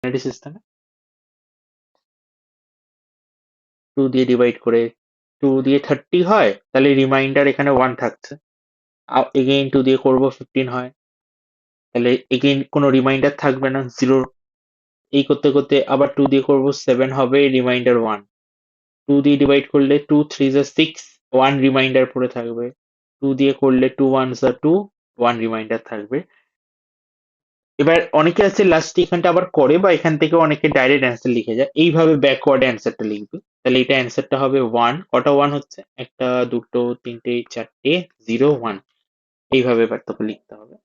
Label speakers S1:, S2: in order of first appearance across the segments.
S1: Binary সিস্টেমে 2 দিয়ে divide করে 2 দিয়ে 30 হয়, তাহলে রিমাইন্ডার এখানে 1 থাকছে। এগেইন 2 দিয়ে করব 15 হয়, তাহলে এগেইন কোনো রিমাইন্ডার থাকবে না, 0। এই করতে করতে আবার 2 দিয়ে করব 7 হবে, রিমাইন্ডার 1। 2 দিয়ে ডিভাইড করলে 2 3 যা 6, 1 রিমাইন্ডার পড়ে থাকবে। 2 দিয়ে করলে 2 1 যা 2, 1 রিমাইন্ডার থাকবে। এবার অনেকে আছে লাস্টে এখানটা আবার করে, বা এখান থেকে অনেকে ডাইরেক্ট অ্যান্সার লিখে যায়, এইভাবে ব্যাকওয়ার্ড অ্যান্সারটা লিখবে। তাহলে এটা অ্যান্সারটা হবে 1। কটা 1 হচ্ছে? একটা, দুটো, তিনটে, চারটে, 0 1। এইভাবে এবার তোকে লিখতে হবে।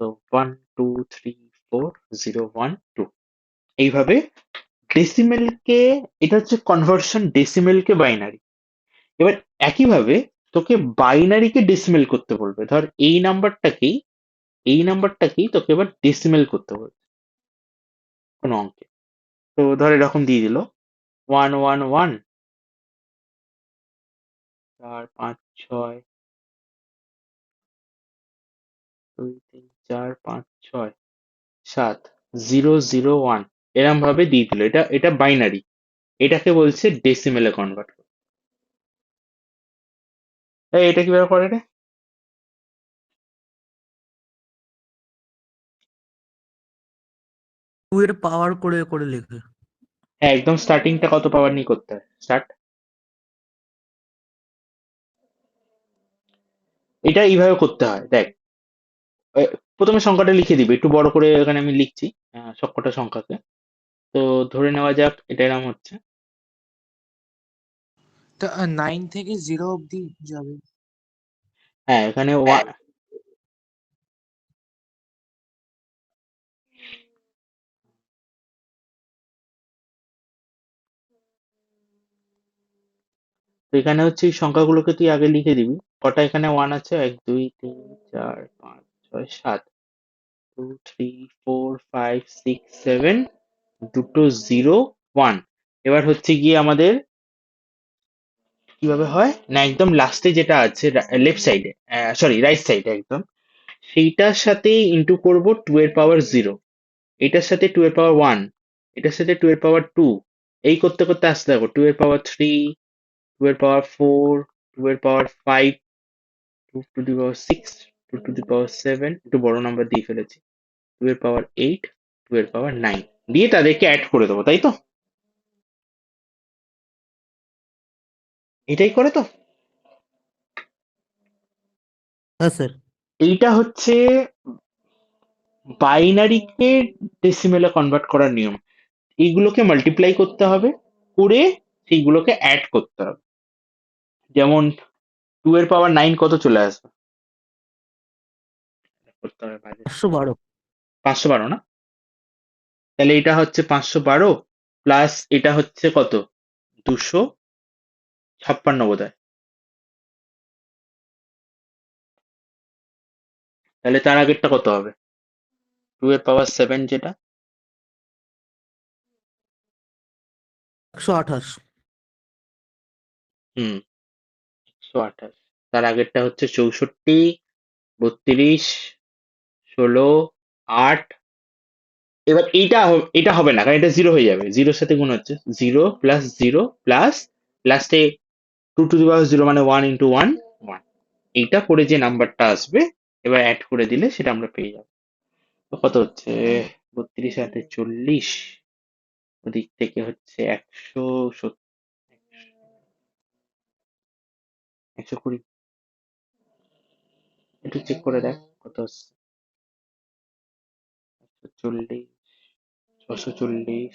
S1: তো 1 2 3 4 0 1 2, এইভাবে ডেসিমেলকে, এটা হচ্ছে কনভার্সন ডেসিমেলকে বাইনারি। এবার একইভাবে তোকে বাইনারিকে ডেসিমেল করতে বলবে। ধর এই নাম্বারটাকেই তোকে এবার ডেসিমেল করতে বলবে কোনো অঙ্কে। তো ধর এরকম দিয়ে দিল 1 1 1 4 5 6 2 3 4 5 6 7 0 0 1, এরম ভাবে দিয়ে দিল। এটা এটা বাইনারি, এটাকে বলছে ডেসিমেলে কনভার্ট। এটা কিভাবে করে রে?
S2: 2 এর পাওয়ার করে করে লেখে।
S1: হ্যাঁ, একদম স্টার্টিংটা কত পাওয়ার নিয়ে করতে হয় স্টার্ট। এটা এইভাবে করতে হয়, দেখ। এ, প্রথমে সংখ্যাটা লিখে দিবি, একটু বড় করে এখানে আমি লিখছি সবকটা সংখ্যাকে। তো ধরে নেওয়া যাক এটা এরকম হচ্ছে।
S2: তা 9 থেকে 0 অবধি যাবে।
S1: হ্যাঁ, এখানে তো এখানে হচ্ছে এই সংখ্যাগুলোকে তুই আগে লিখে দিবি। কটা এখানে 1 আছে? 1 2 3 4 5 6 7, 2 3 4 5 6 7, দুটো 0 1। এবার হচ্ছে গিয়ে আমাদের কিভাবে হয় না, একদম লাস্টে যেটা আছে লেফট সাইডে, সরি রাইট সাইডে একদম, সেইটার সাথে ইন্টু করব 2 এর পাওয়ার 0, এটার সাথে 2 এর পাওয়ার 1, এটার সাথে 2 এর পাওয়ার 2। এই করতে করতে আসতে থাকো, 2 এর পাওয়ার 3, 2 এর পাওয়ার 4, 2 এর পাওয়ার 5, 2 to the power 6, 2 to the পাওয়ার 7, একটু বড় নাম্বার দিয়ে ফেলেছি, 2 এর পাওয়ার 8, 2 এর পাওয়ার 9, দিয়ে তাদেরকে অ্যাড করে দেবো, তাই তো? এটাই করে তো।
S2: হ্যাঁ স্যার।
S1: এইটা হচ্ছে বাইনারিকে ডেসিমেলে কনভার্ট করার নিয়ম। এইগুলোকে মাল্টিপ্লাই করতে হবে, করে সেইগুলোকে অ্যাড করতে হবে। যেমন 2 এর পাওয়ার 9 কত চলে আসবে? করতে হবে বাইরে।
S2: 512।
S1: 512 না? তাহলে এটা হচ্ছে 512, প্লাস এটা হচ্ছে কত? 256 বোধহয়। তাহলে তার আগেরটা কত হবে? 2 এর পাওয়ার 7 যেটা।
S2: 128।
S1: হুম, 128। তার আগেরটা হচ্ছে 64, 32, 16, 8। এবার এটা হবে না, কারণ এটা জিরো হয়ে যাবে, জিরোর সাথে গুণ হচ্ছে। 0 প্লাস লাস্টে 2 টু দি পাওয়ার 0 মানে 1 ইন্টু 1 1। এইটা করে যে নাম্বারটা আসবে, এবার অ্যাড করে দিলে সেটা আমরা পেয়ে যাবো। তো কত হচ্ছে? 32 সাথে 40, ওদিক থেকে হচ্ছে 120। একটু চেক করে দেখ কত হচ্ছে। 40, 640,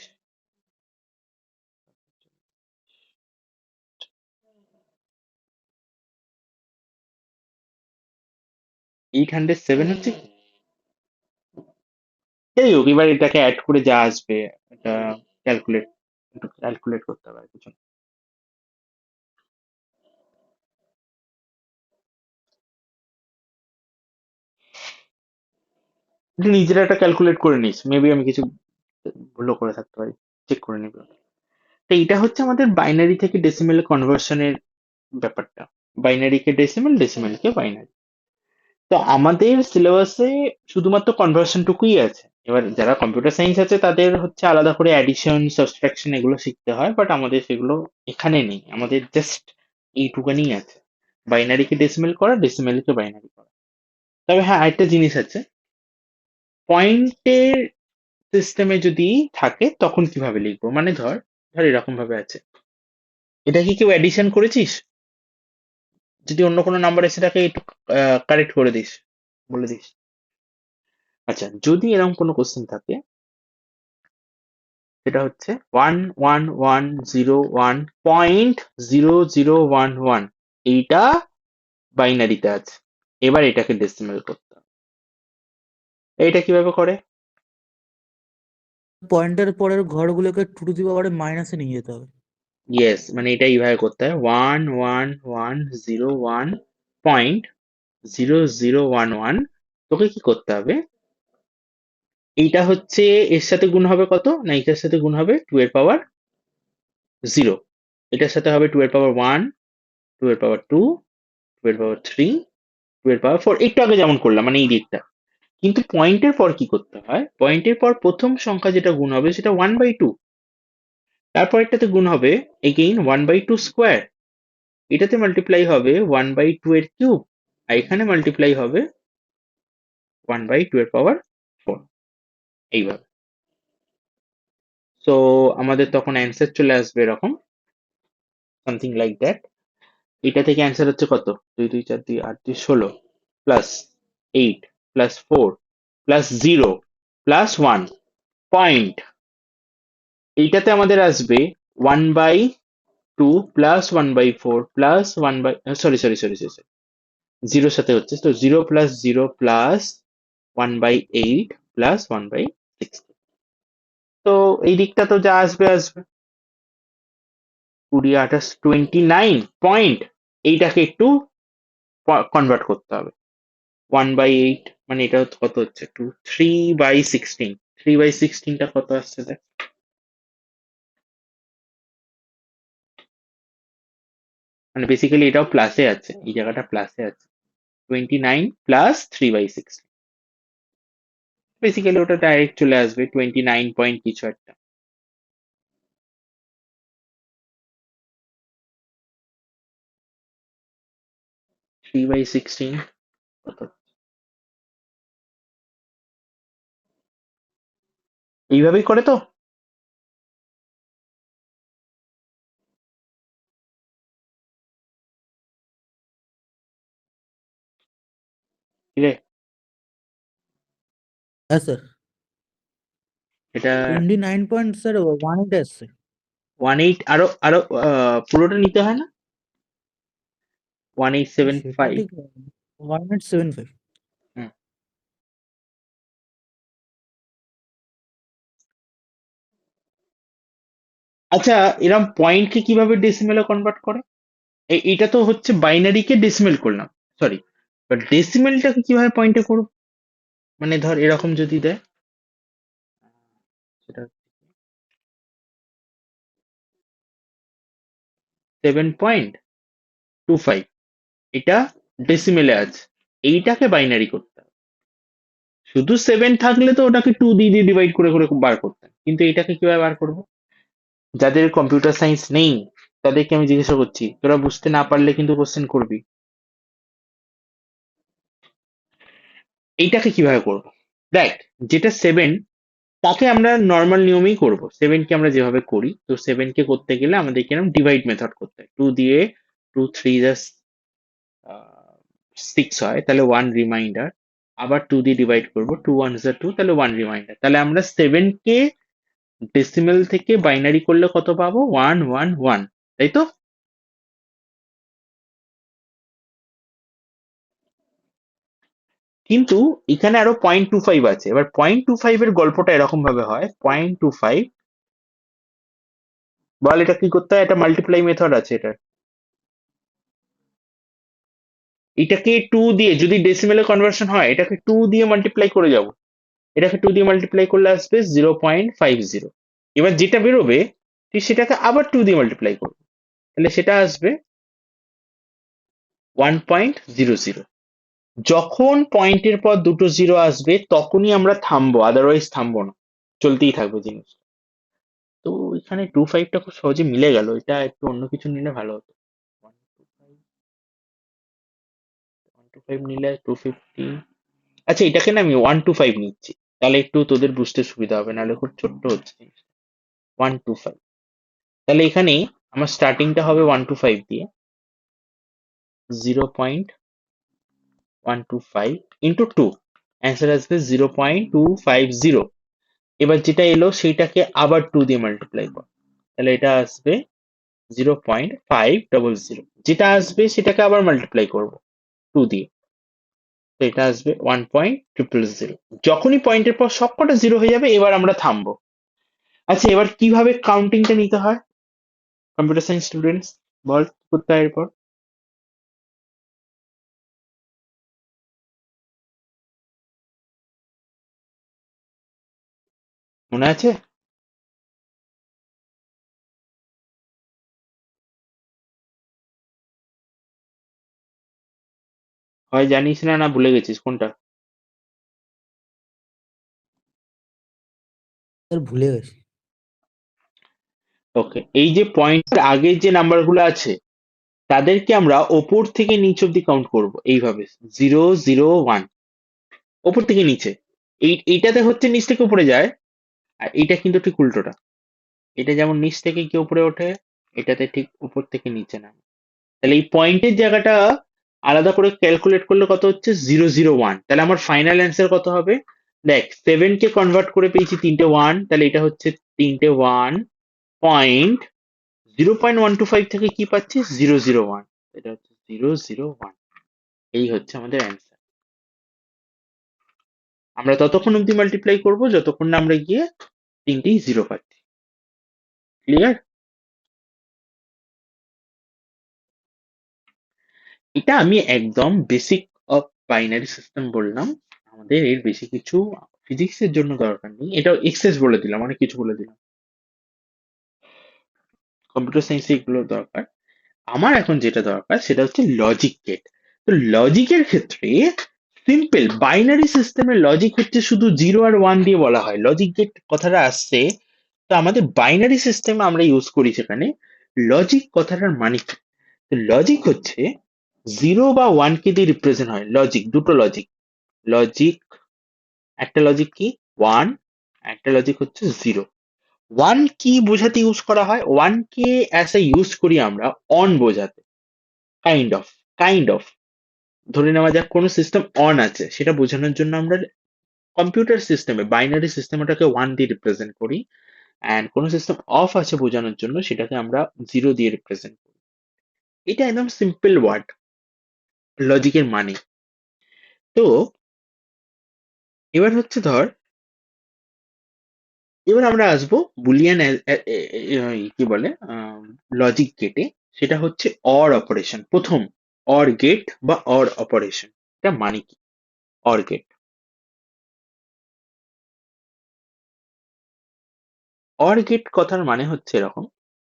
S1: 807 হচ্ছে কি? যাই হোক, এবার এটাকে অ্যাড করে যা আসবে, এটা ক্যালকুলেট ক্যালকুলেট করতে হবে, আর কিছু না। তুই নিজেরা একটা ক্যালকুলেট করে নিস, মেবি আমি কিছু ভুলও করে থাকতে পারি, চেক করে নিবি ওটা। তো এইটা হচ্ছে আমাদের বাইনারি থেকে ডেসিমেল কনভার্সনের ব্যাপারটা। বাইনারিকে ডেসিমেল, ডেসিমেলকে বাইনারি। তো আমাদের সিলেবাসে শুধুমাত্র কনভার্সনটুকুই আছে। এবার যারা কম্পিউটার সায়েন্স আছে তাদের হচ্ছে আলাদা করে অ্যাডিশন সাবট্রাকশন এগুলো শিখতে হয়, বাট আমাদের সেগুলো এখানে নেই, আমাদের জাস্ট এইটুকানি আছে, বাইনারিকে ডেসিমেল করা, ডেসিমেলকে বাইনারি করা। তবে হ্যাঁ, আরেকটা জিনিস আছে, পয়েন্টের সিস্টেমে যদি থাকে তখন কিভাবে লিখবো, মানে ধর ধর এরকম ভাবে আছে, এটা কি কেউ অ্যাডিশন করেছিস? যদি অন্য কোনো নাম্বার এসে থাকে একটু কারেক্ট করে দিস, বলে দিস। আচ্ছা, যদি এরকম কোনো কোশ্চেন থাকে, সেটা হচ্ছে 11101.0011, এইটা বাইনারিতে আছে, এবার এটাকে ডেসিমেল করতে হবে। এইটা কিভাবে করে?
S2: পয়েন্টের পরের ঘরগুলোকে টু টু দি পাওয়ারে মাইনাসে নিয়ে যেতে হবে।
S1: ইয়েস, মানে এটা এইভাবে করতে হয়, 11101.0011, তোকে কি করতে হবে, এইটা হচ্ছে এর সাথে গুণ হবে কত না, এটার সাথে গুণ হবে 2 এর পাওয়ার 0, এটার সাথে হবে 2 এর পাওয়ার 1, 2 এর পাওয়ার 2, 2 এর পাওয়ার 3, 2 এর পাওয়ার 4, একটু আগে যেমন করলাম, মানে এই দিকটা। কিন্তু পয়েন্টের পর কি করতে হয়, পয়েন্টের পর প্রথম সংখ্যা যেটা গুণ হবে সেটা 1/2, তারপরেরটাতে গুণ হবে এগেইন 1/2 স্কোয়ার, এটাতে মাল্টিপ্লাই হবে 1/2 এর কিউব, আর এখানে মাল্টিপ্লাই হবে 1/2 এর পাওয়ার 4, এইভাবে। সো আমাদের তখন অ্যান্সার চলে আসবে এরকম, সামথিং লাইক দ্যাট। এটা থেকে অ্যান্সার হচ্ছে কত, 2 2 4 2 8 2 16 plus 8 plus 4 plus 0 plus 1 point, এইটাতে আমাদের আসবে 1/2 plus 1/4 plus 1 by, sorry sorry sorry sorry, জিরোর সাথে হচ্ছে, তো 0 প্লাস 0 প্লাস 1/8 প্লাস 1/6, তো এই দিকটা তো যা আসবে আসবে, 20 28 29 এইটাকে একটু কনভার্ট করতে হবে, 1/8 মানে এটা কত হচ্ছে, 3/16, 3/16টা কত আসছে দেখ, মানে বেসিক্যালি এটাও প্লাসে আছে, এই জায়গাটা প্লাসে আছে, 29 প্লাস 3/16, বেসিক্যালি ওটা ডাইরেক্ট চলে আসবে 29 পয়েন্ট কিছু একটা। 3/16 কত, এইভাবেই করে তো। ঠিক আছে,
S2: হ্যাঁ স্যার,
S1: এটা
S2: 29 স্যার 1 আসছে।
S1: 18, আরো আরো পুরোটা নিতে হয় না,
S2: সেটা
S1: 1875।
S2: ঠিক 1875।
S1: হুম। আচ্ছা, এরকম পয়েন্টকে কিভাবে ডেসিমেলে কনভার্ট করে? এটা তো হচ্ছে বাইনারিকে ডেসিমেল করলাম, সরি, বাট ডেসিমেলটাকে কিভাবে পয়েন্টে করব, মানে ধর এরকম যদি দেয়, সেটা 7.25, এটা ডেসিমেলে আছে, এইটাকে বাইনারি করতে হবে, শুধু 7 থাকলে তো ওটাকে 2 দিয়ে দিয়ে ডিভাইড করে করে বার করতাম, কিন্তু এটাকে কিভাবে বার করব? যাদের কম্পিউটার সায়েন্স নেই তাদেরকে আমি জিজ্ঞাসা করছি, তোরা বুঝতে না পারলে কিন্তু কোশ্চেন করবি, এইটাকে কিভাবে করব? দেখ, যেটা 7 তাকে আমরা নর্মাল নিয়মেই করব, 7 কে আমরা যেভাবে করি, তো 7 কে করতে গেলে আমাদের কিরকম ডিভাইড মেথড করতে হয়, 2 দিয়ে 2 3 জাস্ট 6 হয়, তাহলে 1 রিমাইন্ডার, আবার 2 দিয়ে ডিভাইড করবো, 2 1 2, তাহলে 1 রিমাইন্ডার, তাহলে আমরা 7 কে ডেসিমেল থেকে বাইনারি করলে কত পাবো, 1 1 1, তাই তো? কিন্তু এখানে আরো 0.25 আছে, এবার 0.25 এর গল্পটা এরকম ভাবে হয়, 0.25, বল এটা কি করতে হয়, এটা মাল্টিপ্লাই মেথড আছে এটা, এটাকে 2 দিয়ে যদি ডেসিমেলে কনভার্সন হয়, এটাকে 2 দিয়ে মাল্টিপ্লাই করে যাব, এটাকে 2 দিয়ে মাল্টিপ্লাই করলে আসবে 0.50, এবার যেটা বেরোবে তুই সেটাকে আবার 2 দিয়ে মাল্টিপ্লাই করবে, তাহলে সেটা আসবে 1.00, যখন পয়েন্টের পর দুটো জিরো আসবে তখনই আমরা থামবো, আদারওয়াইজ থামবো না, চলতেই থাকবে জিনিস। তো এখানে 2 5টা খুব সহজে মিলে গেল, এটা একটু অন্য কিছু নিলে ভালো হতো। 1 2 5 নিলে 250। আচ্ছা, এটাকে না আমি 1 2 5 নিচ্ছি, তাহলে একটু তোদের বুঝতে সুবিধা হবে, নাহলে খুব ছোট্ট হচ্ছে জিনিসটা। 1 2 5, তাহলে এখানে আমার স্টার্টিংটা হবে 1 2 5 দিয়ে, 0.125 ইন্টু টু, অ্যান্সার আসবে 0.250। এবার যেটা এলো সেইটাকে আবার টু দিয়ে মাল্টিপ্লাই কর, তাহলে এটা আসবে 0.500। যেটা আসবে সেটাকে আবার মাল্টিপ্লাই করবো টু দিয়ে, তো এটা আসবে 1.000। যখনই পয়েন্টের পর সবকটা জিরো হয়ে যাবে এবার আমরা থামবো। আচ্ছা, এবার কিভাবে কাউন্টিংটা নিতে হয়, কম্পিউটার সায়েন্স স্টুডেন্টস বল করতে হয় এরপর? মনে আছে? হয় জানিস না, না ভুলে গেছিস কোনটা?
S2: স্যার ভুলে গেছি।
S1: ওকে, এই যে পয়েন্টের আগের যে নাম্বারগুলো আছে তাদেরকে আমরা ওপর থেকে নিচ অব্দি কাউন্ট করব এইভাবে, 0 0 1, ওপর থেকে নিচে। এইটাতে হচ্ছে নিচ থেকে উপরে যায়, আর এইটা কিন্তু ঠিক উল্টোটা। এটা যেমন নিচ থেকে কি উপরে ওঠে, এটাতে ঠিক উপর থেকে নিচে নামে। তাহলে এই পয়েন্টের জায়গাটা আলাদা করে ক্যালকুলেট করলে কত হচ্ছে, 0 0 1। তাহলে আমার ফাইনাল অ্যান্সার কত হবে? দেখ, 7 কে কনভার্ট করে পেয়েছি তিনটে ওয়ান, তাহলে এটা হচ্ছে তিনটে ওয়ান পয়েন্ট 0.125 থেকে কি পাচ্ছি, 0 0 1। এটা হচ্ছে 0 0 1। এই হচ্ছে আমাদের অ্যান্সার। আমরা ততক্ষণ অব্দি মাল্টিপ্লাই করব যতক্ষণ না আমরা গিয়ে তিনটেই জিরো পাচ্ছি। ক্লিয়ার? এটা আমি একদম বেসিক অফ বাইনারি সিস্টেম বললাম, আমাদের এর বেশি কিছু ফিজিক্স এর জন্য দরকার নেই, এটা এক্সেস বলে দিলাম, অনেক কিছু বলে দিলাম। কম্পিউটার সায়েন্সে এগুলো দরকার। আমার এখন যেটা দরকার সেটা হচ্ছে লজিক গেট। তো লজিকের ক্ষেত্রে সিম্পল বাইনারি সিস্টেমের লজিক হচ্ছে শুধু জিরো আর ওয়ান দিয়ে বলা হয়, লজিক গেট কথাটা আসছে। তো আমাদের বাইনারি সিস্টেম আমরা ইউজ করি সেখানে লজিক কথাটার মানে কি? তো লজিক হচ্ছে জিরো বা ওয়ান কে দিয়ে রিপ্রেজেন্ট হয় লজিক, দুটো লজিক। লজিক, একটা লজিক কি ওয়ান, একটা লজিক হচ্ছে জিরো। ওয়ান কি বোঝাতে ইউজ করা হয়, one K as a use করি আমরা অন বোঝাতে, কাইন্ড অফ, কাইন্ড অফ। ধরে নেওয়া যাক কোনো সিস্টেম অন আছে, সেটা বোঝানোর জন্য আমরা কম্পিউটার সিস্টেমে বাইনারি সিস্টেম ওটাকে ওয়ান দিয়ে রিপ্রেজেন্ট করি, অ্যান্ড কোনো সিস্টেম অফ আছে বোঝানোর জন্য সেটাকে আমরা জিরো দিয়ে রিপ্রেজেন্ট করি। এটা একদম সিম্পল ওয়ার্ড, লজিকের মানে। তো এবার হচ্ছে ধর, এবার আমরা আসবো বুলিয়ান কি বলে লজিক গেটে। সেটা হচ্ছে অর অপারেশন, প্রথম অর গেট বা অর অপারেশন। এটা মানে কি অর গেট? অর গেট কথার মানে হচ্ছে এরকম,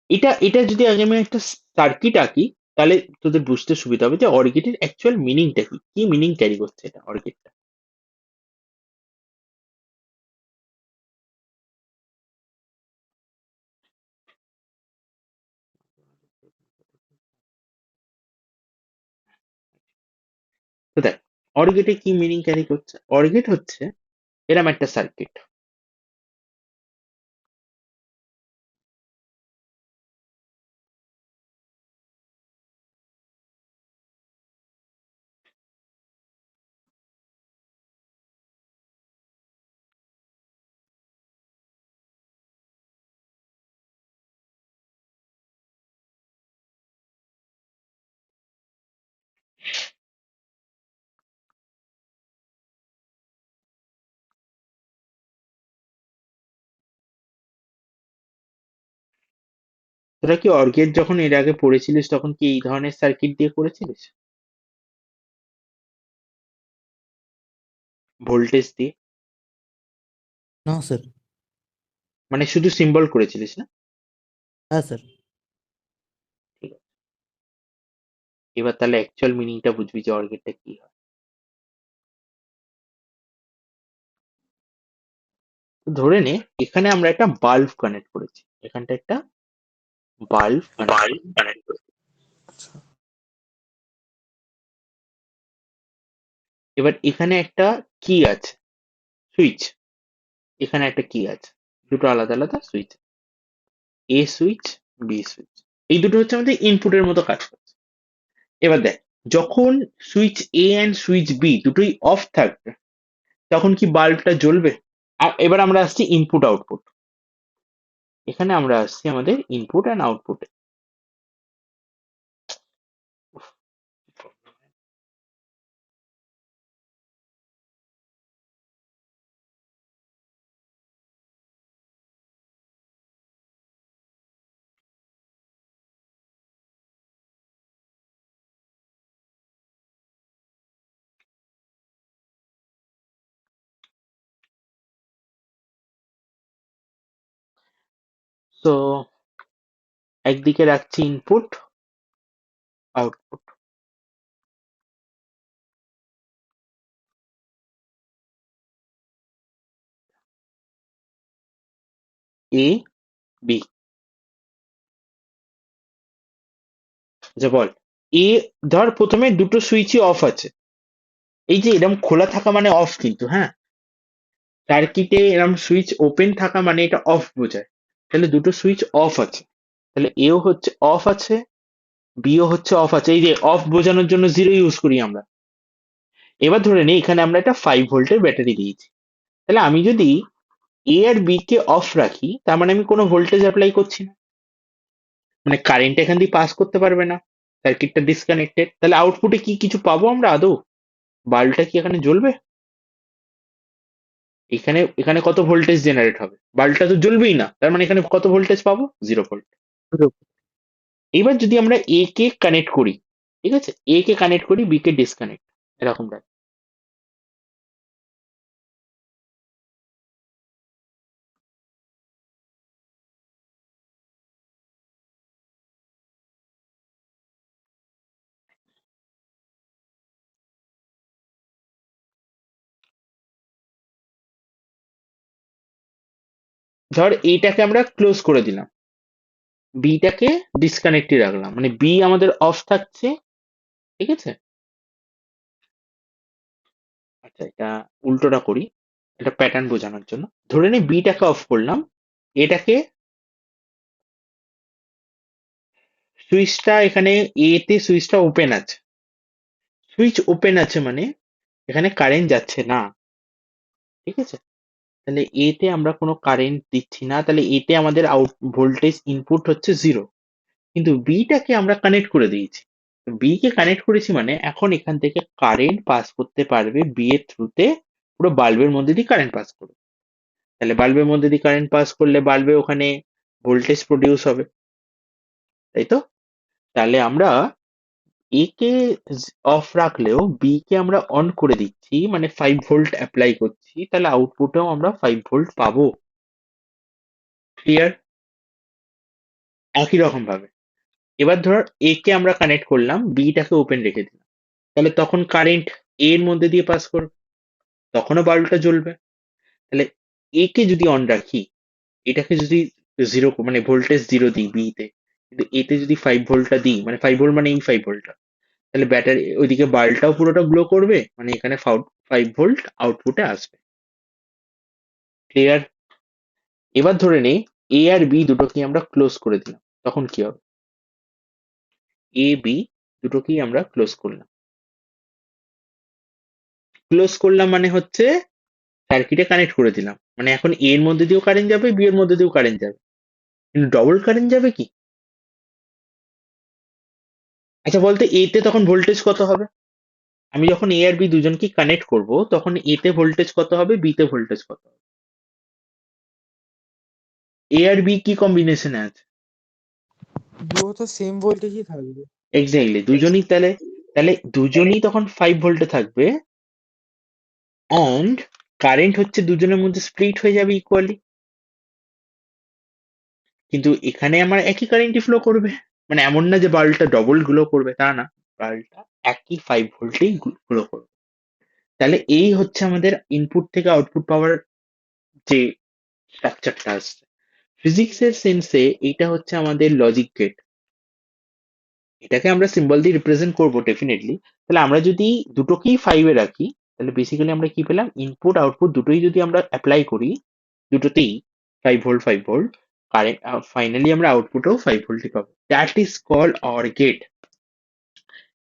S1: এটা এটা যদি আগে আমি একটা সার্কিট আঁকি তাহলে তোদের বুঝতে সুবিধা হবে যে অর গেটের অ্যাকচুয়াল মিনিংটা কি, কি মিনিং ক্যারি করছে এটা অর গেটটা। তো দেখ, অর গেটে কি মিনিং ক্যারি করছে, অর গেট হচ্ছে এরম একটা সার্কিট। তোরা কি অর গেট যখন এর আগে পড়েছিলিস তখন কি এই ধরনের সার্কিট দিয়ে করেছিলিস, ভোল্টেজ দিয়ে?
S2: না স্যার।
S1: মানে শুধু সিম্বল করেছিলিস না?
S2: হ্যাঁ স্যার।
S1: ঠিক আছে, এবার তাহলে অ্যাকচুয়াল মিনিংটা বুঝবি যে অর গেটটা কি হয়। ধরে নে এখানে আমরা একটা বাল্ব কানেক্ট করেছি, এখানটা একটা বাল্ব কানেক্ট
S2: বাল্ব
S1: করেছি।
S2: কানেক্ট করে। আচ্ছা।
S1: এবার এখানে একটা কি আছে, সুইচ। এখানে একটা কি আছে, দুটো আলাদা আলাদা switch, A switch, B switch. এই দুটো হচ্ছে আমাদের ইনপুটের মতো কাজ করছে। এবার দেখ, যখন switch A and switch B দুটোই অফ থাকবে, তখন কি বাল্বটা জ্বলবে? আর এবার আমরা আসছি ইনপুট আউটপুট। এখানে আমরা আসছি আমাদের ইনপুট অ্যান্ড আউটপুটে। তো একদিকে রাখছি ইনপুট আউটপুট, এ বি। আচ্ছা বল, এ, ধর প্রথমে দুটো সুইচই অফ আছে। এই যে এরকম খোলা থাকা মানে অফ কিন্তু, হ্যাঁ। সার্কিটে এরকম সুইচ ওপেন থাকা মানে এটা অফ বোঝায়। তাহলে দুটো সুইচ অফ আছে, তাহলে এও হচ্ছে অফ আছে, বিও হচ্ছে অফ আছে। এই যে অফ বোঝানোর জন্য জিরো ইউজ করি আমরা। এবার ধরে নিই এখানে আমরা একটা 5 ভোল্টের ব্যাটারি দিয়েছি। তাহলে আমি যদি এ আর বি কে অফ রাখি, তার মানে আমি কোনো ভোল্টেজ অ্যাপ্লাই করছি না, মানে কারেন্ট এখান দিয়ে পাস করতে পারবে না, সার্কিটটা ডিসকানেক্টেড। তাহলে আউটপুটে কি কিছু পাবো আমরা আদৌ? বাল্বটা কি এখানে জ্বলবে? এখানে এখানে কত ভোল্টেজ জেনারেট হবে? বাল্বটা তো জ্বলবেই না, তার মানে এখানে কত ভোল্টেজ পাবো? 0 ভোল্ট। এবার যদি আমরা এ কে কানেক্ট করি, ঠিক আছে, এ কে কানেক্ট করি, বি কে ডিসকানেক্ট, এরকম দেখ। ধর এইটাকে আমরা ক্লোজ করে দিলাম, বিটাকে ডিসকানেক্টই রাখলাম, মানে বি আমাদের অফ থাকছে, ঠিক আছে। আচ্ছা, এটা উল্টোটা করি, এটা প্যাটার্ন বোঝানোর জন্য। ধরে নে বিটাকে অফ করলাম, এটাকে, সুইচটা এখানে, এ তে সুইচটা ওপেন আছে। সুইচ ওপেন আছে মানে এখানে কারেন্ট যাচ্ছে না, ঠিক আছে। তাহলে এ তে আমরা কোনো কারেন্ট দিচ্ছি না, তাহলে এতে আমাদের আউট ভোল্টেজ ইনপুট হচ্ছে 0। কিন্তু বিটাকে আমরা কানেক্ট করে দিয়েছি, বি কে কানেক্ট করেছি মানে এখন এখান থেকে কারেন্ট পাস করতে পারবে বি এর থ্রুতে, পুরো বাল্বের মধ্যে দিয়ে কারেন্ট পাস করবে। তাহলে বাল্বের মধ্যে দিয়ে কারেন্ট পাস করলে বাল্বে ওখানে ভোল্টেজ প্রডিউস হবে, তাই তো। তাহলে আমরা এ কে অফ রাখলেও বি কে আমরা অন করে দিচ্ছি, মানে 5 ভোল্ট অ্যাপ্লাই করছি, তাহলে আউটপুটেও আমরা 5 ভোল্ট পাবো। ক্লিয়ার? একই রকম ভাবে এবার ধর এ কে আমরা কানেক্ট করলাম, বিটাকে ওপেন রেখে দিলাম, তাহলে তখন কারেন্ট এর মধ্যে দিয়ে পাস করবে, তখনও বাল্বটা জ্বলবে। তাহলে এ কে যদি অন রাখি, এটাকে যদি 0 মানে ভোল্টেজ 0 দিই বি তে, কিন্তু এতে যদি 5 ভোল্টটা দিই, মানে 5 ভোল্ট মানে এই 5 ভোল্টটা, তাহলে ব্যাটারি ওইদিকে বাল্বটাও পুরোটা গ্লো করবে, মানে এখানে 5 ভোল্ট আউটপুটে আসবে। ক্লিয়ার? এবার ধরে নেই এ আর বি দুটোকে আমরা ক্লোজ করে দিলাম, তখন কি হবে? এ বি দুটোকেই আমরা ক্লোজ করলাম। ক্লোজ করলাম মানে হচ্ছে সার্কিটে কানেক্ট করে দিলাম, মানে এখন এ এর মধ্যে দিয়েও কারেন্ট যাবে, বি এর মধ্যে দিয়েও কারেন্ট যাবে, কিন্তু ডবল কারেন্ট যাবে কি? আচ্ছা বলতে এ তে তখন ভোল্টেজ কত হবে? আমি যখন এ আর বি দুজনকে কানেক্ট করব, তখন এ তে ভোল্টেজ কত হবে, বি তে ভোল্টেজ কত হবে? এ আর বি কি কম্বিনেশনে আছে?
S2: দুটো তো সেম ভোল্টেজই থাকবে।
S1: এক্স্যাক্টলি, দুজনই তাহলে, দুজনই তখন 5 ভোল্টে থাকবে, অ্যান্ড কারেন্ট হচ্ছে দুজনের মধ্যে স্প্লিট হয়ে যাবে ইকুয়ালি। কিন্তু এখানে আমার একই কারেন্টই ফ্লো করবে, মানে এমন না যে বাল্বটা ডবল গ্লো করবে, তা না, বাল্বটা একই 5 ভোল্টেই গ্লো করবে। তাহলে এই হচ্ছে আমাদের ইনপুট থেকে আউটপুট পাওয়ার যে স্ট্রাকচারটা আসছে। ফিজিক্সের সেন্সে এইটা হচ্ছে আমাদের লজিক গেট। এটাকে আমরা সিম্বল দিয়ে রিপ্রেজেন্ট করবো ডেফিনেটলি। তাহলে আমরা যদি দুটোকেই 5-এ রাখি, তাহলে বেসিক্যালি আমরা কি পেলাম, ইনপুট আউটপুট দুটোই যদি আমরা অ্যাপ্লাই করি, দুটোতেই 5 ভোল্ট 5 ভোল্ট, কারেন্ট ফাইনালি আমরা আউটপুটেও 5 ভোল্টই পাবো। That is called OR gate.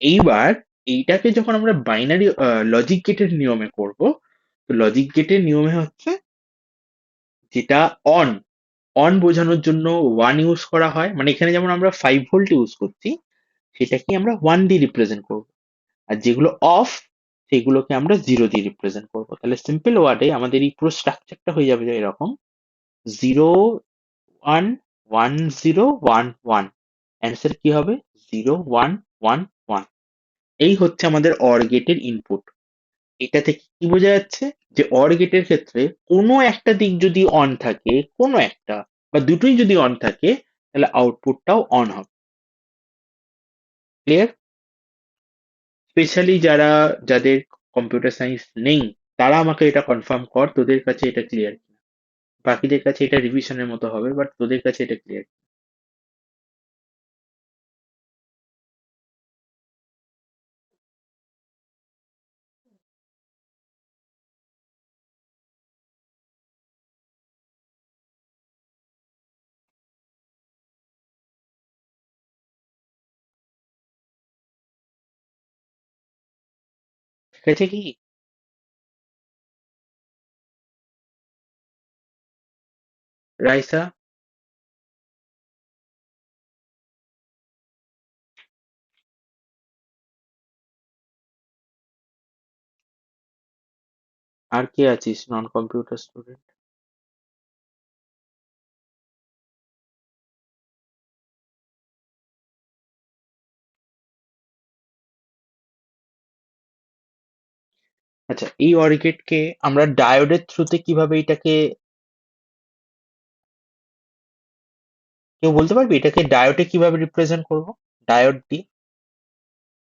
S1: এইবার এইটাকে যখন আমরা বাইনারি লজিক গেটের নিয়মে করব, তো লজিক গেটের নিয়মে হচ্ছে যেটা অন অন বোঝানোর জন্য 1 ইউজ করা হয়, মানে এখানে যেমন আমরা 5 ভোল্ট ইউজ করছি, সেটাকে আমরা 1 দিয়ে রিপ্রেজেন্ট করব। আর যেগুলো অফ, সেগুলোকে আমরা 0 দিয়ে রিপ্রেজেন্ট করবো। তাহলে সিম্পল ওয়ার্ডে আমাদের এই পুরো স্ট্রাকচারটা হয়ে যাবে এরকম: 0 1 1 0 1 1। অ্যান্সার কি হবে? 0 1 1 1। এই হচ্ছে আমাদের অর গেটের ইনপুট। এটা থেকে কি বোঝা যাচ্ছে যে অর গেটের ক্ষেত্রে কোনো একটা দিক যদি অন থাকে, কোনো একটা বা দুটোই যদি অন থাকে, তাহলে আউটপুটটাও অন হবে। ক্লিয়ার? স্পেশালি যাদের কম্পিউটার সায়েন্স নেই, তারা আমাকে এটা কনফার্ম কর, তোদের কাছে এটা ক্লিয়ার কিনা। বাকিদের কাছে এটা রিভিশনের মতো হবে, বাট তোদের কাছে এটা ক্লিয়ার। ঠিক আছে কি? রাইসা? আর কে আছিস নন কম্পিউটার স্টুডেন্ট? আচ্ছা, এই অরিগেটকে আমরা ডায়োডের থ্রুতে কিভাবে এটাকে, কেউ বলতে পারবি এটাকে ডায়োডে কিভাবে রিপ্রেজেন্ট করব? ডায়োড দিয়ে,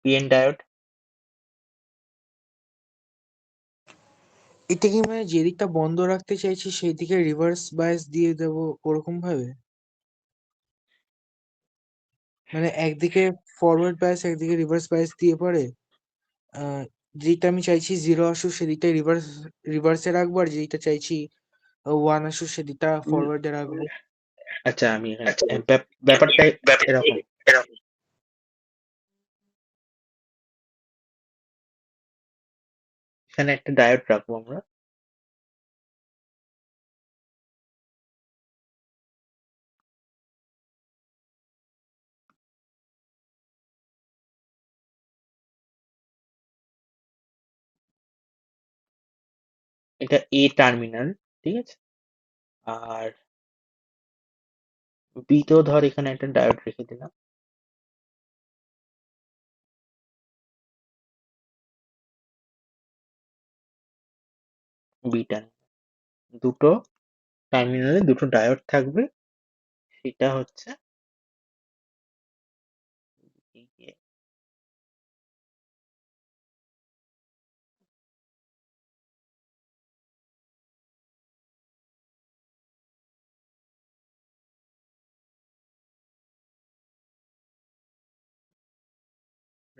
S1: পিএন ডায়োড।
S2: এটা কি মানে যে দিকটা বন্ধ রাখতে চাইছি সেই দিকে রিভার্স বায়াস দিয়ে দেবো ওরকম ভাবে? মানে একদিকে ফরওয়ার্ড বায়াস একদিকে রিভার্স বায়াস দিয়ে পরে আহ যেটা আমি চাইছি জিরো আসুক সেদিকটা রিভার্সে রাখবো, আর যেটা চাইছি ওয়ান আসুক সেদিকটা ফরওয়ার্ডে রাখবো।
S1: আচ্ছা, আমি এখানে ব্যাপারটা এরকম: এখানে একটা ডায়োড রাখবো আমরা। এটা এ টার্মিনাল, ঠিক আছে? আর বি তেও ধর এখানে একটা ডায়োড রেখে দিলাম। বি টার্মিনাল, দুটো টার্মিনালে দুটো ডায়োড থাকবে। সেটা হচ্ছে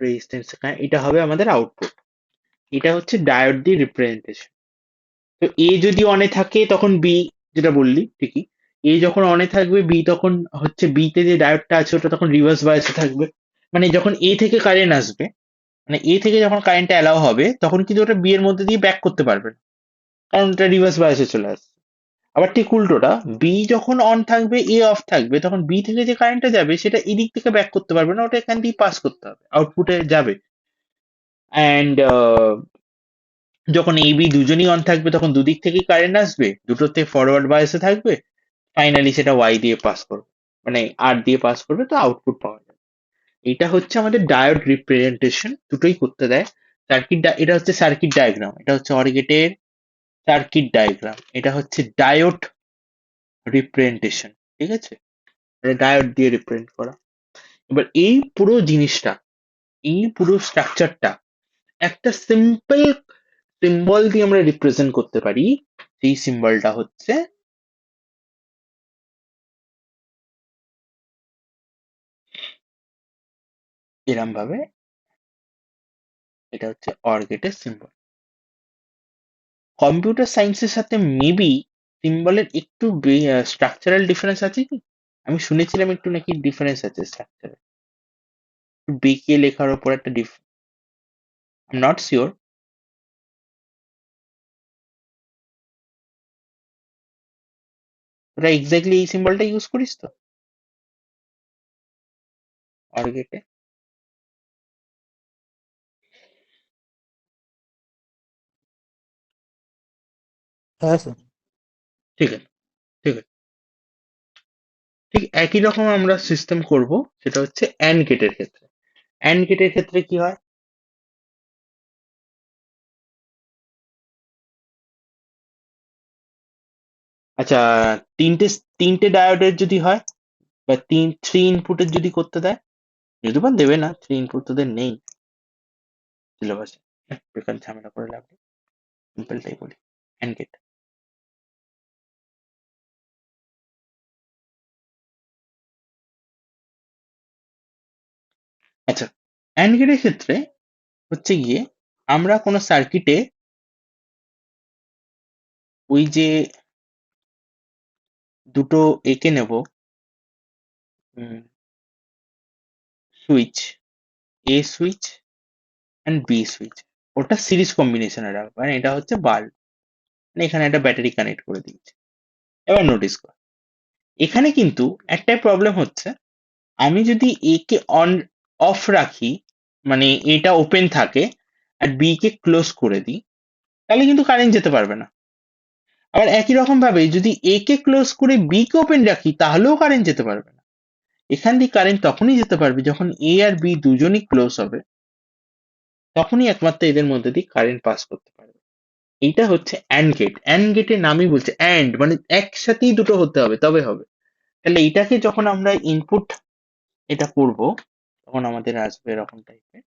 S1: রেজিস্ট্যান্স। এটা হবে আমাদের আউটপুট। এটা হচ্ছে ডায়োড দিয়ে রিপ্রেজেন্টেশন। তো এ যদি অনে থাকে তখন বি, যেটা বললি ঠিকই, এ যখন অনে থাকবে, বি তখন হচ্ছে, বি তে যে ডায়োডটা আছে ওটা তখন রিভার্স বায়াসে থাকবে। মানে যখন এ থেকে কারেন্ট আসবে, মানে এ থেকে যখন কারেন্টটা অ্যালাউ হবে, তখন কিন্তু ওটা বি এর মধ্যে দিয়ে ব্যাক করতে পারবে না, কারণ ওটা রিভার্স বায়াসে চলে আসবে। আবার ঠিক উল্টোটা, বি যখন অন থাকবে, এ অফ থাকবে, তখন বি থেকে যে কারেন্টটা যাবে সেটা এদিক থেকে ব্যাক করতে পারবে না, ওটা এখান দিয়ে পাস করতে হবে, আউটপুটে যাবে। অ্যান্ড যখন এ বি দুজনই অন থাকবে, তখন দুদিক থেকেই কারেন্ট আসবে, দুটোতে ফরওয়ার্ড বায়াসে থাকবে, ফাইনালি সেটা ওয়াই দিয়ে পাস করবে, মানে আর দিয়ে পাস করবে, তো আউটপুট পাওয়া যাবে। এটা হচ্ছে আমাদের ডায়োড রিপ্রেজেন্টেশন, দুটোই করতে দেয়। এটা হচ্ছে সার্কিট ডায়াগ্রাম, এটা হচ্ছে অরিগেটের সার্কিট ডায়াগ্রাম, এটা হচ্ছে ডায়োড রিপ্রেজেন্টেশন, ঠিক আছে? ডায়োড দিয়ে রিপ্রেজেন্ট করা। এবার এই পুরো জিনিসটা, এই পুরো স্ট্রাকচারটা একটা সিম্পল সিম্বল দিয়ে আমরা রিপ্রেজেন্ট করতে পারি। সেই সিম্বলটা হচ্ছে এরম ভাবে এটা হচ্ছে অর গেটের সিম্বল। কম্পিউটার সায়েন্সের সাথে মেবি সিম্বলের একটু স্ট্রাকচারাল ডিফারেন্স আছে কি? আমি শুনেছিলাম একটু নাকি ডিফারেন্স আছে স্ট্রাকচারে, বেঁকে লেখার ওপর একটা নট শিওর। তোরা এক্স্যাক্টলি এই সিম্বলটা ইউজ করিস তো অর গেটে?
S2: হ্যাঁ স্যার।
S1: ঠিক আছে, ঠিক আছে। ঠিক একই রকম আমরা সিস্টেম করব, সেটা হচ্ছে অ্যান্ড গেটের ক্ষেত্রে। অ্যান্ড গেটের ক্ষেত্রে কি হয়? আচ্ছা, তিনটে তিনটে ডায়োডের যদি হয়, বা থ্রি ইনপুটের যদি করতে দেয়, যদি বা দেবে না, থ্রি ইনপুট তোদের নেই সিলেবাসে, বেকার ঝামেলা করে লাভ নেই, সিম্পলটাই বলি, অ্যান্ড গেট। আচ্ছা, অ্যান্ড গেটের ক্ষেত্রে হচ্ছে গিয়ে আমরা কোনো সার্কিটে ওই যে দুটো একে নেব, switch, A switch and B switch, ওটা সিরিজ কম্বিনেশনে রাখবো, মানে এটা হচ্ছে বাল্ব, মানে এখানে একটা ব্যাটারি কানেক্ট করে দিয়েছি। এবার নোটিস কর, এখানে কিন্তু একটাই প্রবলেম হচ্ছে, আমি যদি এ কে অন অফ রাখি, মানে এটা ওপেন থাকে, আর বি কে ক্লোজ করে দিই, তাহলে কিন্তু কারেন্ট যেতে পারবে না। আবার একই রকম ভাবে যদি এ কে ক্লোজ করে বি কে ওপেন রাখি, তাহলেও কারেন্ট যেতে পারবে না। এখান দিয়ে কারেন্ট তখনই যেতে পারবে যখন এ আর বি দুজনই ক্লোজ হবে, তখনই একমাত্র এদের মধ্যে দিয়ে কারেন্ট পাস করতে পারবে। এইটা হচ্ছে অ্যান্ড গেট। অ্যান্ড গেটের নামই বলছে অ্যান্ড, মানে একসাথেই দুটো হতে হবে তবে হবে। তাহলে এইটাকে যখন আমরা ইনপুট এটা করব, তখন আমাদের আসবে এরকম টাইপের।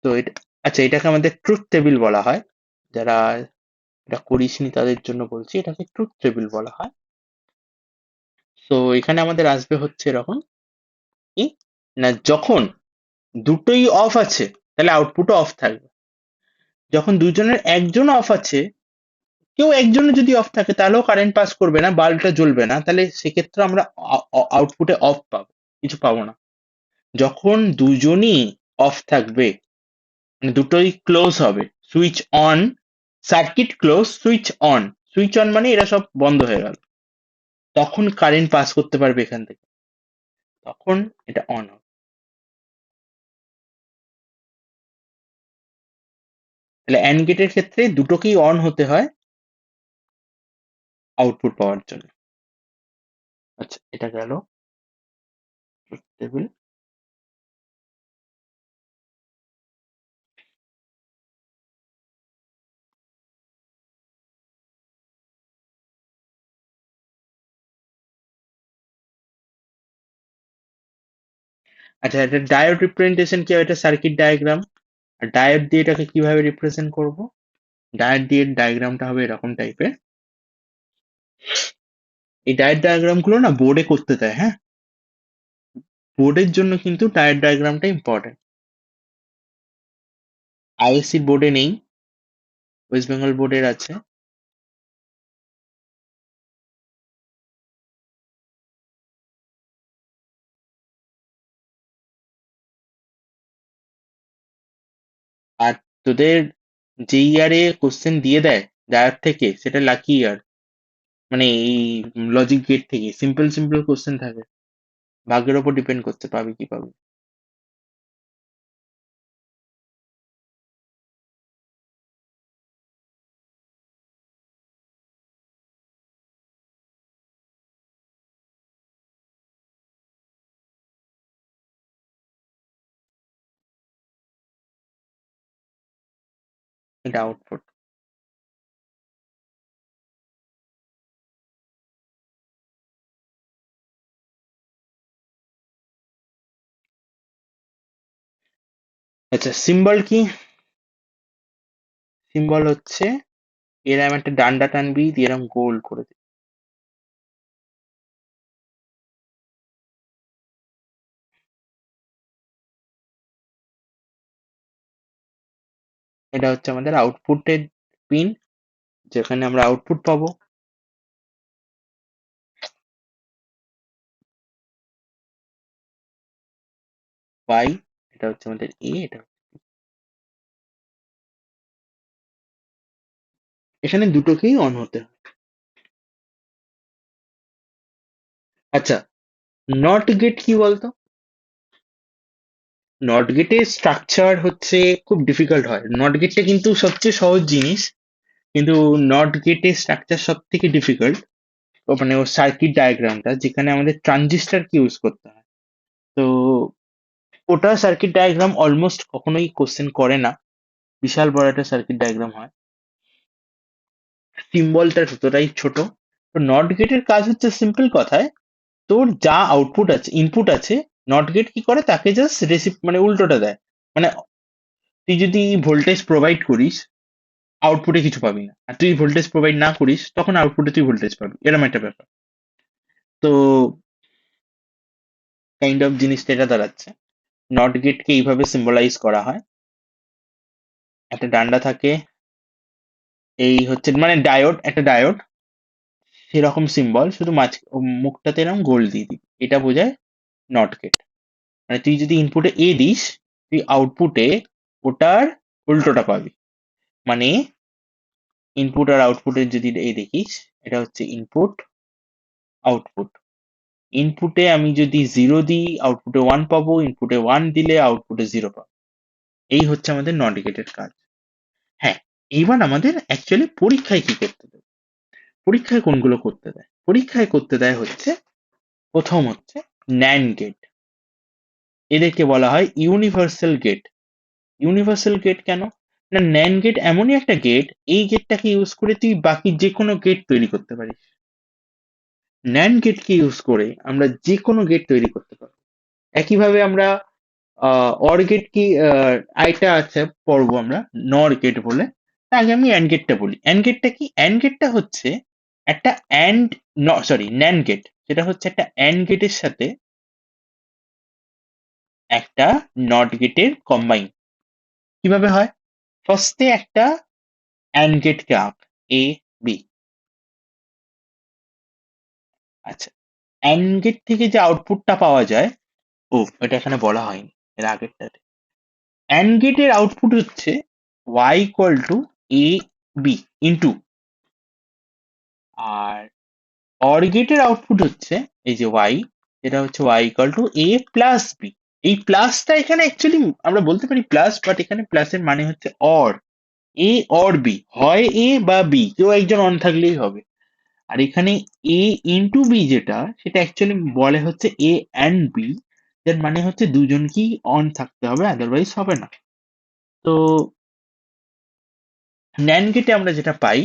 S1: তো এটা, আচ্ছা, এটাকে আমাদের ট্রুথ টেবিল বলা হয়। যারা এটা করিসনি তাদের জন্য বলছি, এটাকে ট্রুথ টেবিল বলা হয়। তো এখানে আমাদের আসবে হচ্ছে এরকম কি, না যখন দুটোই অফ আছে তাহলে আউটপুটও অফ থাকবে, যখন দুজনের একজন অফ আছে, কেউ একজনের যদি অফ থাকে তাহলেও কারেন্ট পাস করবে না, বাল্বটা জ্বলবে না, তাহলে সেক্ষেত্রে আমরা আউটপুটে অফ পাবো, কিছু পাবো না। যখন দুজনই অফ থাকবে, মানে দুটোই ক্লোজ হবে, switch on, circuit close, switch on, switch on মানে এরা সব বন্ধ হয়ে গেল, তখন কারেন্ট পাস করতে পারবে এখান থেকে, তখন এটা অন হবে। তাহলে অ্যান্ড গেটের ক্ষেত্রে দুটোকেই অন হতে হয় আউটপুট পাওয়ার জন্য। আচ্ছা, এটা গেল টেবিল। আচ্ছা, এটা ডায়োড রিপ্রেজেন্টেশন কি হয়? এটা সার্কিট ডায়াগ্রাম। আর ডায়োড দিয়ে এটাকে কিভাবে রিপ্রেজেন্ট করব? ডায়োড দিয়ে ডায়াগ্রামটা হবে এরকম টাইপের। এই ডায়োড ডায়াগ্রাম গুলো না বোর্ডে করতে দেয়, হ্যাঁ, বোর্ডের জন্য কিন্তু ডায়োড ডায়াগ্রামটা ইম্পর্টেন্ট। আইএসসি বোর্ডে নেই, ওয়েস্ট বেঙ্গল বোর্ডের আছে। আর তোদের যে ইয়ারে কোশ্চেন দিয়ে দেয় ডায়োড থেকে, সেটা লাকি ইয়ার, মানে এই লজিক গেট থেকে সিম্পল সিম্পল কোশ্চেন থাকে, ভাগ্যের ওপর ডিপেন্ড করতে পাবি কি পাবি। এটা আউটপুট। আচ্ছা, সিম্বল কি? সিম্বল হচ্ছে এরম একটা ডান্ডা টানবি, দিয়ে এরম গোল করে দিবি। এটা হচ্ছে আমাদের আউটপুটের পিন, যেখানে আমরা আউটপুট পাবো। পাই, এটা হচ্ছে আমাদের এ, এটা এখানে দুটোকেই অন হতে হয়। আচ্ছা, নট গেট কি বলতো? নট গেটের স্ট্রাকচার হচ্ছে খুব ডিফিকাল্ট হয়। নট গেটটা কিন্তু সবচেয়ে সহজ জিনিস, কিন্তু নট গেটের স্ট্রাকচার সব থেকে ডিফিকাল্ট। মানে ওর সার্কিট ডায়াগ্রামটা, যেখানে আমাদের ট্রানজিস্টর কি ইউজ করতে হয়। তো ওটা সার্কিট ডায়াগ্রাম অলমোস্ট কখনোই কোশ্চেন করে না, বিশাল বড় একটা সার্কিট ডায়াগ্রাম হয়। সিম্বলটা ততটাই ছোট। তো নট গেটের কাজ হচ্ছে সিম্পল কথায়, তোর যা আউটপুট আছে, ইনপুট আছে, নট গেট কি করে তাকে জাস্ট মানে উল্টোটা দেয়। মানে তুই যদি ভোল্টেজ প্রোভাইড করিস, আউটপুটে কিছু পাবি না, আর তুই ভোল্টেজ প্রোভাইড না করিস, তখন আউটপুটে তুই ভোল্টেজ পাবি, এরকম একটা ব্যাপার। তো কাইন্ড অফ জিনিসটা এটা দাঁড়াচ্ছে। নট গেটকে এইভাবে সিম্বলাইজ করা হয়। একটা ডান্ডা থাকে, এই হচ্ছে মানে ডায়োড, একটা ডায়োড, সেরকম সিম্বল, শুধু মুখটাতে এরকম গোল দিয়ে দিবি, এটা বোঝায় নট গেট। মানে তুই যদি ইনপুটে এ দিস, তুই আউটপুটে ওটার উল্টোটা পাবি। মানে ইনপুট আর আউটপুটের যদি এই দেখিস, এটা হচ্ছে ইনপুট, আউটপুট। ইনপুটে আমি যদি 0 দিই, আউটপুটে 1 পাবো, ইনপুটে 1 দিলে আউটপুটে 0 পাবো। এই হচ্ছে আমাদের নট গেটের কাজ। হ্যাঁ, এইবার আমাদের অ্যাকচুয়ালি পরীক্ষায় কি করতে দেয়? পরীক্ষায় কোনগুলো করতে দেয়? পরীক্ষায় করতে দেয় হচ্ছে, প্রথম হচ্ছে ন্যান্ড গেট। এদেরকে বলা হয় ইউনিভার্সাল গেট। ইউনিভার্সাল গেট কেন? না, ন্যান্ড গেট এমনই একটা গেট, এই গেটটাকে ইউজ করে তুই বাকি যে কোনো গেট তৈরি করতে পারিস। ন্যান্ড গেটকে ইউজ করে আমরা যে কোনো গেট তৈরি করতে পারি। একইভাবে আমরা অর গেট কি, আরেকটা আছে পড়বো আমরা, নর গেট বলে। তার আগে আমি অ্যান্ড গেটটা বলি। অ্যান্ড গেটটা কি? অ্যান্ড গেটটা হচ্ছে একটা অ্যান্ড, সরি, ন্যান্ড গেট, সেটা হচ্ছে একটা অ্যান্ড গেটের সাথে একটা নট গেটের কম্বাইন। কিভাবে হয়? ফার্স্টে একটা অ্যান্ড গেটকে আঁক, এ বি। আচ্ছা, অ্যান্ড গেট থেকে যে আউটপুটটা পাওয়া যায়, ও এটা এখানে বলা হয়নি, এর আগেরটাতে। অ্যান্ড গেটের আউটপুট হচ্ছে y equal to A B into, আর অর গেটের আউটপুট হচ্ছে এই যে y, যেটা হচ্ছে y equal to A plus B. এই প্লাসটা এখানে অ্যাকচুয়ালি আমরা বলতে পারি প্লাস, বাট এখানে প্লাসের মানে হচ্ছে অর, এ অর বি, হয় এ বা বি, কেউ একজন অন থাকলেই হবে। আর এখানে এ ইন্টু বি যেটা, সেটা অ্যাকচুয়ালি বলে হচ্ছে এ অ্যান্ড বি, যার মানে হচ্ছে দুজনকেই অন থাকতে হবে, আদারওয়াইজ হবে না। তো ন্যান্ড গেটে আমরা যেটা পাই,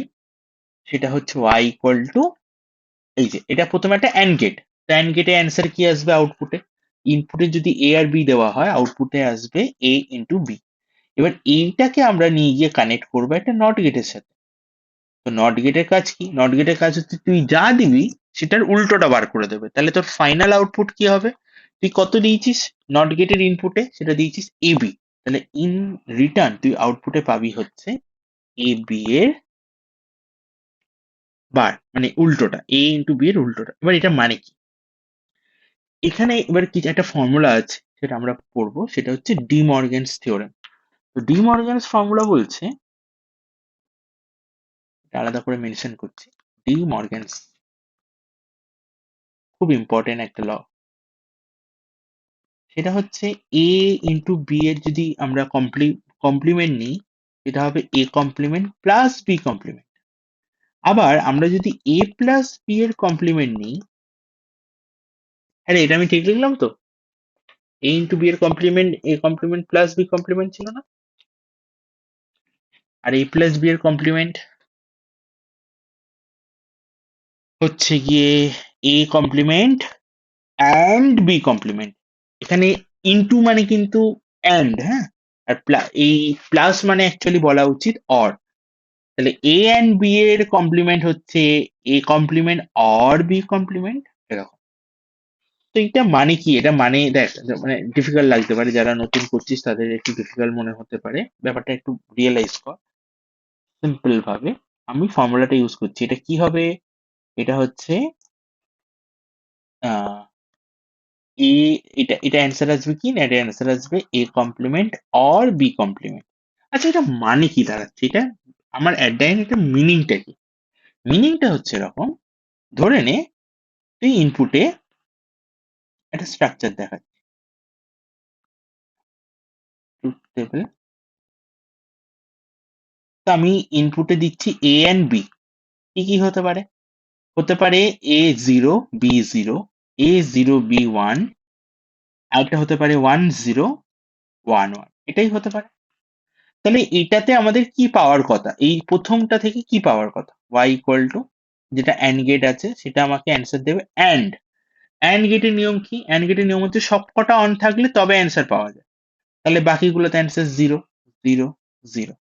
S1: সেটা হচ্ছে y ইকুয়াল টু, এই যে এটা প্রথমে একটা অ্যান্ড গেট। অ্যান্ড গেটে অ্যান্সার কি আসবে আউটপুটে? ইনপুটে যদি এ আর বি দেওয়া হয়, আউটপুটে আসবে এ ইন্টু বি। এবার এইটাকে আমরা নিয়ে গিয়ে কানেক্ট করবো একটা নট গেটের সাথে। তো নট গেটের কাজ কি? নট গেটের কাজ হচ্ছে তুই যা দিবি সেটার উল্টোটা বার করে দেবে। তাহলে তোর ফাইনাল আউটপুট কি হবে? তুই কত দিয়েছিস নট গেটের ইনপুটে, সেটা দিয়েছিস এ বি, তাহলে ইন রিটার্ন তুই আউটপুটে পাবি হচ্ছে এ বি এর বার, মানে উল্টোটা, এ ইন্টু বি এর উল্টোটা। এবার এটা মানে কি? এখানে এবার কিছু একটা ফর্মুলা আছে, সেটা আমরা পড়বো, সেটা হচ্ছে ডি মর্গ্যানস থিওরেম। তো ডি মর্গ্যানস ফর্মুলা বলছে, এটা আলাদা করে মেনশন করছি, ডি মর্গ্যানস, খুব ইম্পর্টেন্ট একটা ল। সেটা হচ্ছে এ ইন্টু বি এর যদি আমরা কমপ্লিমেন্ট নিই, সেটা হবে A complement plus B complement. আবার আমরা যদি এ প্লাস বি এর কমপ্লিমেন্ট নিই, আরে এটা আমি ঠিক লিখলাম তো? এ ইন্টু বি এর complement A complement plus B complement ছিল না? আর এ প্লাস বি এর কমপ্লিমেন্ট হচ্ছে গিয়ে A complement and B complement. এখানে ইনটু মানে কিন্তু অ্যান্ড, হ্যাঁ, আর এই প্লাস মানে অ্যাকচুয়ালি বলা উচিত অর। তাহলে এ অ্যান্ড বি এর কমপ্লিমেন্ট হচ্ছে A complement or B complement, এরকম। তো এটা মানে কি? এটা মানে দেখ, মানে ডিফিকাল্ট লাগতে পারে, যারা নতুন করছিস তাদের একটু ডিফিকাল্ট মনে হতে পারে, ব্যাপারটা একটু রিয়েলাইজ কর সিম্পল ভাবে। আমি ফর্মুলাটা ইউজ করছি, এটা কি হবে? এটা হচ্ছে আহ এ, এটা এটা অ্যান্সার আসবে কি না, এটা অ্যান্সার আসবে A complement or B complement. আচ্ছা, এটা মানে কি দাঁড়াচ্ছে? এটা আমার অ্যাট দ্য এন্ড এটা মিনিংটা কি? মিনিংটা হচ্ছে এরকম, ধরে নে তুই ইনপুটে একটা স্ট্রাকচার দেখাচ্ছি, ট্রুথ টেবিল। তো আমি ইনপুটে দিচ্ছি এ অ্যান্ড বি, কি কি হতে পারে? হতে পারে এ জিরো বি জিরো, এ জিরো বি ওয়ান, আরেকটা হতে পারে ওয়ান জিরো ওয়ান ওয়ান, এটাই হতে পারে। তাহলে এটাতে আমাদের কি পাওয়ার কথা? এই প্রথমটা থেকে কি পাওয়ার কথা? y ইকুয়াল টু, যেটা অ্যান্ড গেট আছে সেটা আমাকে অ্যান্সার দেবে অ্যান্ড। অ্যান্ড গেটের নিয়ম কি? অ্যান্ড গেটের নিয়ম হচ্ছে সবকটা অন থাকলে তবে অ্যান্সার পাওয়া যায়। তাহলে বাকিগুলোতে অ্যান্সার জিরো, জিরো, জিরো।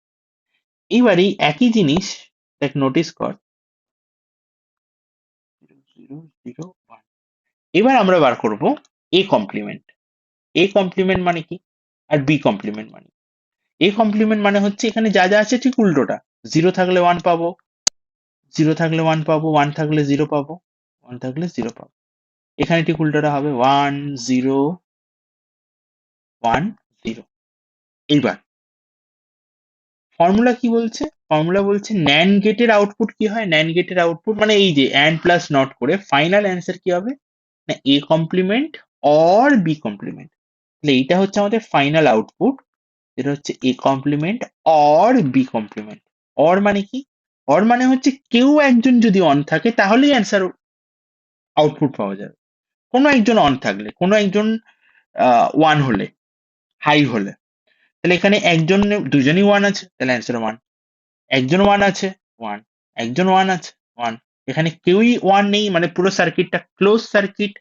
S1: এইবার এই একই জিনিস দেখ, নোটিস কর, জিরো, জিরো, ওয়ান। এবার আমরা বার করব এ কমপ্লিমেন্ট। এ কমপ্লিমেন্ট মানে কি? আর বি কমপ্লিমেন্ট মানে কি? এ কমপ্লিমেন্ট মানে হচ্ছে এখানে যা যা আছে ঠিক উল্টোটা। জিরো থাকলে ওয়ান পাবো, জিরো থাকলে ওয়ান পাবো, ওয়ান থাকলে জিরো পাবো, ওয়ান থাকলে জিরো পাবো। এখানে ঠিক উল্টোটা হবে, ওয়ান জিরো ওয়ান জিরো। এইবার ফর্মুলা কি বলছে? ফর্মুলা বলছে ন্যান্ড গেটের আউটপুট কি হয়? ন্যান্ড গেটের আউটপুট মানে এই যে অ্যান্ড প্লাস নট করে ফাইনাল অ্যান্সার কি হবে না, A complement or B complement. তাহলে এইটা হচ্ছে আমাদের ফাইনাল আউটপুট, যেটা হচ্ছে A complement or B complement. OR মানে কি? অর মানে হচ্ছে কেউ একজন যদি অন থাকে তাহলেই অ্যান্সার আউটপুট পাওয়া যাবে। কোনো একজন অন থাকলে, কোনো একজন ওয়ান হলে, হাই হলে, তাহলে এখানে একজন, দুজনই ওয়ান আছে তাহলে অ্যান্সার ওয়ান। একজন ওয়ান আছে, ওয়ান। একজন ওয়ান আছে, ওয়ান। এখানে কেউই ওয়ান নেই, মানে পুরো সার্কিটটা ক্লোজ সার্কিট,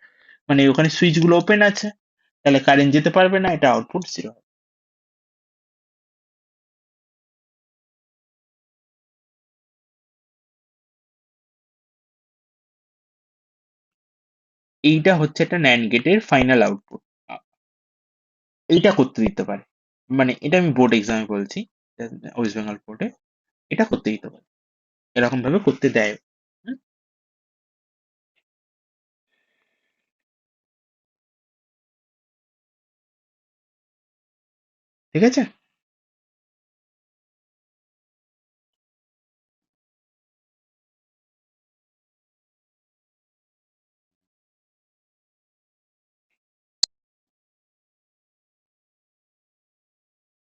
S1: মানে ওখানে সুইচ গুলো ওপেন আছে, তাহলে কারেন্ট যেতে পারবে না, এটা আউটপুট জিরো। এইটা হচ্ছে একটা ন্যান্ড গেটের ফাইনাল আউটপুট। এইটা করতে দিতে পারে, মানে এটা আমি বোর্ড এক্সামে বলছি, ওয়েস্ট বেঙ্গল বোর্ডে এটা করতে দিতে পারে, এরকম ভাবে করতে দেয়। হুম, ঠিক আছে।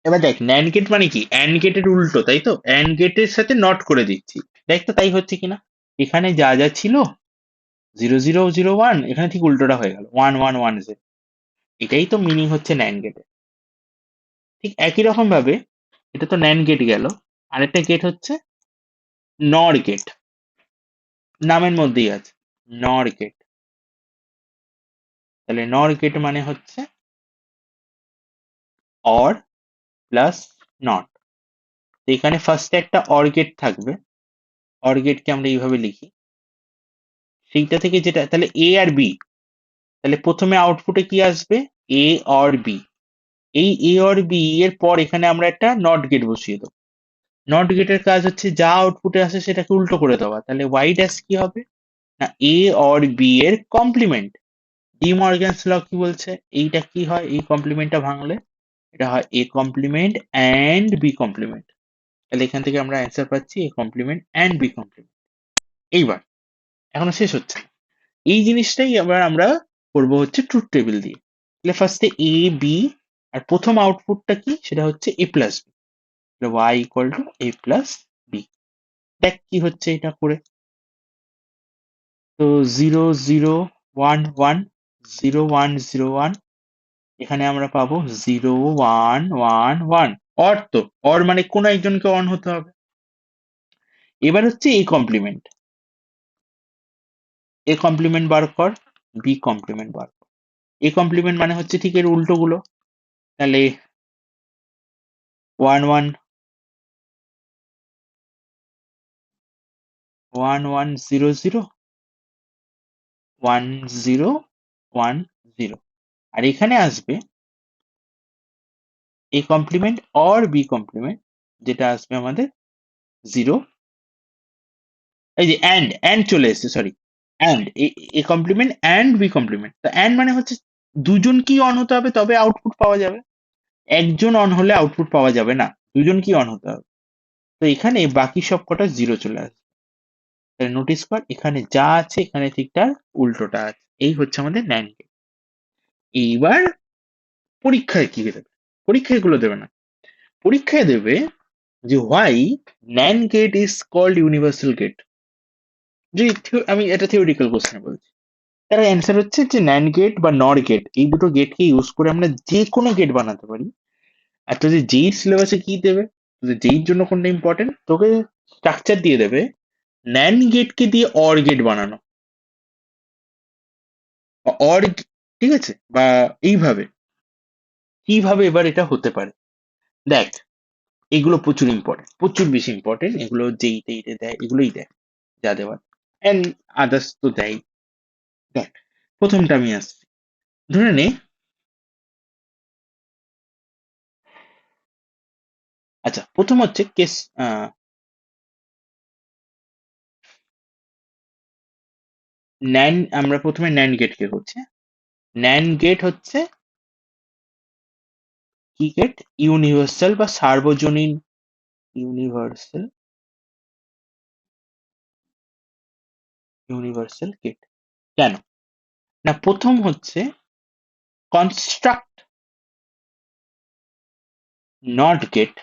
S1: এবার দেখ, ন্যান্ড গেট মানে কি? অ্যান্ড গেটের উল্টো, তাই তো? অ্যান্ড গেটের সাথে নট করে দিচ্ছি, দেখ তো তাই হচ্ছে কিনা। এখানে যা যা ছিল জিরো জিরো জিরো ওয়ান, এখানে ঠিক উল্টোটা হয়ে গেল, ওয়ান ওয়ান ওয়ান জিরো। এটাই তো মিনিং হচ্ছে ন্যান্ড গেটে। ঠিক একই রকম ভাবে এটা তো ন্যান্ড গেট গেল, আরেকটা গেট হচ্ছে নর গেট, নামের মধ্যেই আছে নর গেট। তাহলে নর গেট মানে হচ্ছে অর প্লাস নট। এখানে ফার্স্টে একটা অর গেট থাকবে, অর গেটকে আমরা এইভাবে লিখি, সেইটা থেকে যেটা, তাহলে এ আর বি, তাহলে প্রথমে আউটপুটে কি আসবে? এ অর বি। এই এ অর বি এর পর এখানে আমরা একটা নট গেট বসিয়ে দেবো। নট গেটের কাজ হচ্ছে যা আউটপুটে আসে সেটাকে উল্টো করে দেওয়া, তাহলে ওয়াই ড্যাশ কি হবে না, এ অর বি এর কমপ্লিমেন্ট। ডি মর্গ্যানস ল কি বলছে? এইটা কি হয়, এই কমপ্লিমেন্টটা ভাঙলে এটা হয় A complement and B complement. তাহলে এখান থেকে আমরা অ্যান্সার পাচ্ছি A complement and B complement. এইবার এখনো শেষ হচ্ছে না। এই জিনিসটাই আবার আমরা করবো হচ্ছে ট্রুথ টেবিল দিয়ে। তাহলে ফার্স্টে এ বি, আর প্রথম আউটপুটটা কি, সেটা হচ্ছে A plus B, Y equal to A plus B. দেখ কি হচ্ছে এটা করে। তো zero zero one one, zero one zero one, এখানে আমরা পাবো zero one one one. Or তো, অর মানে কোনো একজনকে অন হতে হবে। এবার হচ্ছে এ কমপ্লিমেন্ট, এ কমপ্লিমেন্ট বার কর, বি কমপ্লিমেন্ট বার কর। এ কমপ্লিমেন্ট মানে হচ্ছে ঠিক এর উল্টো গুলো, তাহলে 1 1 1 1 0 0 1 0 1 0, আর এখানে আসবে a complement or b complement, যেটা আসবে আমাদের 0, এই যে and চলে এসেছে, sorry, and a complement and b complement, তো and মানে হচ্ছে দুজন কি অন হতে হবে তবে আউটপুট পাওয়া যাবে, একজন অন হলে আউটপুট পাওয়া যাবে না, দুজন কি অন হতে হবে। তো এখানে বাকি সব কটা জিরো চলে আসবে। তাহলে নোটিস কর এখানে যা আছে এখানে ঠিক তার উল্টোটা আছে। এই হচ্ছে আমাদের ন্যান্ড গেট। এইবার পরীক্ষায় কি দেবে? পরীক্ষায় এগুলো দেবে না, পরীক্ষায় দেবে যে why NAND gate is called universal gate. যে আমি এটা থিওরিটিক্যাল কোশ্চেন বলছি, তার অ্যান্সার হচ্ছে যে ন্যান্ড গেট বা নর গেট, এই দুটো গেটকে ইউজ করে আমরা যে কোনো গেট বানাতে পারি। আর তোদের যেই সিলেবাসে কি দেবে, তোদের যেই জন্য কোনটা ইম্পর্টেন্ট, তোকে স্ট্রাকচার দিয়ে দেবে ন্যান্ড গেটকে দিয়ে অর গেট বানানো, অর, ঠিক আছে, বা এইভাবে কিভাবে এবার এটা হতে পারে। দেখ, এগুলো প্রচুর ইম্পর্টেন্ট, প্রচুর বেশি ইম্পর্টেন্ট, এগুলো যেই টেইটে দেয় এগুলোই দেয়, যা দেওয়ার, এন্ড আদার্স তো দেয়। দেখ, প্রথমটা আমি আসছি, ধরে নে, আচ্ছা প্রথম হচ্ছে কেস, ন্যান, আমরা প্রথমে ন্যান্ড গেট কে করছি। ন্যান্ড গেট হচ্ছে কি গেট? ইউনিভার্সাল বা সার্বজনীন, ইউনিভার্সাল, ইউনিভার্সাল গেট। কেন না? প্রথম হচ্ছে কনস্ট্রাক্ট নট গেট,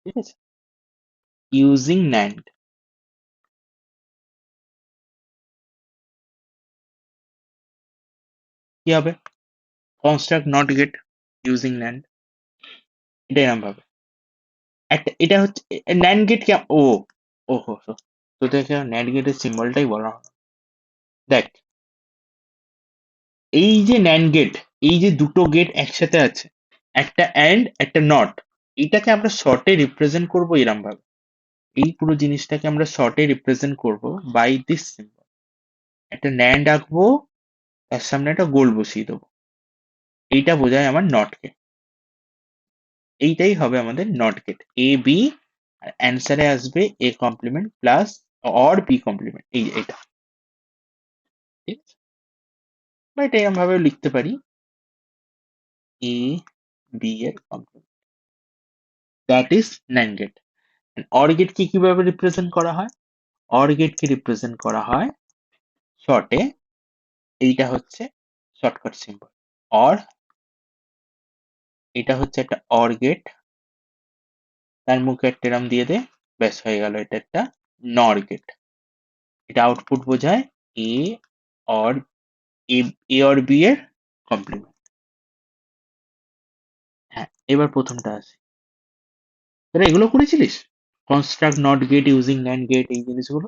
S1: ঠিক আছে, ইউজিং ন্যান্ড। কি হবে? Construct not gate using NAND, এটা এরকম ভাবে একটা, এটা হচ্ছে ন্যান্ড গেট কে, ও ওহো, তো দেখে ন্যান্ড গেটের সিম্বলটাই বলা হয়। দেখ, এই যে ন্যান্ড গেট, এই যে দুটো গেট একসাথে আছে, একটা অ্যান্ড একটা নট, এটাকে আমরা শর্টে রিপ্রেজেন্ট করবো এরম ভাবে। এই পুরো জিনিসটাকে আমরা শর্টে রিপ্রেজেন্ট করব বাই দিস সিম্বল। একটা ন্যান্ড আঁকবো, তার সামনে একটা গোল বসিয়ে দেবো, এইটা বোঝায় আমার নট গেট। এইটাই হবে আমাদের নট গেট, এ বি, আর অ্যান্সারে আসবে A complement plus or B complement, এই এটা, ঠিক আছে, বা এটা এরকম ভাবে লিখতে পারি, এ বি এর complement, that is nand gate. Or gate কে কিভাবে রিপ্রেজেন্ট করা হয়? অর গেট কে রিপ্রেজেন্ট করা হয় শর্টে, এইটা হচ্ছে শর্টকাট সিম্বল অর, এটা হচ্ছে একটা অর গেট, তার মুখে একটা এরম দিয়ে দে, ব্যাস হয়ে গেল, এটা একটা নর গেট। এটা আউটপুট বোঝায় A or, A, A or B এর কমপ্লিমেন্ট। হ্যাঁ, এবার প্রথমটা আসি, তোরা এগুলো করেছিলিস? Construct not gate using NAND gate, এই জিনিসগুলো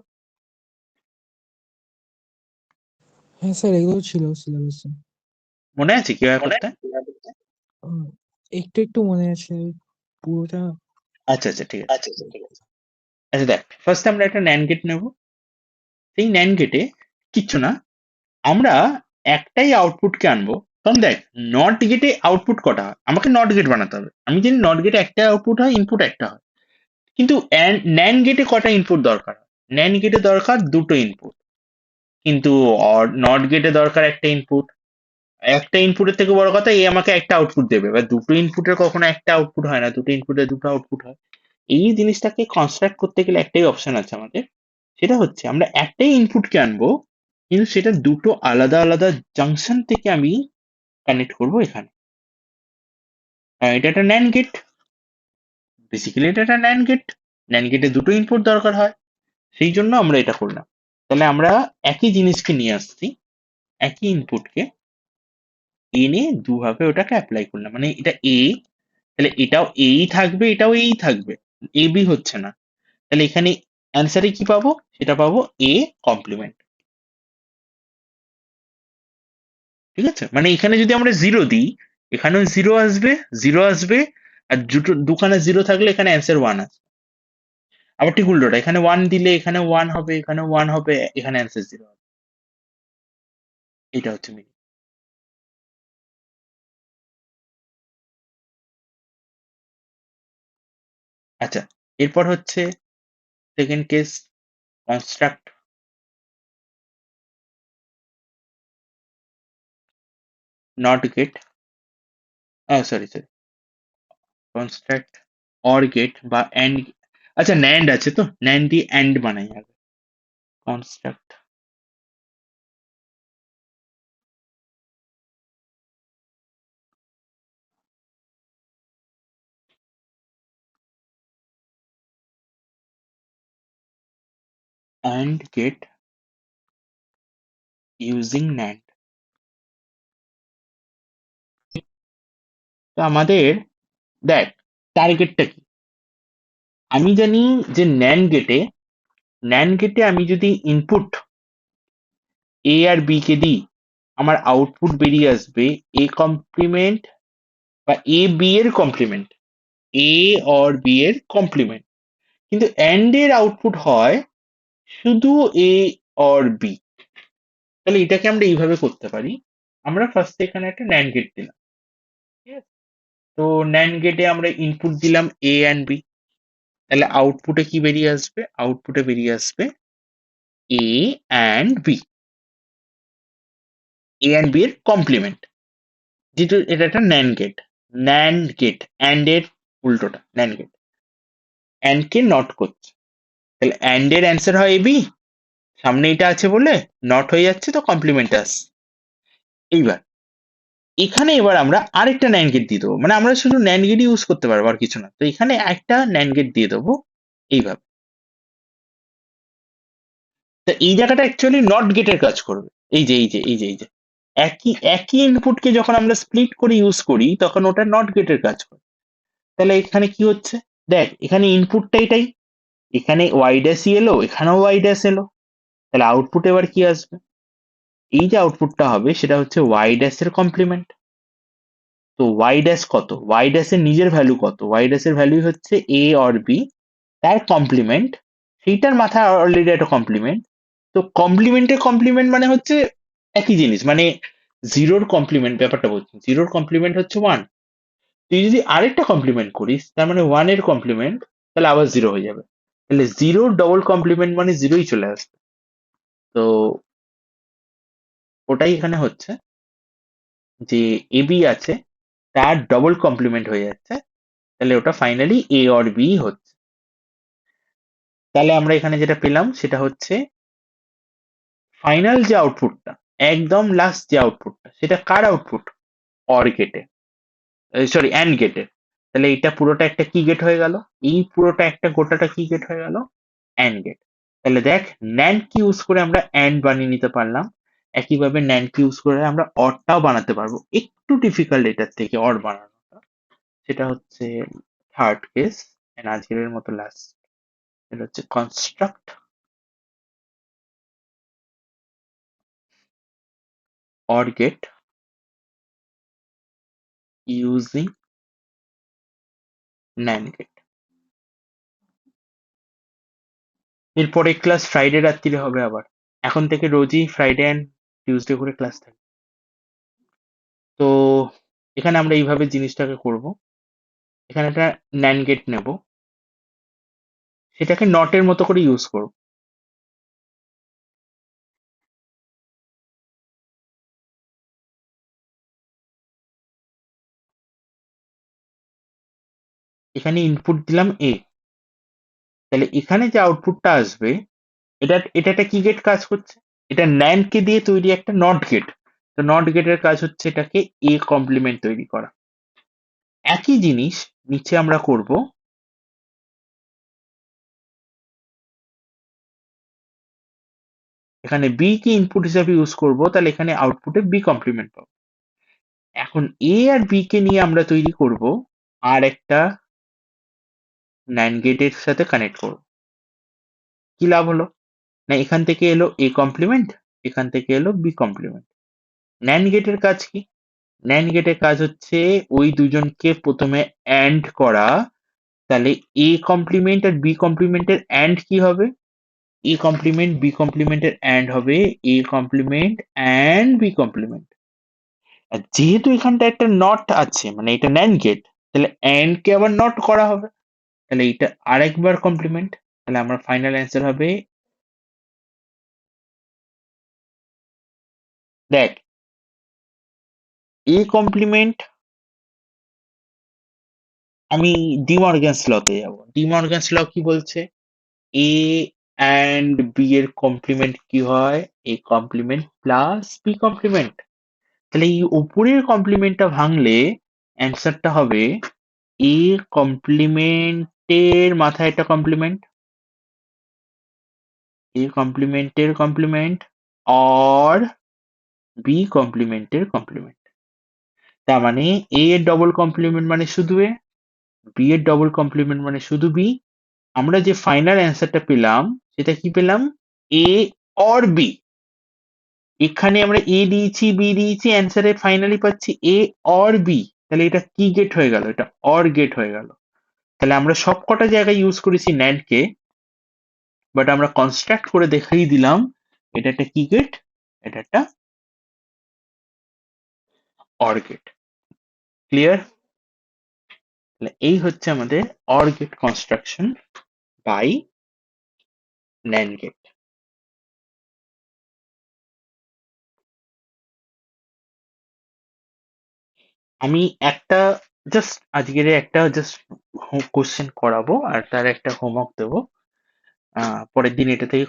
S2: হ্যাঁ স্যার, এগুলো ছিল সিলেবাসে।
S1: মনে আছে কিভাবে করতে হয়?
S2: একটু একটু মনে আছে, পুরোটা।
S1: আচ্ছা আচ্ছা, ঠিক আছে। আচ্ছা দেখ, ফার্স্ট আমরা একটা ন্যান্ড গেট নেব। সেই ন্যান্ড গেটে কিচ্ছু না, আমরা একটাই আউটপুটকে আনবো। কারণ দেখ, নট গেটে আউটপুট কটা হয়, আমাকে নট গেট বানাতে হবে, আমি জানি নট গেটে একটা আউটপুট হয়, ইনপুট একটা হয়, কিন্তু ন্যান্ড গেটে কটা ইনপুট দরকার হয়? ন্যান্ড গেটে দরকার দুটো ইনপুট, কিন্তু নট গেটে দরকার একটা ইনপুট। একটা ইনপুটের থেকে বড় কথা, এ আমাকে একটা আউটপুট দেবে, এবার দুটো ইনপুটের কখনো একটা আউটপুট হয় না, দুটো ইনপুটের দুটো আউটপুট হয়। এই জিনিসটাকে কনস্ট্রাক্ট করতে গেলে একটাই অপশন আছে আমাদের, সেটা হচ্ছে আমরা একটাই ইনপুটকে আনবো, কিন্তু সেটা দুটো আলাদা আলাদা জাংশন থেকে আমি কানেক্ট করবো এখানে। এটা একটা ন্যান্ড গেট, বেসিক্যালি এটা একটা ন্যান্ড গেট, ন্যান্ড গেটে দুটো ইনপুট দরকার হয়, সেই জন্য আমরা এটা করলাম। তাহলে আমরা একই জিনিসকে নিয়ে আসছি, একই ইনপুটকে এনে দুভাবে ওটাকে অ্যাপ্লাই করলাম, মানে এটা এ, তাহলে এটাও এই থাকবে, এটাও এই থাকবে, এ বি হচ্ছে না। তাহলে এখানে অ্যান্সারে কি পাবো? সেটা পাবো এ কমপ্লিমেন্ট, ঠিক আছে, মানে এখানে যদি আমরা জিরো দিই, এখানেও জিরো আসবে, জিরো আসবে, আর দুখানা জিরো থাকলে এখানে অ্যান্সার ওয়ান আছে। আবার ঠিক উল্টোটা, এখানে ওয়ান দিলে এখানে ওয়ান হবে, এখানে ওয়ান হবে, এখানে অ্যান্সার জিরো হবে। এটা হচ্ছে মিনিং। আচ্ছা, এরপর হচ্ছে second case, construct not gate, sorry sorry, construct OR gate বা অ্যান্ড। আচ্ছা, ন্যান্ড আছে তো, ন্যান্ড দিয়ে অ্যান্ড বানাই আগে। Construct AND gate using NAND. তো আমাদের দেখ, টার্গেটটা কি? আমি জানি যে ন্যান্ড গেটে আমি যদি ইনপুট এ আর বি কে দিই, আমার আউটপুট বেরিয়ে আসবে এ কমপ্লিমেন্ট বা এ বি এর কমপ্লিমেন্ট, এ অর বি এর কমপ্লিমেন্ট। কিন্তু অ্যান্ড এর আউটপুট হয় শুধু এ অর বি। তাহলে এটাকে আমরা এইভাবে করতে পারি, আমরা ফার্স্ট এখানে একটা ন্যান্ড গেট দিলাম, ঠিক আছে? তো ন্যান্ড গেটে আমরা ইনপুট দিলাম এ অ্যান্ড বি, তাহলে আউটপুটে কি বেরিয়ে আসবে? আউটপুটে বেরিয়ে আসবে A and B, A and B এর কমপ্লিমেন্ট। যেহেতু এটা একটা nand gate, nand gate and এর উল্টোটা ন্যান্ড গেট, অ্যান্ড কে নট করছে, তাহলে অ্যান্ড এর অ্যান্সার হয় এবি, সামনে এটা আছে বলে নট হয়ে যাচ্ছে, তো কমপ্লিমেন্ট আসছে। এইবার এখানে এবার আমরা আরেকটা ন্যান্ড গেট দিয়ে দেবো, মানে আমরা শুধু ন্যান্ড গেট ইউজ করতে পারবো আর কিছু না। তো এখানে একটা ন্যান্ড গেট দিয়ে দেবো এইভাবে। তো এই জায়গাটা অ্যাকচুয়ালি নট গেটের কাজ করবে। এই যে একই একই ইনপুটকে যখন আমরা স্প্লিট করে ইউজ করি তখন ওটা নট গেটের কাজ করে। তাহলে এখানে কি হচ্ছে? দেখ, এখানে ইনপুটটা এটাই, এখানে ওয়াই ড্যাশই এলো, এখানেও ওয়াই ড্যাশ এলো, তাহলে আউটপুট এবার কি আসবে? এই যে আউটপুটটা হবে সেটা হচ্ছে ওয়াই ড্যাশ এর কমপ্লিমেন্ট। তো ওয়াই ড্যাশ কত? ওয়াই ড্যাশ এর নিজের ভ্যালু কত? ওয়াই ড্যাশ এর ভ্যালু হচ্ছে এ অর বি, তার কমপ্লিমেন্ট, সেইটার মাথায় অলরেডি একটা কমপ্লিমেন্ট। তো কমপ্লিমেন্টের কমপ্লিমেন্ট মানে হচ্ছে একই জিনিস, মানে জিরোর কমপ্লিমেন্ট, ব্যাপারটা বলছি, জিরোর কমপ্লিমেন্ট হচ্ছে ওয়ান। তুই যদি আরেকটা কমপ্লিমেন্ট করিস তার মানে ওয়ান এর কমপ্লিমেন্ট, তাহলে আবার জিরো হয়ে যাবে। তাহলে জিরোর ডবল কমপ্লিমেন্ট মানে জিরোই চলে আসবে। তো ওটাই এখানে হচ্ছে, যে এ বি আছে তার ডবল কমপ্লিমেন্ট হয়ে যাচ্ছে, তাহলে ওটা ফাইনালি এ অর বি হচ্ছে। তাহলে আমরা এখানে যেটা পেলাম সেটা হচ্ছে ফাইনাল যে আউটপুটটা, একদম লাস্ট যে আউটপুটটা, সেটা কার আউটপুট? অর গেটে, সরি অ্যান্ড গেটে। তাহলে এটা পুরোটা একটা কি গেট হয়ে গেল? এই পুরোটা একটা গোটাটা কি গেট হয়ে গেল? AND gate. তাহলে দেখ, ন্যান্ড কি ইউজ করে আমরা অ্যান্ড বানিয়ে নিতে পারলাম, একইভাবে ন্যান্ড কি ইউজ করে আমরা অরটাও বানাতে পারবো। একটু ডিফিকাল্ট এটার থেকে অর বানানোটা, সেটা হচ্ছে থার্ড কেস, আজকের মতো লাস্ট। এটা হচ্ছে construct OR gate using NAND gate. এরপরে ক্লাস ফ্রাইডে রাত্রিরে হবে আবার। এখন থেকে রোজই ফ্রাইডে অ্যান্ড টিউসডে করে ক্লাস থাকে। তো এখানে আমরা এইভাবে জিনিসটাকে করব, এখানে একটা ন্যান্ড গেট নেব, সেটাকে নটের মতো করে ইউজ করব। এখানে ইনপুট দিলাম এ, তাহলে এখানে যে আউটপুটটা আসবে, এটা একটা কি গেট কাজ করছে? এটা ন্যান্ড কে দিয়ে তৈরি একটা নট গেট। তো নট গেটের কাজ হচ্ছে এটাকে এ কমপ্লিমেন্ট তৈরি করা। একই জিনিস নিচে আমরা করব, এখানে বি কে ইনপুট হিসাবে ইউজ করব, তাহলে এখানে আউটপুটে বি কমপ্লিমেন্ট পাবো। এখন এ আর বি কে নিয়ে আমরা তৈরি করব আর একটা ন্যান্ড গেটের সাথে কানেক্ট করব। কি লাভ হলো? না, এখান থেকে এলো এ কমপ্লিমেন্ট, এখান থেকে এলো বি কমপ্লিমেন্ট। ন্যান্ড গেটের কাজ কি? ন্যান্ড গেটের কাজ হচ্ছে ওই দুজনকে প্রথমে অ্যান্ড করা। তাহলে এ কমপ্লিমেন্ট আর বি কমপ্লিমেন্টের অ্যান্ড কি হবে? এ কমপ্লিমেন্ট বি কমপ্লিমেন্টের অ্যান্ড হবে A complement and B complement. আর যেহেতু এখানটা একটা নট আছে, মানে এটা ন্যান্ড গেট, তাহলে অ্যান্ড কে আবার নট করা হবে, তাহলে এটা আরেকবার কমপ্লিমেন্ট। তাহলে আমার ফাইনাল অ্যান্সার হবে, দেখ, এ কমপ্লিমেন্ট, আমি ডিমর্গানস লতে যাব। ডিমর্গানস ল কি বলছে? এ অ্যান্ড বি এর কমপ্লিমেন্ট কি হয়? A complement plus B complement. তাহলে এই উপরের কমপ্লিমেন্টটা ভাঙলে অ্যান্সারটা হবে এ কমপ্লিমেন্টের মাথায় একটা কমপ্লিমেন্ট, এ কমপ্লিমেন্টের কমপ্লিমেন্ট, অর বি কমপ্লিমেন্টের কমপ্লিমেন্ট। তার মানে এ এর ডবল কমপ্লিমেন্ট মানে শুধু এ, বি এর ডবল কমপ্লিমেন্ট মানে শুধু বি। আমরা যে ফাইনাল অ্যান্সারটা পেলাম সেটা কি পেলাম? এ অর বি। এখানে আমরা এ দিয়েছি বি দিয়েছি, অ্যান্সারে ফাইনালি পাচ্ছি এ অর বি। তাহলে এটা কি গেট হয়ে গেল? এটা অর গেট হয়ে গেল। তাহলে আমরা সব কটা জায়গায় ইউজ করেছি ন্যান্ড কে, বাট আমরা কনস্ট্রাক্ট করে দেখাই দিলাম এটা একটা কি গেট, এটা একটা অর গেট। ক্লিয়ার? তাহলে এই হচ্ছে আমাদের OR gate construction by NAND gate. আমি একটা জাস্ট আজকের একটা জাস্ট কোশ্চেন করাবো আর তার একটা হোমওয়ার্ক দেবো। পরের দিন এটা থেকে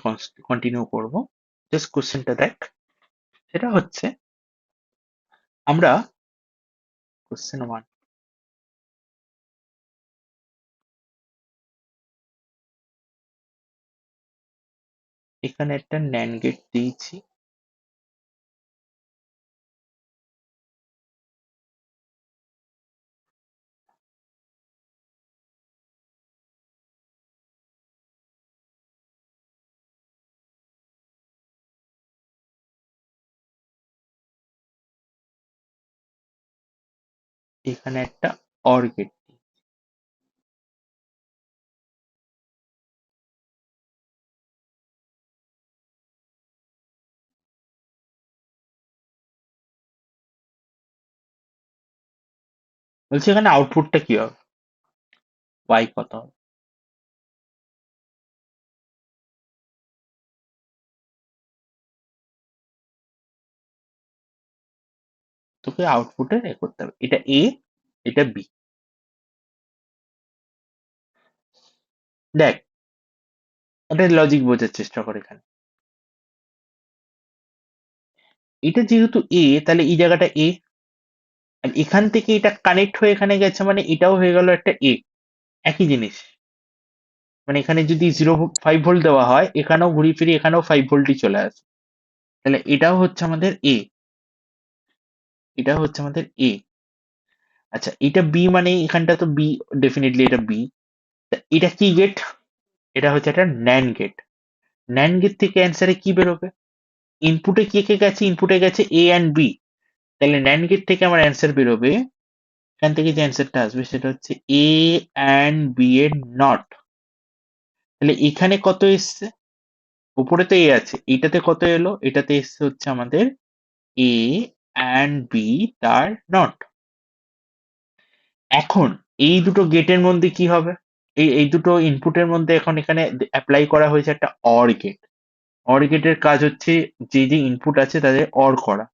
S1: কন্টিনিউ করব। জাস্ট কোশ্চেনটা দেখ। সেটা হচ্ছে, আমরা কোশ্চেন ওয়ান, এখানে একটা ন্যান্ড গেট দিয়েছি, এখানে একটা অর গেট। বলছি এখানে আউটপুটটা কি হবে? ওয়াই কত হবে? তোকে আউটপুটে এ করতে হবে, এটা এ, এটা বি। দেখ, এটা লজিক বোঝার চেষ্টা করে এখানে। এটা যেহেতু এ, তাহলে এই জায়গাটা এ, আর এখান থেকে এটা কানেক্ট হয়ে এখানে গেছে, মানে এটাও হয়ে গেল একটা এ, একই জিনিস। মানে এখানে যদি 0.5 ভোল্ট দেওয়া হয়, এখানেও ঘুরি ফিরি এখানেও 5 ভোল্টই চলে আসে। তাহলে এটাও হচ্ছে আমাদের এ, এটা হচ্ছে আমাদের এ। আচ্ছা, এটা বি, মানে এখানটা তো বি, ডেফিনেটলি এটা বি। এটা কি গেট? এটা হচ্ছে একটা ন্যান্ড গেট। ন্যান্ড গেট থেকে অ্যান্সারে কি বেরোবে? ইনপুটে কে কে গেছে? ইনপুটে গেছে এ অ্যান্ড বি। তাহলে ন্যান্ড গেট থেকে আমার অ্যান্সার বেরোবে, এখান থেকে যে অ্যান্সারটা আসবে সেটা হচ্ছে এ অ্যান্ড বি এর নট। তাহলে এখানে কত এসছে? উপরে তো এ আছে, এটাতে কত এলো? এটাতে এসছে হচ্ছে আমাদের এ অ্যান্ড বি তার নট। এখন এই দুটো গেটের মধ্যে কি হবে? এই দুটো ইনপুটের মধ্যে এখন এখানে অ্যাপ্লাই করা হয়েছে একটা অর গেট। অর গেটের কাজ হচ্ছে যে যে ইনপুট আছে তাদের অর করা।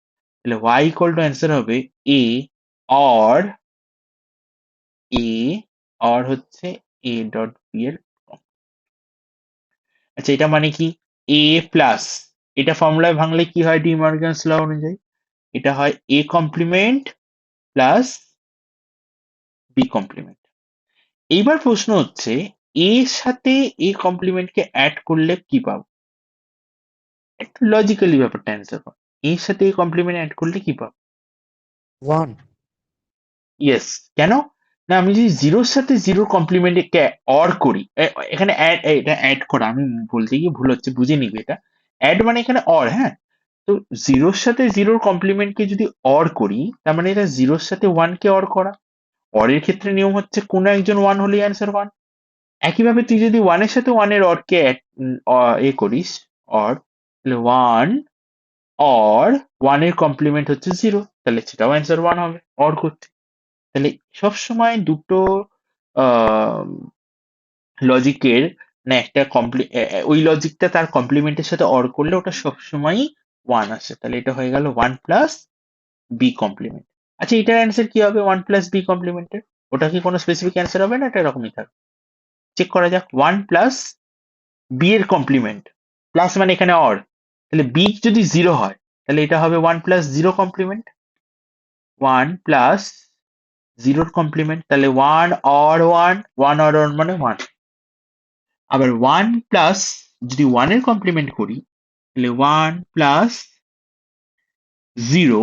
S1: তাহলে y ইকুয়াল টু অ্যান্সার হবে এ অর, এ অর হচ্ছে এ ডট বি এর। আচ্ছা, এটা মানে কি? এ প্লাস, এটা ফর্মুলায় ভাঙলে কি হয় ডি মর্গানস ল অনুযায়ী? এটা হয় A complement plus B complement. এইবার প্রশ্ন হচ্ছে, এর সাথে এ কমপ্লিমেন্টকে অ্যাড করলে কি পাবো? একটু লজিক্যালি ব্যাপারটা অ্যান্সার কর। এর সাথে এ কমপ্লিমেন্ট অ্যাড করলে কি পাবো?
S2: 1।
S1: ইয়েস। কেন? না, আমি যদি জিরোর সাথে জিরোর কমপ্লিমেন্ট অর করি, এখানে অ্যাড, এটা অ্যাড করা, আমি বলতে গিয়ে ভুল হচ্ছে, বুঝে নিবি এটা। অ্যাড মানে এখানে অর, হ্যাঁ। তো জিরোর সাথে জিরোর কমপ্লিমেন্টকে যদি অর করি, তার মানে এটা জিরোর সাথে ওয়ানকে অর করা। অরের ক্ষেত্রে নিয়ম হচ্ছে কোনো একজন ওয়ান হলেই অ্যান্সার ওয়ান। একইভাবে তুই যদি ওয়ানের সাথে ওয়ানের অরকে এ করিস, অর, তাহলে ওয়ান অর ওয়ানের কমপ্লিমেন্ট হচ্ছে জিরো, তাহলে সেটাও অ্যান্সার ওয়ান হবে অর করতে। তাহলে সবসময় দুটো লজিকের না একটা ওই লজিকটা তার কমপ্লিমেন্টের সাথে অর করলে ওটা সবসময়ই ওয়ান আসে, তাহলে এটা হয়ে গেল ওয়ান প্লাস বি কমপ্লিমেন্ট। আচ্ছা, এটার অ্যান্সার কি হবে ওয়ান প্লাস বি কমপ্লিমেন্টের? ওটা কি কোনো স্পেসিফিক অ্যান্সার হবে না, এটা এরকমই থাকবে? চেক করা যাক। ওয়ান প্লাস বি এর কমপ্লিমেন্ট, প্লাস মানে এখানে অর, তাহলে বি যদি জিরো হয় তাহলে এটা হবে one plus zero complement. One plus জিরোর কমপ্লিমেন্ট, তাহলে one or one, one or one মানে ওয়ান। আবার ওয়ান প্লাস যদি ওয়ানের কমপ্লিমেন্ট করি, তাহলে ওয়ান প্লাস জিরো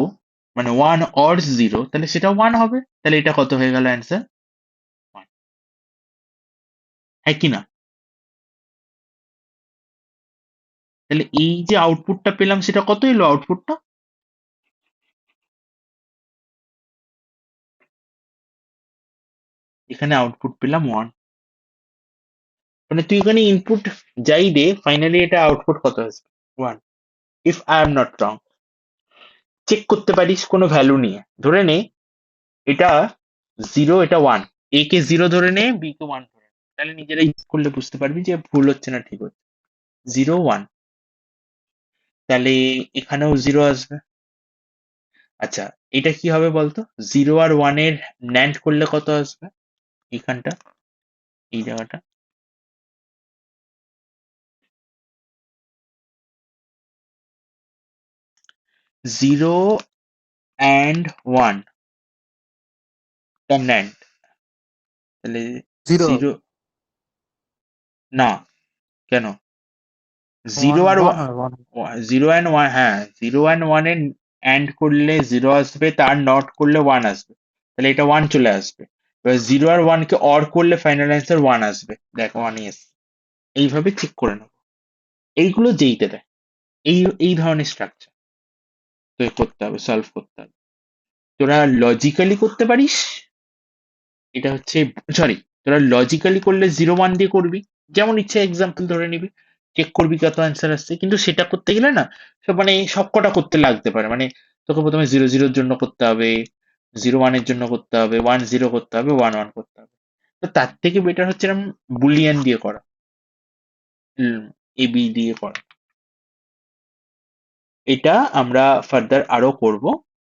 S1: মানে ওয়ান অর জিরো, তাহলে সেটা ওয়ান হবে, তাহলে এটা কত হয়ে গেল অ্যান্সার? ওয়ান। হ্যাঁ কি না? তাহলে এই যে আউটপুটটা পেলাম সেটা কত এলো আউটপুটটা? এখানে আউটপুট পেলাম ওয়ান। মানে তুই এখানে ইনপুট যাই দে, ফাইনালি এটা আউটপুট কত আসবে? One, if I am not wrong. Check করতে পারিস কোনো ভ্যালু নিয়ে, ধরে নে এটা জিরো, এটা ওয়ান, এ কে জিরো ধরে নে, বি কে ওয়ান ধরে নে, তাহলে নিজেরাই করলে বুঝতে পারবি যে ভুল হচ্ছে না ঠিক হচ্ছে। জিরো ওয়ান, তাহলে এখানেও জিরো আসবে। আচ্ছা, এটা কি হবে বলতো? জিরো আর ওয়ানের ন্যান্ড করলে কত আসবে? এখানটা, এই জায়গাটা, জিরো অ্যান্ড ওয়ান ন্যান্ড, তাহলে
S2: জিরো
S1: জিরো, না, কেন?
S2: ওয়ান
S1: জিরো আর
S2: ওয়ান হয় ওয়ান।
S1: জিরো অ্যান্ড ওয়ান, হ্যাঁ, জিরো অ্যান্ড ওয়ানের অ্যান্ড করলে জিরো আসবে, তার নট করলে ওয়ান আসবে, তাহলে এটা ওয়ান চলে আসবে। এবার জিরো আর ওয়ানকে অর করলে ফাইনাল অ্যান্সার ওয়ান আসবে, দেখ ওয়ান এস। এইভাবে চেক করে নেবো, এইগুলো যেইতে দেয়, এই এই ধরনের স্ট্রাকচার তো করতে হবে, সলভ করতে হবে। তোরা লজিক্যালি করতে পারিস, এটা হচ্ছে, সরি, তোরা লজিক্যালি করলে জিরো ওয়ান দিয়ে করবি, যেমন ইচ্ছে এক্সাম্পল ধরে নিবি, চেক করবি কত অ্যান্সার আসছে। কিন্তু সেটা করতে গেলে না, সব মানে সব কটা করতে লাগতে পারে, মানে তোকে প্রথমে জিরো জিরোর জন্য করতে হবে, জিরো ওয়ানের জন্য করতে হবে, ওয়ান জিরো করতে হবে, ওয়ান ওয়ান করতে হবে। তো তার থেকে বেটার হচ্ছে এরকম বুলিয়ান দিয়ে করা, এ বি দিয়ে করা। এটা আমরা ফার্দার আরো করব,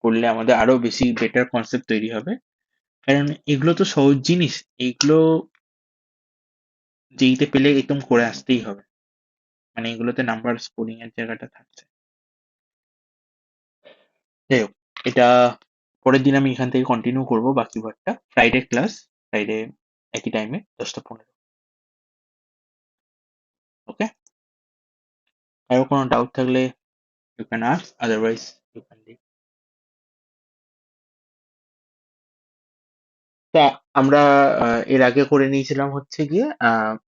S1: করলে আমাদের আরো বেশি বেটার কনসেপ্ট তৈরি হবে। কারণ এগুলো তো সহজ জিনিস, এইগুলো যেইতে পেলে একদম করে আসতেই হবে, মানে এগুলোতে নাম্বার স্কোরিং এর জায়গাটা থাকছে। যাই হোক, এটা পরের দিন আমি এখান থেকে কন্টিনিউ করব বাকি পার্টটা, ফ্রাইডে ক্লাস, ফ্রাইডে একই টাইমে 10টা 15। ওকে, আরো কোনো ডাউট থাকলে you can ask, otherwise you can leave. তা আমরা এর আগে করে নিয়েছিলাম হচ্ছে গিয়ে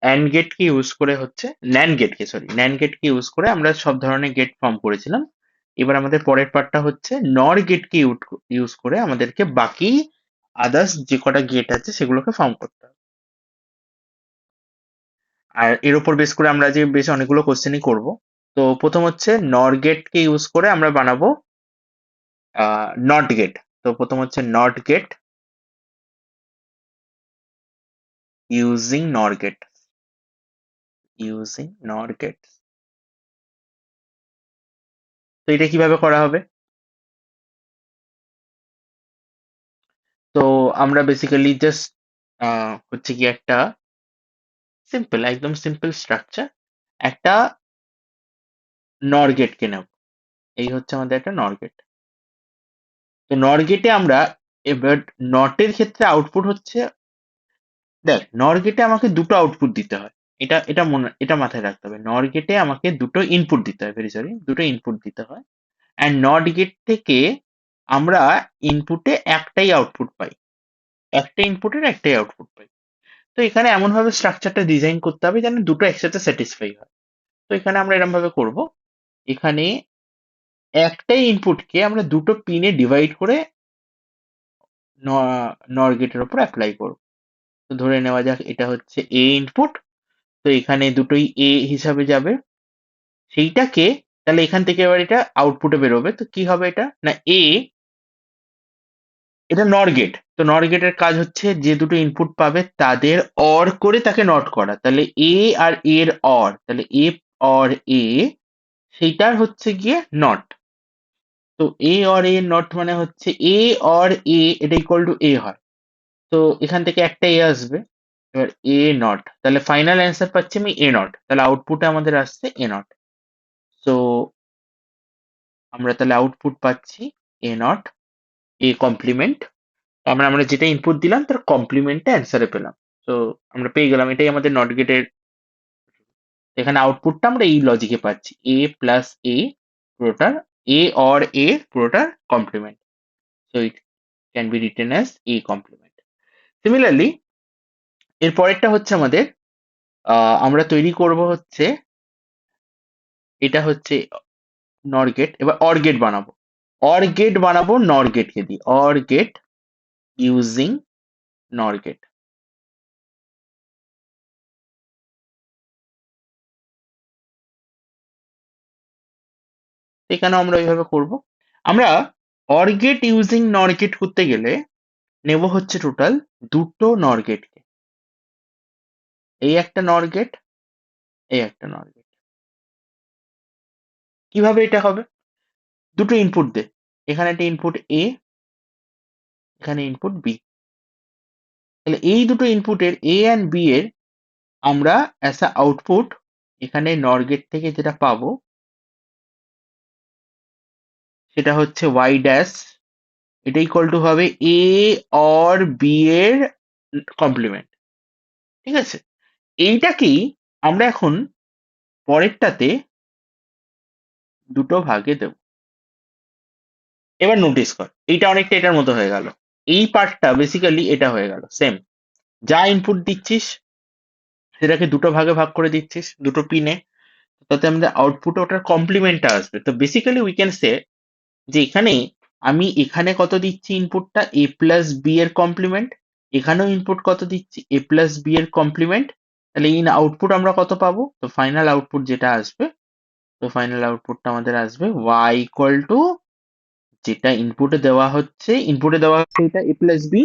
S1: অ্যান্ড গেট কে ইউজ করে, হচ্ছে ন্যান গেট কে, সরি, ন্যান গেট কে ইউজ করে আমরা সব ধরনের গেট ফর্ম করেছিলাম। এবার আমাদের পরের পার্টটা হচ্ছে নর গেট কে ইউজ করে আমাদেরকে বাকি আদার্স যে কটা গেট আছে সেগুলোকে ফর্ম করতে হবে। আর এর উপর বেস করে আমরা যে বেশ অনেকগুলো কোশ্চেনই করব। তো প্রথম হচ্ছে নর গেট কে ইউজ করে আমরা বানাবো নট গেট। তো প্রথম হচ্ছে নট গেট ইউজিং নর গেট, ইউজিং নর গেট। তো এটা কিভাবে করা হবে? তো আমরা বেসিক্যালি জাস্ট হচ্ছে কি একটা সিম্পল, একদম সিম্পল স্ট্রাকচার, একটা নর গেটকে নেব, এই হচ্ছে আমাদের একটা নর গেট। তো নর গেটে আমরা এবার নটের ক্ষেত্রে আউটপুট হচ্ছে, দেখ নর গেটে আমাকে দুটো আউটপুট দিতে হয়, এটা এটা মনে এটা মাথায় রাখতে হবে, নর গেটে আমাকে দুটো ইনপুট দিতে হয়, ভেরি সরি, দুটো ইনপুট দিতে হয়। অ্যান্ড নট গেট থেকে আমরা ইনপুটে একটাই আউটপুট পাই, একটা ইনপুটের একটাই আউটপুট পাই। তো এখানে এমন ভাবে স্ট্রাকচারটা ডিজাইন করতে হবে যেন দুটো একসাথে স্যাটিসফাই হয়। তো এখানে আমরা এরকম ভাবে করব, এখানে একটাই ইনপুটকে আমরা দুটো পিনে ডিভাইড করে নর গেটের ওপর অ্যাপ্লাই করব। তো ধরে নেওয়া যাক এটা হচ্ছে এ ইনপুট, তো এখানে দুটোই এ হিসাবে যাবে। সেইটাকে তাহলে এখান থেকে এবার এটা আউটপুটে বেরোবে, তো কি হবে এটা না এ, এটা নর গেট। তো নর গেটের কাজ হচ্ছে যে দুটো ইনপুট পাবে তাদের অর করে তাকে নট করা। তাহলে এ আর এর অর, তাহলে এ অর এ, সেইটার হচ্ছে গিয়ে নট। তো এ অর এ নট মানে হচ্ছে এ অর এ, এটা ইকুয়াল টু এ হয়। তো এখান থেকে একটা এ আসবে, এবার এ নট, তাহলে ফাইনাল অ্যান্সার পাচ্ছি আমি এ নট, তাহলে আউটপুটে আমাদের আসছে এ নট। তো আমরা তাহলে আউটপুট পাচ্ছি এ নট, এ কমপ্লিমেন্ট। আমরা আমরা যেটা ইনপুট দিলাম তার কমপ্লিমেন্টটা অ্যান্সারে পেলাম। তো আমরা পেয়ে গেলাম, এটাই আমাদের নট গেটের। এখানে আউটপুটটা আমরা এই লজিকে পাচ্ছি, এ প্লাস এ পুরোটার, এ অর এ পুরোটার complement. So it can be written as A complement. Similarly এর পরেরটা হচ্ছে আমাদের, আমরা তৈরি করব হচ্ছে, এটা হচ্ছে নর গেট, এবার অর গেট বানাবো। অর গেট বানাবো নর গেটকে দিয়ে, অর গেট ইউজিং নর গেট। এখানেও আমরা ওইভাবে করব। আমরা অর গেট ইউজিং নর গেট করতে গেলে নেব হচ্ছে টোটাল দুটো নর গেটকে, এই একটা নর গেট, এই একটা নর গেট। কিভাবে এটা হবে? দুটো ইনপুট দে, এখানে একটা ইনপুট এ, এখানে ইনপুট বি। তাহলে এই দুটো ইনপুটের এ অ্যান্ড বি এর আমরা অ্যাজ আ আউটপুট এখানে নর গেট থেকে যেটা পাবো সেটা হচ্ছে ওয়াই ড্যাশ, এটা ইকুয়াল টু হবে এ অর বি এর কমপ্লিমেন্ট। ঠিক আছে, এইটাকেই আমরা এখন পরেরটাতে দুটো ভাগে দেব। এবার নোটিস কর, এইটা অনেকটা এটার মতো হয়ে গেল। এই পার্টটা বেসিক্যালি এটা হয়ে গেল সেম, যা ইনপুট দিচ্ছিস সেটাকে দুটো ভাগে ভাগ করে দিচ্ছিস দুটো পিনে, তাতে আমাদের আউটপুটে ওটার কমপ্লিমেন্টটা আসবে। তো বেসিক্যালি উই ক্যান সে যে এখানে আমি এখানে কত দিচ্ছি ইনপুটটা এ প্লাস বি এর কমপ্লিমেন্ট, এখানেও ইনপুট কত দিচ্ছি এ প্লাস বি এর কমপ্লিমেন্ট। তাহলে ইন আউটপুট আমরা কত পাবো? তো ফাইনাল আউটপুট যেটা আসবে, তো ফাইনাল আউটপুটটা আমাদের আসবে ওয়াই ইকুয়াল টু, যেটা ইনপুটে দেওয়া হচ্ছে এটা এ প্লাস বি,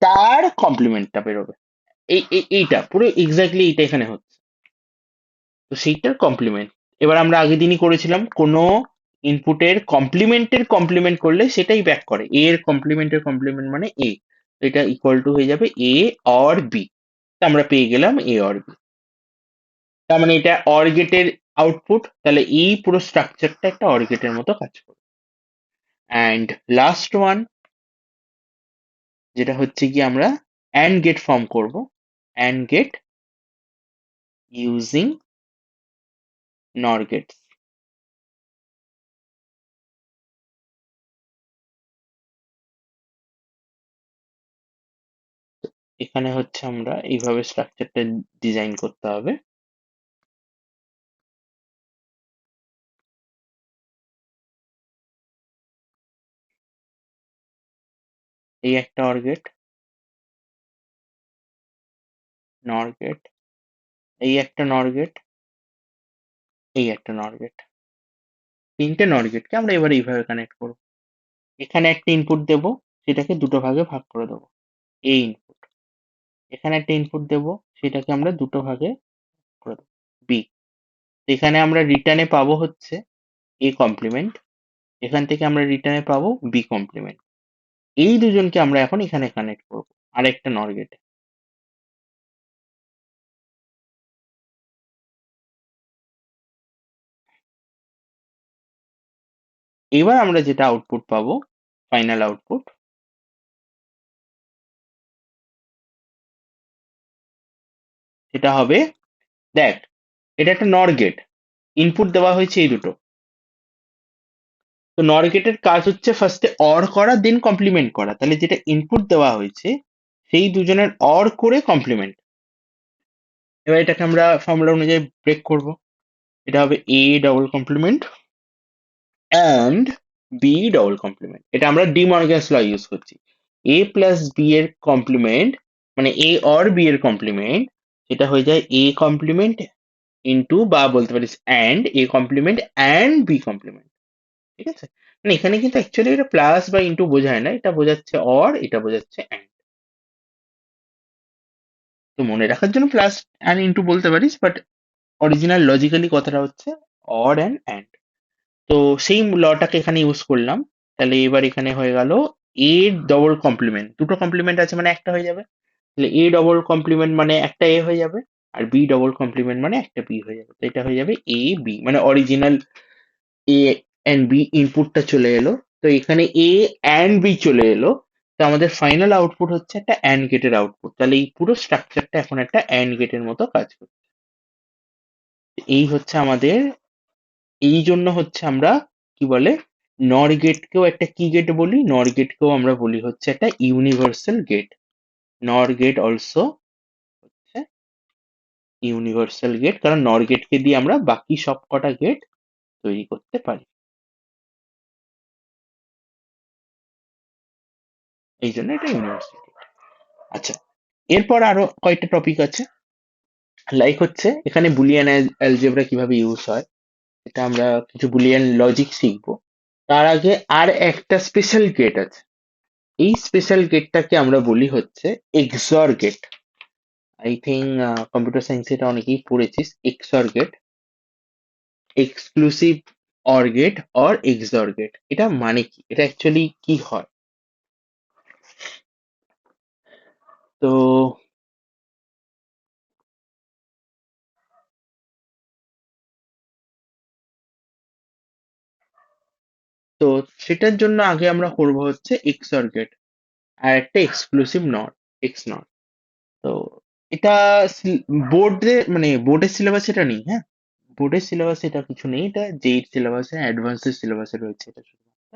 S1: তার কমপ্লিমেন্টটা বেরোবে। এইটা পুরো এক্স্যাক্টলি এইটা এখানে হচ্ছে, তো সেইটার কমপ্লিমেন্ট। এবার আমরা আগের দিনই করেছিলাম, কোনো ইনপুটের কমপ্লিমেন্টের কমপ্লিমেন্ট করলে সেটাই ব্যাক করে, এ এর কমপ্লিমেন্টের কমপ্লিমেন্ট মানে এ, এটা ইকুয়াল টু হয়ে যাবে এ অর বি। আমরা পেয়ে গেলাম এ অর বি। তার মানে এটা অর গেটের আউটপুট, তাহলে এই পুরো স্ট্রাকচারটা একটা অর গেটের মতো কাজ করে। অ্যান্ড লাস্ট ওয়ান, যেটা হচ্ছে কি আমরা অ্যান্ড গেট ফর্ম করব, অ্যান্ড গেট ইউজিং নর গেটস। এখানে হচ্ছে আমরা এইভাবে স্ট্রাকচারটা ডিজাইন করতে হবে। এই একটা অর গেট, নর গেট, এই একটা নর গেট, এই একটা নর গেট, তিনটে নর গেটকে আমরা এবার এইভাবে কানেক্ট করবো। এখানে একটা ইনপুট দেবো, সেটাকে দুটো ভাগে ভাগ করে দেবো, এই ইনপুট। এখানে একটা ইনপুট দেবো, সেটাকে আমরা দুটো ভাগে করে দেবো, বি। এখানে আমরা রিটার্নে পাবো হচ্ছে এ কমপ্লিমেন্ট, এখান থেকে আমরা রিটার্নে পাবো বি কমপ্লিমেন্ট। এই দুজনকে আমরা এখন এখানে কানেক্ট করবো আরেকটা নর গেটে। এবার আমরা যেটা আউটপুট পাবো, ফাইনাল আউটপুট, সেটা হবে, দেখ এটা একটা নর গেট, ইনপুট দেওয়া হয়েছে এই দুটো। তো নর গেটের কাজ হচ্ছে ফার্স্টে অর করা দেন কমপ্লিমেন্ট করা, তাহলে যেটা ইনপুট দেওয়া হয়েছে সেই দুজনের অর করে কমপ্লিমেন্ট। এবার এটাকে আমরা ফর্মুলা অনুযায়ী ব্রেক করব, এটা হবে A double complement and B double complement. এটা আমরা ডি মর্গ্যানস ল ইউজ করছি। এ প্লাস বি এর কমপ্লিমেন্ট মানে এ অর বি এর কমপ্লিমেন্ট, এটা হয়ে যায় এ কমপ্লিমেন্ট ইন্টু, বা বলতে পারিস and A complement and B complement. ঠিক আছে? মানে এখানে কিন্তু অ্যাকচুয়ালি এটা প্লাস বা ইন্টু বোঝায় না, এটা বোঝাচ্ছে অর, এটা বোঝাচ্ছে অ্যান্ড। তো মনে রাখার জন্য প্লাস অ্যান্ড ইন্টু বলতে পারিস, বাট অরিজিনাল লজিক্যালি কথাটা হচ্ছে অর অ্যান্ড অ্যান্ড। তো সেই লটাকে এখানে ইউজ করলাম। তাহলে এবার এখানে হয়ে গেল এ ডবল কমপ্লিমেন্ট, দুটো কমপ্লিমেন্ট আছে মানে একটা হয়ে যাবে। তাহলে এ ডবল কমপ্লিমেন্ট মানে একটা এ হয়ে যাবে, আর বি ডবল কমপ্লিমেন্ট মানে একটা বি হয়ে যাবে। তো এটা হয়ে যাবে এ বি, মানে অরিজিনাল এ অ্যান্ড বি ইনপুটটা চলে এলো। তো এখানে এ অ্যান্ড বি চলে এলো। তো আমাদের ফাইনাল আউটপুট হচ্ছে একটা অ্যান্ড গেটের আউটপুট। তাহলে এই পুরো স্ট্রাকচারটা এখন একটা অ্যান্ড গেটের মতো কাজ করছে। এই হচ্ছে আমাদের, এই জন্য হচ্ছে আমরা কি বলে নর গেটকেও একটা কি গেট বলি, নর গেটকেও আমরা বলি হচ্ছে একটা ইউনিভার্সাল গেট। নর গেট অলসো হচ্ছে ইউনিভার্সাল গেট, কারণ নর গেটকে দিয়ে আমরা বাকি সব কটা গেট তৈরি করতে পারি। এই জন্য এটা ইউনিভার্সাল গেট। আচ্ছা, এরপর আরো কয়েকটা টপিক আছে, লাইক হচ্ছে এখানে বুলিয়ান অ্যালজেব্রা কিভাবে ইউজ হয়, এটা আমরা কিছু বুলিয়ান লজিক শিখবো। তার আগে আর একটা স্পেশাল গেট আছে। এই স্পেশাল গেটটাকে আমরা বলি হচ্ছে XOR gate. I think computer science এটা অনেকেই পড়েছিস। XOR gate, exclusive or gate or XOR gate, এটা মানে কি, এটা অ্যাকচুয়ালি কি হয়? তো তো সেটার জন্য আগে আমরা করবো হচ্ছে এক্সঅর গেট আর একটা এক্সক্লুসিভ নট, এক্স নট। তো এটা বোর্ডে মানে বোর্ডের সিলেবাস এটা নেই, হ্যাঁ। বোর্ডের সিলেবাস এটা কিছু নেই, এটা জেইড সিলেবাসে অ্যাডভান্সের সিলেবাসে রয়েছে এটা শুধুমাত্র।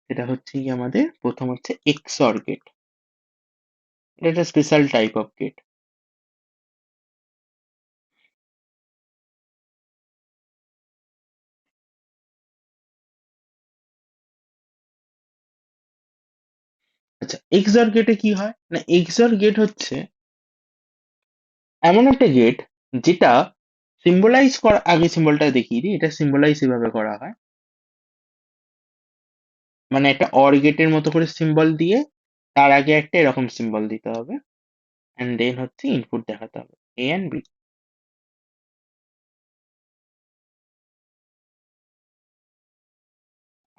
S1: এটা হচ্ছে কি আমাদের প্রথম হচ্ছে এক্সঅর গেট, এটা একটা স্পেশাল টাইপ অফ গেট। আচ্ছা, এক্সঅর গেটে কি হয় না, এক্সঅর গেট হচ্ছে এমন একটা গেট যেটা সিম্বলাইজ করা, আগে সিম্বলটা দেখিয়ে দিই, এটা সিম্বলাইজ এভাবে করা হয়, মানে একটা অর গেটের মতো করে সিম্বল দিয়ে তার আগে একটা এরকম সিম্বল দিতে হবে, এন্ড দেন হচ্ছে ইনপুট দেখাতে হবে এ এন্ড বি।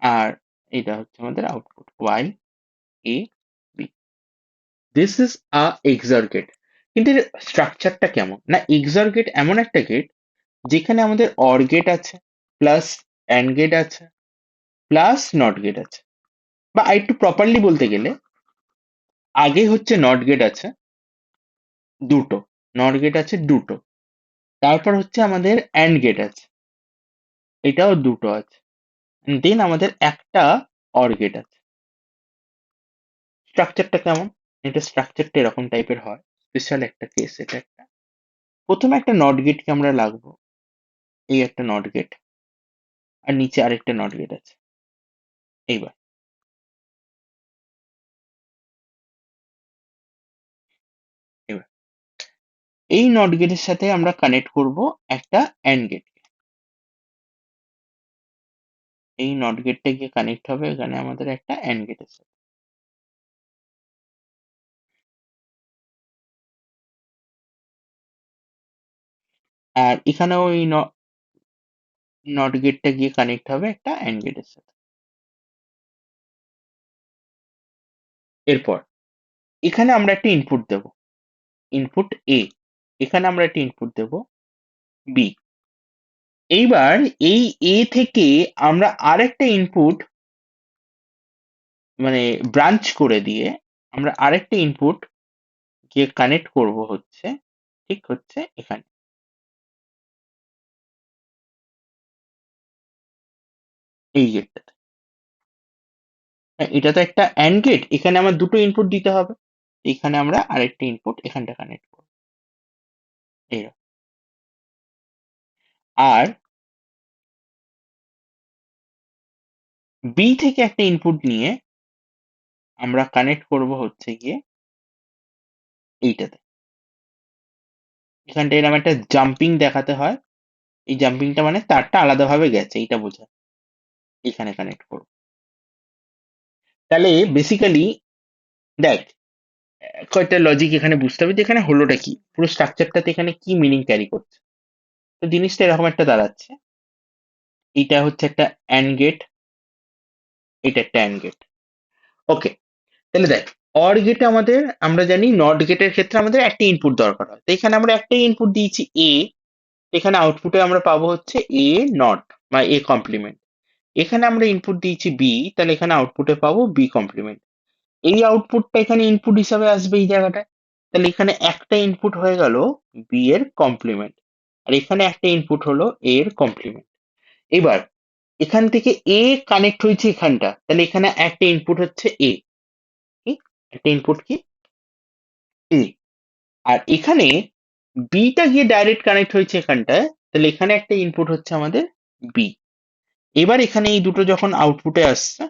S1: আর এটা হচ্ছে আমাদের output Y A B. This is a XOR gate. কিন্তু এর স্ট্রাকচারটা কেমন না, এক্সঅর গেট এমন একটা গেট যেখানে আমাদের অর গেট আছে, প্লাস অ্যান্ড গেট আছে, প্লাস নট গেট আছে। বা একটু প্রপারলি বলতে গেলে আগে হচ্ছে নট গেট আছে দুটো, নট গেট আছে দুটো, তারপর হচ্ছে আমাদের অ্যান্ড গেট আছে, এটাও দুটো আছে, দেন আমাদের একটা অর গেট আছে। স্ট্রাকচারটা কেমন, এটা স্ট্রাকচারটা এরকম টাইপের হয়, স্পেশাল একটা কেস এটা একটা। প্রথমে একটা নট গেটকে আমরা লাগবো, এই একটা নট গেট, আর নিচে আরেকটা নট গেট আছে। এইবার এবার এই নট গেটের সাথে আমরা কানেক্ট করব একটা অ্যান্ড গেট। এই নট গেটটা গিয়ে কানেক্ট হবে এখানে আমাদের একটা অ্যান্ড গেটের সাথে। আর এখানেও এই নট গেটটা গিয়ে কানেক্ট হবে একটা অ্যান্ড গেটের সাথে। এরপর এখানে আমরা একটা ইনপুট দেব, ইনপুট এ, এখানে আমরা একটা ইনপুট দেব বি। এইবার এই এ থেকে আমরা আরেকটা ইনপুট মানে ব্রাঞ্চ করে দিয়ে আমরা আরেকটা ইনপুট গিয়ে কানেক্ট করব হচ্ছে, ঠিক হচ্ছে এখানে এই গেটটাতে। এটা তো একটা অ্যান্ড গেট, এখানে আমার দুটো ইনপুট দিতে হবে, এখানে আমরা আরেকটা ইনপুট এখানটা কানেক্ট করবো এইরকম। আর বি থেকে একটা ইনপুট নিয়ে আমরা কানেক্ট করব হচ্ছে গিয়ে এইটাতে। এখানটা এরকম একটা জাম্পিং দেখাতে হয়, এই জাম্পিংটা মানে তারটা আলাদাভাবে গেছে এইটা বোঝায়। এখানে কানেক্ট করব। তাহলে বেসিক্যালি দেখ, কয়েকটা লজিক এখানে বুঝতে হবে যে এখানে হলোটা কি, পুরো স্ট্রাকচারটাতে এখানে কি মিনিং ক্যারি করছে। তো জিনিসটা এরকম একটা দাঁড়াচ্ছে, এইটা হচ্ছে একটা অ্যান্ড গেট, এটা একটা অ্যান্ড গেট। ওকে, তাহলে দেখ, অর গেটে আমাদের, আমরা জানি নট গেটের ক্ষেত্রে আমাদের একটা ইনপুট দরকার হয়, তো এখানে আমরা একটাই ইনপুট দিয়েছি এ, এখানে আউটপুটে আমরা পাবো হচ্ছে এ নট বা এ কমপ্লিমেন্ট। এখানে আমরা ইনপুট দিয়েছি বি, তাহলে এখানে আউটপুটে পাবো বি কমপ্লিমেন্ট। এই আউটপুটটা এখানে ইনপুট হিসাবে আসবে এই জায়গাটায়, তাহলে এখানে একটা ইনপুট হয়ে গেল বি এর কমপ্লিমেন্ট, আর এখানে একটা ইনপুট হলো এ এর কমপ্লিমেন্ট। এবার এখান থেকে এ কানেক্ট হয়েছে এখানটা, তাহলে এখানে একটা ইনপুট হচ্ছে এ, কি একটা ইনপুট কি এ, আর এখানে বিটা গিয়ে ডাইরেক্ট কানেক্ট হয়েছে এখানটায়, তাহলে এখানে একটা ইনপুট হচ্ছে আমাদের বি। এবার এখানে এই দুটো যখন আউটপুটে আসছে,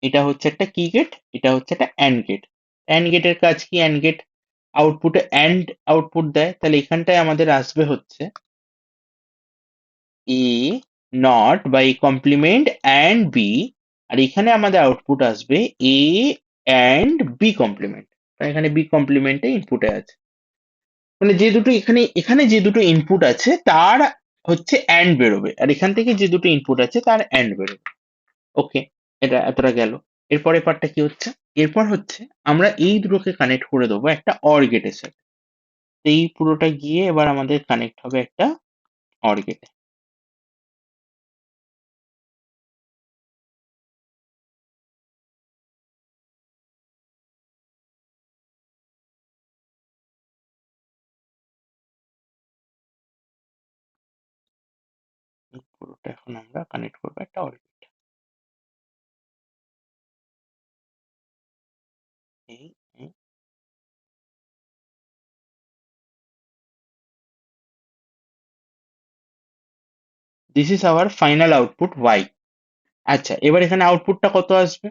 S1: এটা হচ্ছে একটা কি গেট, এটা হচ্ছে একটা অ্যান্ড গেট। অ্যান্ড গেটের কাজ কি, অ্যান্ড গেট আউটপুটে অ্যান্ড আউটপুট দেয়, তাহলে এখানটায় আমাদের আসবে হচ্ছে এ নট বা এ কমপ্লিমেন্ট অ্যান্ড বি, আর এখানে আমাদের আউটপুট আসবে এ অ্যান্ড বি কমপ্লিমেন্ট। এখানে বি কমপ্লিমেন্টে ইনপুটে আছে, মানে যে দুটো এখানে, এখানে যে দুটো ইনপুট আছে তার হচ্ছে অ্যান্ড বেরোবে, আর এখান থেকে যে দুটো ইনপুট আছে তার অ্যান্ড বেরোবে। ওকে, এটা এতটা গেল। এরপরের পার্টটা কি হচ্ছে, এরপর হচ্ছে আমরা এই দুটোকে কানেক্ট করে দেবো একটা অর গেটের সাথে। এই পুরোটা গিয়ে এবার আমাদের কানেক্ট হবে একটা অর গেটে। পুরোটা এখন আমরা কানেক্ট করবো একটা OR gate. This is our final output Y. আচ্ছা, এবার এখানে আউটপুটটা কত আসবে,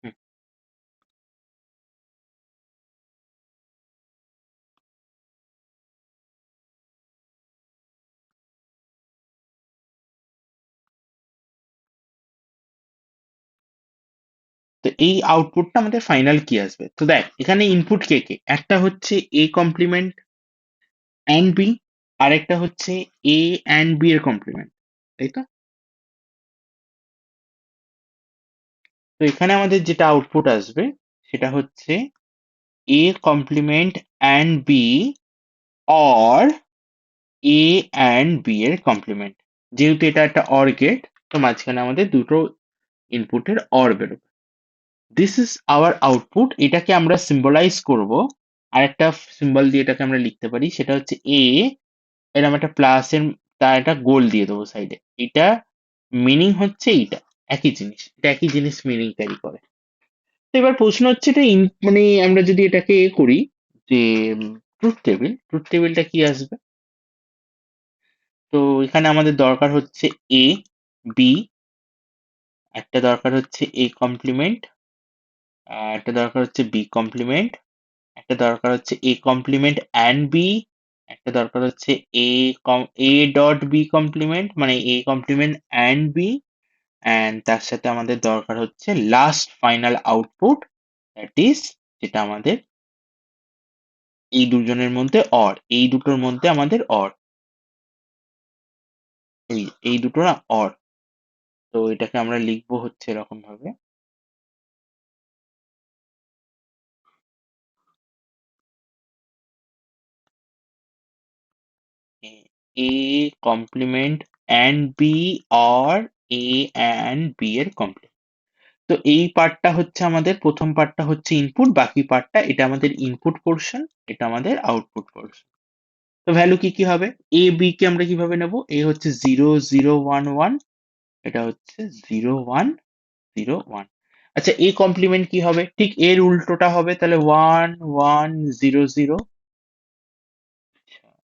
S1: হুম, তো এই আউটপুটটা আমাদের ফাইনাল কি আসবে। তো দেখ এখানে ইনপুট কে কে, একটা হচ্ছে এ কমপ্লিমেন্ট অ্যান্ড বি, আরেকটা হচ্ছে এ অ্যান্ড বি এর কমপ্লিমেন্ট, তাই তো। তো এখানে আমাদের যেটা আউটপুট আসবে সেটা হচ্ছে A complement and B or A and B এর কমপ্লিমেন্ট। যেহেতু এটা একটা অর গেট, তো মাঝখানে আমাদের দুটো ইনপুটের অর বেরোবে। This is hour output. এটাকে আমরা সিম্বলাইজ করব, আর একটা সিম্বল দিয়ে এটাকে আমরা লিখতে পারি, সেটা হচ্ছে এ, এরকম একটা প্লাস এর, তার একটা গোল দিয়ে দেবো সাইডে। এটা মিনিং হচ্ছে এইটা, একই জিনিস, এটা একই জিনিস মিনিং ক্যারি করে। তো এবার প্রশ্ন হচ্ছে এটা মানে আমরা যদি এটাকে করি যে ট্রুথ টেবিলটা কি আসবে। তো এখানে আমাদের দরকার হচ্ছে এ, বি, একটা দরকার হচ্ছে এ কমপ্লিমেন্ট, একটা দরকার হচ্ছে বি কমপ্লিমেন্ট, একটা দরকার হচ্ছে এ কমপ্লিমেন্ট অ্যান্ড বি, একটা দরকার হচ্ছে A A dot B complement মানে A complement and B, and তার সাথে আমাদের দরকার হচ্ছে last final output, that is যেটা আমাদের এই দুজনের মধ্যে অর, এই দুটোর মধ্যে আমাদের অর, এই দুটো না অর। তো এটাকে আমরা লিখবো হচ্ছে এরকম ভাবে, A complement and B or A and B এর কমপ্লিমেন্ট। তো এই পার্টটা হচ্ছে আমাদের, প্রথম পার্টটা হচ্ছে ইনপুট, বাকি পার্টটা এটা আমাদের ইনপুট পোর্শন, এটা আমাদের আউটপুট পোর্শন। তো ভ্যালু কি কি হবে? এ বি কে আমরা কিভাবে নেব? এ হচ্ছে 0 0 1 1, এটা হচ্ছে 0 1 0 1। আচ্ছা, এ কমপ্লিমেন্ট কি হবে? ঠিক এর উল্টোটা হবে, তাহলে 1 1 0 0।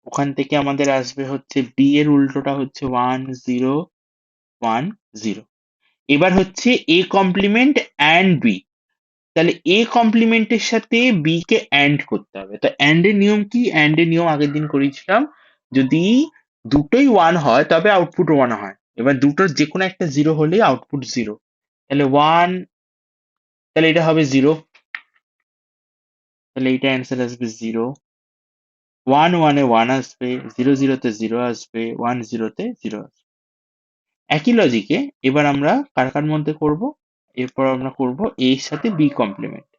S1: ওখান থেকে আমাদের আসবে হচ্ছে বি এর উল্টোটা হচ্ছে 1 0 1 0। এবার হচ্ছে এ কমপ্লিমেন্ট অ্যান্ড বি, তাহলে এ কমপ্লিমেন্টের সাথে বি কে অ্যান্ড করতে হবে। তো অ্যান্ড এর নিয়ম কি? অ্যান্ড এর নিয়ম আগের দিন করেছিলাম, যদি দুটোই ওয়ান হয় তবে আউটপুট ওয়ান হয়। এবার দুটোর যে কোনো একটা জিরো হলেই আউটপুট জিরো। তাহলে ওয়ান, তাহলে এটা হবে জিরো, তাহলে এইটা অ্যান্সার আসবে জিরো। 1 1 এ ওয়ান আসবে, 0 0 তে জিরো আসবে, 1 0 তে জিরো আসবে। একই লজিকে এবার আমরা কার কার মধ্যে করব? এরপর আমরা করব এ এর সাথে বি কমপ্লিমেন্ট,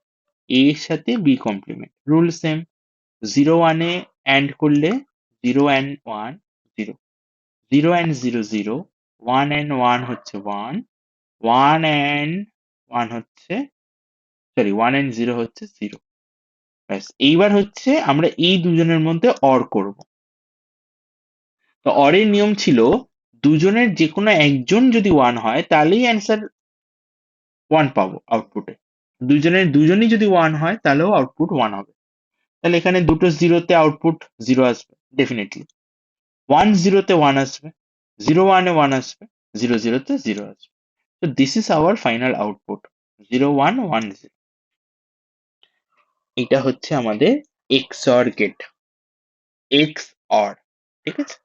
S1: এ এর সাথে B complement, rule same. 0 1 A and করলে 0 and 1 0, 0 and 0 0, 1 and 1 হচ্ছে 1, 1 and 1 হচ্ছে, সরি 1 and 0 হচ্ছে 0। ব্যাস, এইবার হচ্ছে আমরা এই দুজনের মধ্যে অর করব। তো অরের নিয়ম ছিল, দুজনের যে কোনো একজন যদি ওয়ান হয় তাহলেই অ্যান্সার ওয়ান পাবো আউটপুটে, দুজনই যদি ওয়ান হয় তাহলেও আউটপুট ওয়ান হবে। তাহলে এখানে দুটো জিরোতে আউটপুট জিরো আসবে ডেফিনেটলি, 1 0 তে ওয়ান আসবে, 0 1 এ ওয়ান আসবে, 0 0 তে জিরো আসবে। তো this is our final output, 0 1 1 0। এটা হচ্ছে আমাদের XOR গেট, XOR, ঠিক আছে।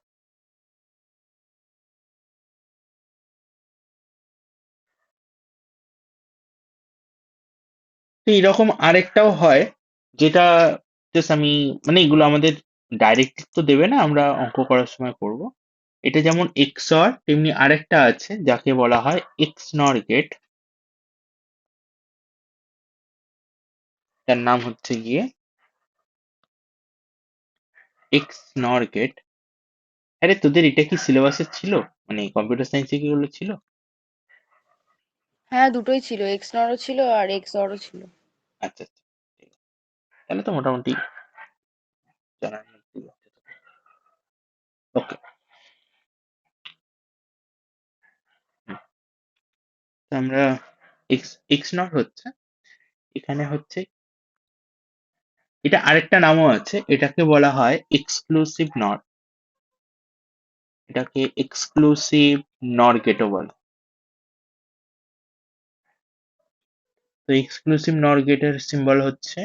S1: তো এরকম আরেকটাও হয়, যেটা জাস্ট আমি, মানে এগুলো আমাদের ডাইরেক্ট তো দেবে না, আমরা অঙ্ক করার সময় করব। এটা যেমন XOR, তেমনি আরেকটা আছে যাকে বলা হয় XNOR গেট। তার নাম হচ্ছে গিয়ে XNOR গেট। আরে তোদের এটা কি সিলেবাসে ছিল? মানে কম্পিউটার সায়েন্সে কি এগুলো ছিল?
S3: হ্যাঁ, দুটোই ছিল, এক্স নরও ছিল আর এক্স অরও ছিল।
S1: আচ্ছা আচ্ছা, ঠিক আছে। তাহলে তো মোটামুটি জানার মধ্যেই আছে। ওকে, তো আমরা এক্স নট হচ্ছে, এখানে হচ্ছে, এটা আরেকটা নামও আছে, এটাকে বলা হয় এক্সক্লুসিভ নট, এটাকে এক্সক্লুসিভ নর গেটও বলে। তো এক্সক্লুসিভ নর গেটের সিম্বল হচ্ছে,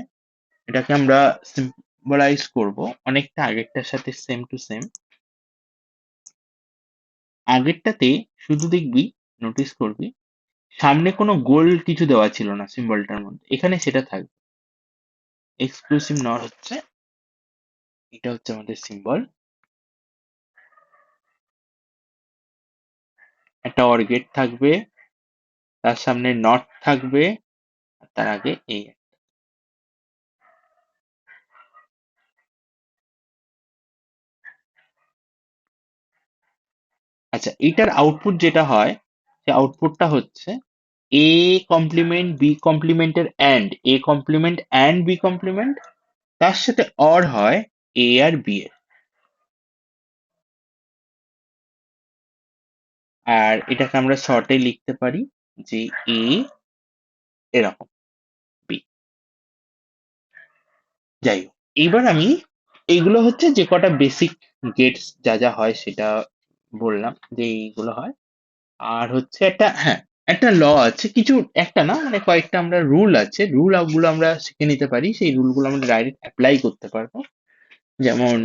S1: এটাকে আমরা সিম্বলাইজ করব অনেকটা আগেরটার সাথে সেম টু সেম। আগেরটাতে শুধু দেখবি, নোটিস করবি, সামনে কোনো গোল কিছু দেওয়া ছিল না সিম্বলটার মধ্যে, এখানে সেটা থাকবে। এক্সক্লুসিভ নর হচ্ছে, এটা হচ্ছে আমাদের সিম্বল, একটা অর গেট থাকবে, তার সামনে নট থাকবে, আর তার আগে এই। আচ্ছা, এটার আউটপুট যেটা হয়, সে আউটপুটটা হচ্ছে এ কমপ্লিমেন্ট বি কমপ্লিমেন্টের and, A complement and B complement, তার সাথে অর হয় এ আর বি এর। আর এটাকে আমরা শর্টে লিখতে পারি যে এ এরকম, বি। যাই হোক, এইবার আমি, এইগুলো হচ্ছে যে কটা বেসিক গেটস যা যা হয় সেটা বললাম যে এইগুলো হয়। আর হচ্ছে একটা, হ্যাঁ, একটা ল আছে কিছু, একটা না মানে কয়েকটা আমরা রুল আছে, রুল গুলো আমরা শিখে নিতে পারি, সেই রুল গুলো আমরা ডাইরেক্ট অ্যাপ্লাই করতে পারবো। যেমন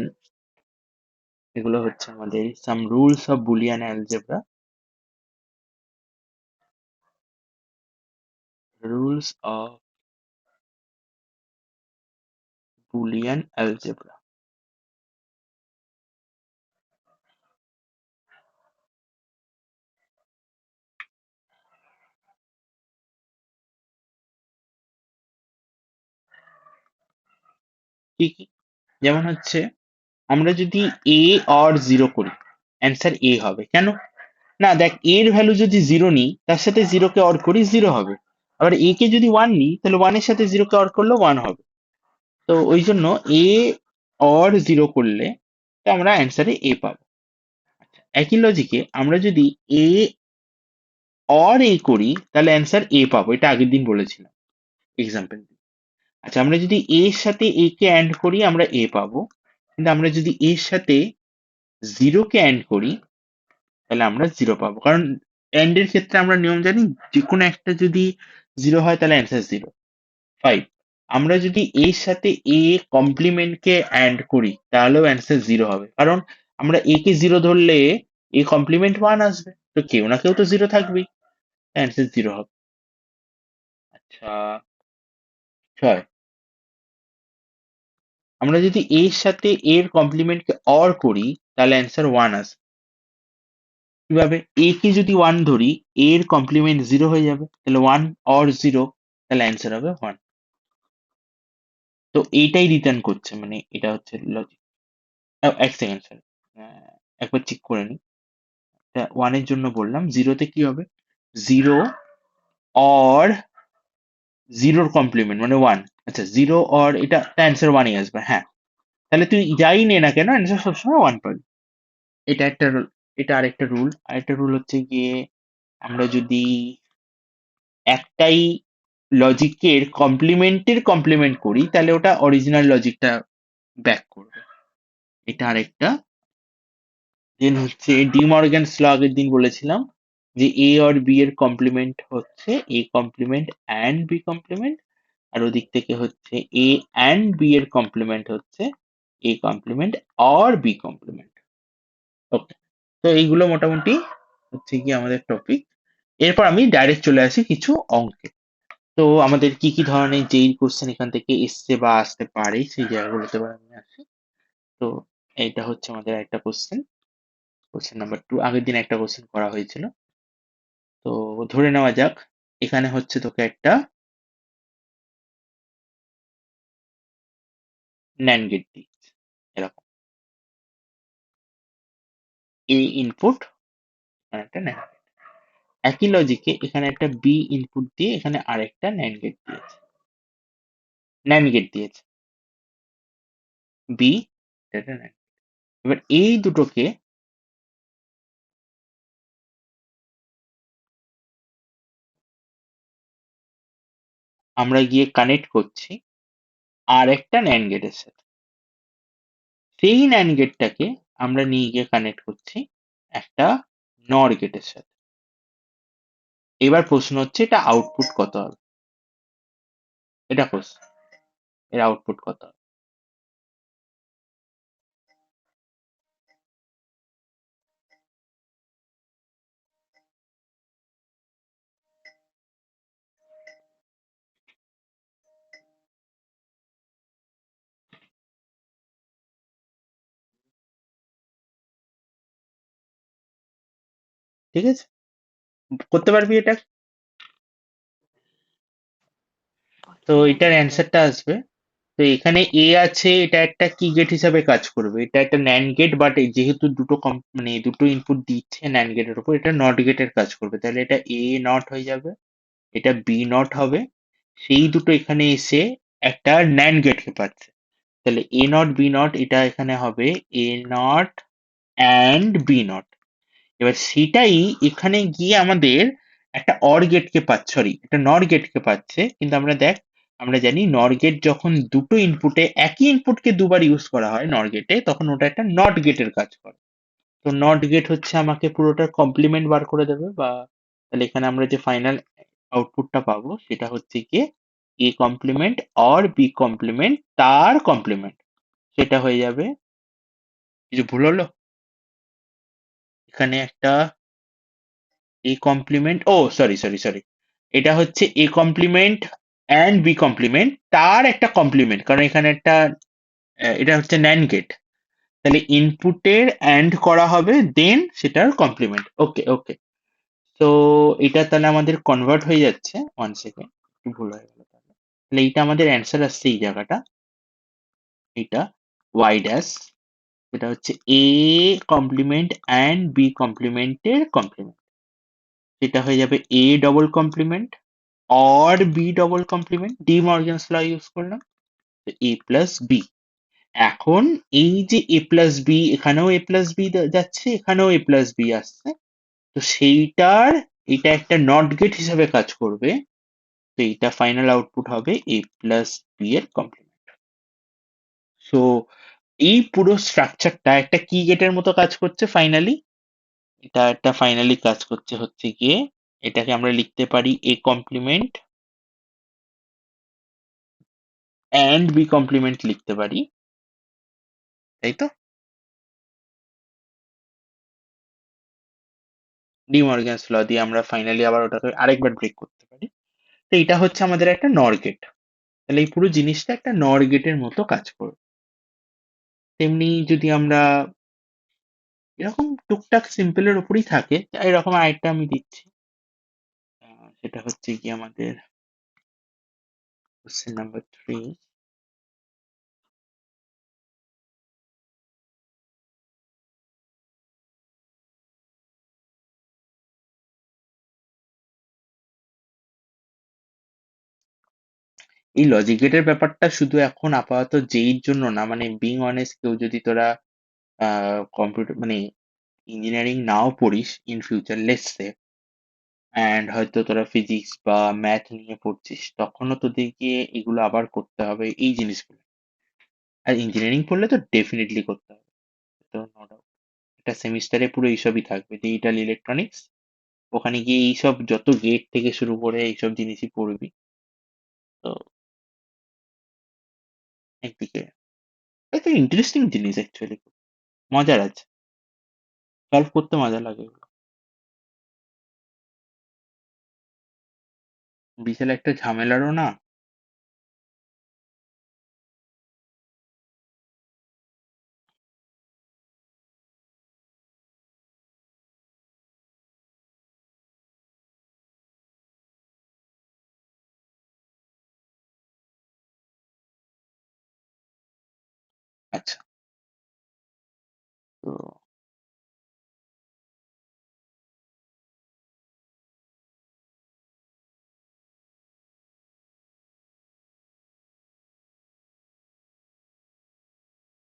S1: এগুলো হচ্ছে আমাদের সাম rules of Boolean algebra, rules of Boolean algebra. কি কি? যেমন হচ্ছে আমরা যদি এ অর জিরো করি অ্যান্সার এ হবে কেন? না দেখ এর ভ্যালু যদি জিরো নিই তার সাথে জিরোকে অর করি জিরো হবে, আবার এ কে যদি ওয়ান নিই তাহলে ওয়ানের সাথে জিরোকে অর করলে ওয়ান হবে। তো ওই জন্য এ অর জিরো করলে তো আমরা অ্যান্সারে এ পাবো। একই লজিকে আমরা যদি এ অর এ করি তাহলে অ্যান্সার এ পাবো, এটা আগের দিন বলেছিলাম এক্সাম্পল। আচ্ছা আমরা যদি এর সাথে এ কে অ্যান্ড করি আমরা এ পাবো, কিন্তু আমরা যদি এর সাথে জিরো কে অ্যান্ড করি তাহলে আমরা জিরো পাবো, কারণ অ্যান্ড এর ক্ষেত্রে আমরা নিয়ম জানি যে কোনো একটা যদি জিরো হয় তাহলে অ্যান্সার জিরো। ফাইভ, আমরা যদি এর সাথে এ কমপ্লিমেন্ট কে অ্যান্ড করি তাহলেও অ্যান্সার জিরো হবে, কারণ আমরা এ কে জিরো ধরলে এ কমপ্লিমেন্ট ওয়ান আসবে, তো কেউ না কেউ তো জিরো থাকবেই, অ্যান্সার জিরো হবে। আচ্ছা ছয়, আমরা যদি এর সাথে এর কমপ্লিমেন্ট কে অর করি তাহলে অ্যান্সার ওয়ান আসবে। কিভাবে? এ কে যদি ওয়ান ধরি এর কমপ্লিমেন্ট জিরো হয়ে যাবে, তাহলে ওয়ান অর জিরো, তাহলে অ্যান্সার হবে ওয়ান। তো এইটাই রিটার্ন করছে, মানে এটা হচ্ছে লজিক। এক সেকেন্ড স্যার, একবার চেক করে নিই। ওয়ানের জন্য বললাম, জিরোতে কি হবে? জিরো অর জিরোর কমপ্লিমেন্ট মানে ওয়ান। আচ্ছা জিরো অর এটা অ্যান্সার ওয়ানই আসবে, হ্যাঁ। তাহলে তুই যাই নে না কেন অ্যান্সার সবসময় ওয়ান পাবি। এটা একটা রুল। এটা আরেকটা রুল, আরেকটা রুল হচ্ছে গিয়ে আমরা যদি একটাই লজিকের কমপ্লিমেন্টের কমপ্লিমেন্ট করি তাহলে ওটা অরিজিনাল লজিকটা ব্যাক করবে, এটা আরেকটা। দেন হচ্ছে ডি মর্গানস ল আগের দিন বলেছিলাম যে এ আর বি এর কমপ্লিমেন্ট হচ্ছে A complement and B complement, আর ওদিক থেকে হচ্ছে এ অ্যান্ড বি এর কমপ্লিমেন্ট হচ্ছে এ কমপ্লিমেন্ট আর বি কমপ্লিমেন্ট। ওকে, তো এইগুলো মোটামুটি হচ্ছে কি আমাদের টপিক। এরপর আমি ডাইরেক্ট চলে আসি কিছু অঙ্কে। তো আমাদের কি কি ধরনের যেই কোশ্চেন এখান থেকে এসছে বা আসতে পারে সেই জায়গাগুলোতে এবার আমি আসি। তো এইটা হচ্ছে আমাদের একটা কোশ্চেন, কোশ্চেন নাম্বার টু। আগের দিন একটা কোশ্চেন করা হয়েছিল। তো ধরে নেওয়া যাক এখানে হচ্ছে তোকে একটা ন্যান্ড গেট দিচ্ছে এরকম, এ ইনপুট আর একটা ন্যান্ড গেট। একই লজিকে এখানে একটা বি ইনপুট দিয়ে এখানে আরেকটা ন্যান্ড গেট দিয়েছে, ন্যান্ড গেট দিয়েছে বি, এটা NAND। এবার এই দুটোকে আমরা গিয়ে কানেক্ট করছি আর একটা ন্যান্ড গেটের সাথে, সেই ন্যান্ড গেটটাকে আমরা নিয়ে গিয়ে কানেক্ট করছি একটা নর গেটের সাথে। এবার প্রশ্ন হচ্ছে এটা আউটপুট কত হবে, এটা প্রশ্ন, এর আউটপুট কত হবে। ঠিক আছে, করতে পারবি এটা? তো এটার অ্যান্সারটা আসবে, তো এখানে এ আছে, এটা একটা কি গেট হিসাবে কাজ করবে, এটা একটা ন্যান্ড গেট, বাট যেহেতু দুটো মানে দুটো ইনপুট দিচ্ছে ন্যান্ড গেটের উপর, এটা নট গেটের কাজ করবে, তাহলে এটা এ নট হয়ে যাবে, এটা বি নট হবে। সেই দুটো এখানে এসে একটা ন্যান্ড গেটকে পাচ্ছে, তাহলে এ নট বি নট এটা এখানে হবে এ নট অ্যান্ড বি নট। এবার সেটাই এখানে গিয়ে আমাদের একটা অর গেটকে পাচ্ছে, সরি একটা নর গেটকে পাচ্ছে, কিন্তু আমরা দেখ আমরা জানি নর গেট যখন দুটো ইনপুটে একই ইনপুটকে দুবার ইউজ করা হয় নর গেটে তখন ওটা একটা নট গেটের কাজ করে। তো নট গেট হচ্ছে আমাকে পুরোটার কমপ্লিমেন্ট বার করে দেবে, বা তাহলে এখানে আমরা যে ফাইনাল আউটপুটটা পাবো সেটা হচ্ছে গিয়ে A complement or B complement তার কমপ্লিমেন্ট, সেটা হয়ে যাবে। কিছু ভুল হলো? এখানে একটা A complement, oh sorry sorry sorry, এটা হচ্ছে A complement and B complement তার একটা কমপ্লিমেন্ট, কারণ এখানে একটা এটা হচ্ছে ন্যান্ড গেট, তাহলে ইনপুটের অ্যান্ড করা হবে দেন সেটার কমপ্লিমেন্ট। ওকে ওকে, তো এটা তাহলে আমাদের কনভার্ট হয়ে যাচ্ছে, ওয়ান সেকেন্ড একটু ভুল হয়ে গেল, তাহলে এইটা আমাদের অ্যান্সার আসছে এই জায়গাটা, এটা ওয়াই ড্যাশ এটা হচ্ছে এ কমপ্লিমেন্ট অ্যান্ড বি কমপ্লিমেন্টের কমপ্লিমেন্ট। সেটা হয়ে যাবে A double complement or B double complement, De Morgan's law use করলাম, এ প্লাস বি। এখন এই যে এ প্লাস বি, এখানেও এ প্লাস বি যাচ্ছে, এখানেও এ প্লাস বি আসছে, তো সেইটার এটা একটা নট গেট হিসাবে কাজ করবে। তো এইটা ফাইনাল আউটপুট হবে এ প্লাস বি এর কমপ্লিমেন্ট। সো এই পুরো স্ট্রাকচারটা একটা কি গেটের মতো কাজ করছে ফাইনালি। এটা একটা ফাইনালি কাজ করছে হচ্ছে গিয়ে, এটাকে আমরা লিখতে পারি A complement and B complement লিখতে পারি, তাই তো? ডি মর্গ্যানস ল দিয়ে আমরা ফাইনালি আবার ওটাকে আরেকবার ব্রেক করতে পারি। তো এটা হচ্ছে আমাদের একটা নর গেট। তাহলে এই পুরো জিনিসটা একটা নর গেটের মতো কাজ করবে। তেমনি যদি আমরা এরকম টুকটাক সিম্পলের উপরই থাকে, এরকম আরেকটা আমি দিচ্ছি। সেটা হচ্ছে কি আমাদের কোশ্চেন নাম্বার 3। এই লজিক গেটের ব্যাপারটা শুধু এখন আপাতত যেইর জন্য না, মানে বিং অনেস্ট, কেউ যদি তোরা কম্পিউটার মানে ইঞ্জিনিয়ারিং নাও পড়িস ইন ফিউচার লেটস অ্যান্ড হয়তো তোরা ফিজিক্স বা ম্যাথ নিয়ে পড়ছিস, তখনও তোদেরকে এগুলো আবার করতে হবে এই জিনিসগুলো। আর ইঞ্জিনিয়ারিং পড়লে তো ডেফিনেটলি করতে হবে, তো নো ডাউট। একটা সেমিস্টারে পুরো এইসবই থাকবে, ডিজিটাল ইলেকট্রনিক্স, ওখানে গিয়ে এইসব যত গেট থেকে শুরু করে এইসব জিনিসই পড়বি। তো একদিকে একটা ইন্টারেস্টিং জিনিস অ্যাকচুয়ালি, মজার আছে, সলভ করতে মজা লাগে এগুলো। বিশাল একটা ঝামেলারও না। আচ্ছা, তো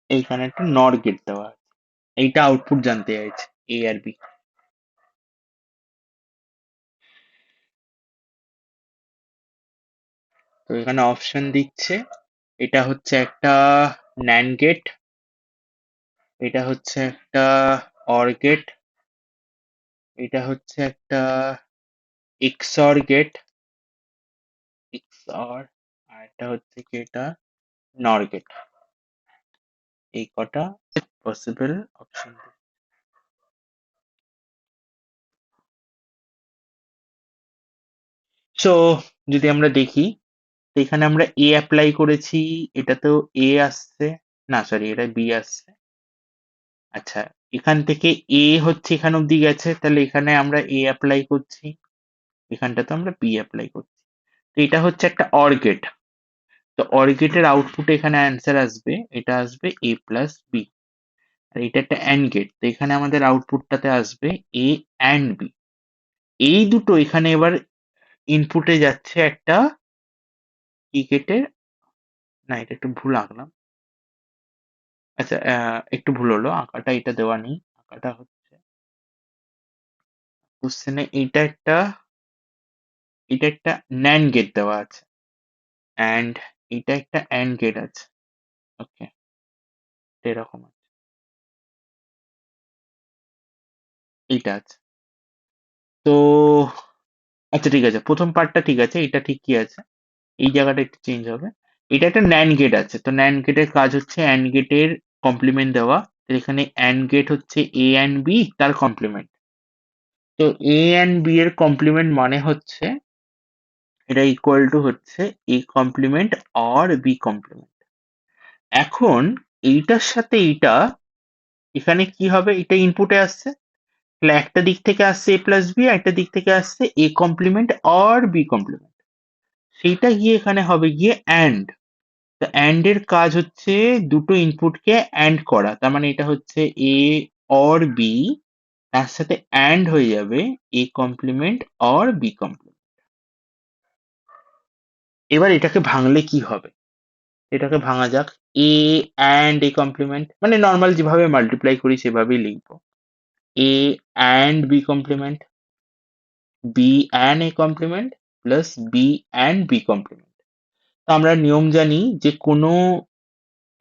S1: এইখানে একটা নর গেট দেওয়া আছে, এইটা আউটপুট জানতে চাইছে এ আর বি। তো এখানে অপশন দিচ্ছে, এটা হচ্ছে একটা ন্যান্ড গেট, এটা হচ্ছে একটা অর গেট, এটা হচ্ছে একটা এক্সঅর গেট, এক্সঅর, আর এটা হচ্ছে কি এটা নর গেট। এই কটা পসিবল অপশন। সো যদি আমরা দেখি, তো এখানে আমরা এ অ্যাপ্লাই করেছি, এটাতেও এ আসছে, না সরি এটা বি আসছে। আচ্ছা, এখান থেকে এ হচ্ছে এখান অব্দি গেছে, তাহলে এখানে আমরা এ অ্যাপ্লাই করছি, এখানটাতে আমরা বি অ্যাপ্লাই করছি। তো এটা হচ্ছে একটা অর গেট। তো অর গেটের আউটপুট এখানে অ্যান্সার আসবে, এটা আসবে এ প্লাস বি। আর এটা একটা অ্যান্ড গেট, তো এখানে আমাদের আউটপুটটাতে আসবে এ অ্যান্ড বি। এই দুটো এখানে এবার ইনপুটে যাচ্ছে একটা কি গেটে, না এটা একটু ভুল আঁকলাম। আচ্ছা, একটু ভুল হলো, আঁকাটা এটা দেওয়া নেই, আঁকাটা হচ্ছে কোশ্চেনে এটা একটা ন্যান্ড গেট দেওয়া আছে, অ্যান্ড এটা একটা অ্যান্ড গেট আছে। ওকে, এরকম আছে, এইটা আছে। তো আচ্ছা ঠিক আছে, প্রথম পার্টটা ঠিক আছে, এটা ঠিকই আছে, এই জায়গাটা একটু চেঞ্জ হবে। এটা একটা ন্যান্ড গেট আছে, তো ন্যান্ড গেটের কাজ হচ্ছে অ্যান্ড গেটের কমপ্লিমেন্ট দেওয়া। তো এখানে অ্যান্ড গেট হচ্ছে এ অ্যান্ড বি তার কমপ্লিমেন্ট। তো এ অ্যান্ড বি এর কমপ্লিমেন্ট মানে হচ্ছে এটা ইকুয়াল টু হচ্ছে A complement or B complement. এখন এইটার সাথে এইটা এখানে কি হবে, এটা ইনপুটে আসছে, তাহলে একটা দিক থেকে আসছে এ প্লাস বি, একটা দিক থেকে আসছে A complement or B complement, সেইটা গিয়ে এখানে হবে গিয়ে অ্যান্ড। তো অ্যান্ড এর কাজ হচ্ছে দুটো ইনপুটকে অ্যান্ড করা, তার মানে এটা হচ্ছে এ অর বি, তার সাথে অ্যান্ড হয়ে যাবে A complement or B complement. এবার এটাকে ভাঙলে কি হবে, এটাকে ভাঙা যাক। এ অ্যান্ড এ কমপ্লিমেন্ট, মানে নর্মাল যেভাবে মাল্টিপ্লাই করি সেভাবেই লিখবো। A and B complement, B and A complement plus B and B complement. তো আমরা নিয়ম জানি যে কোনো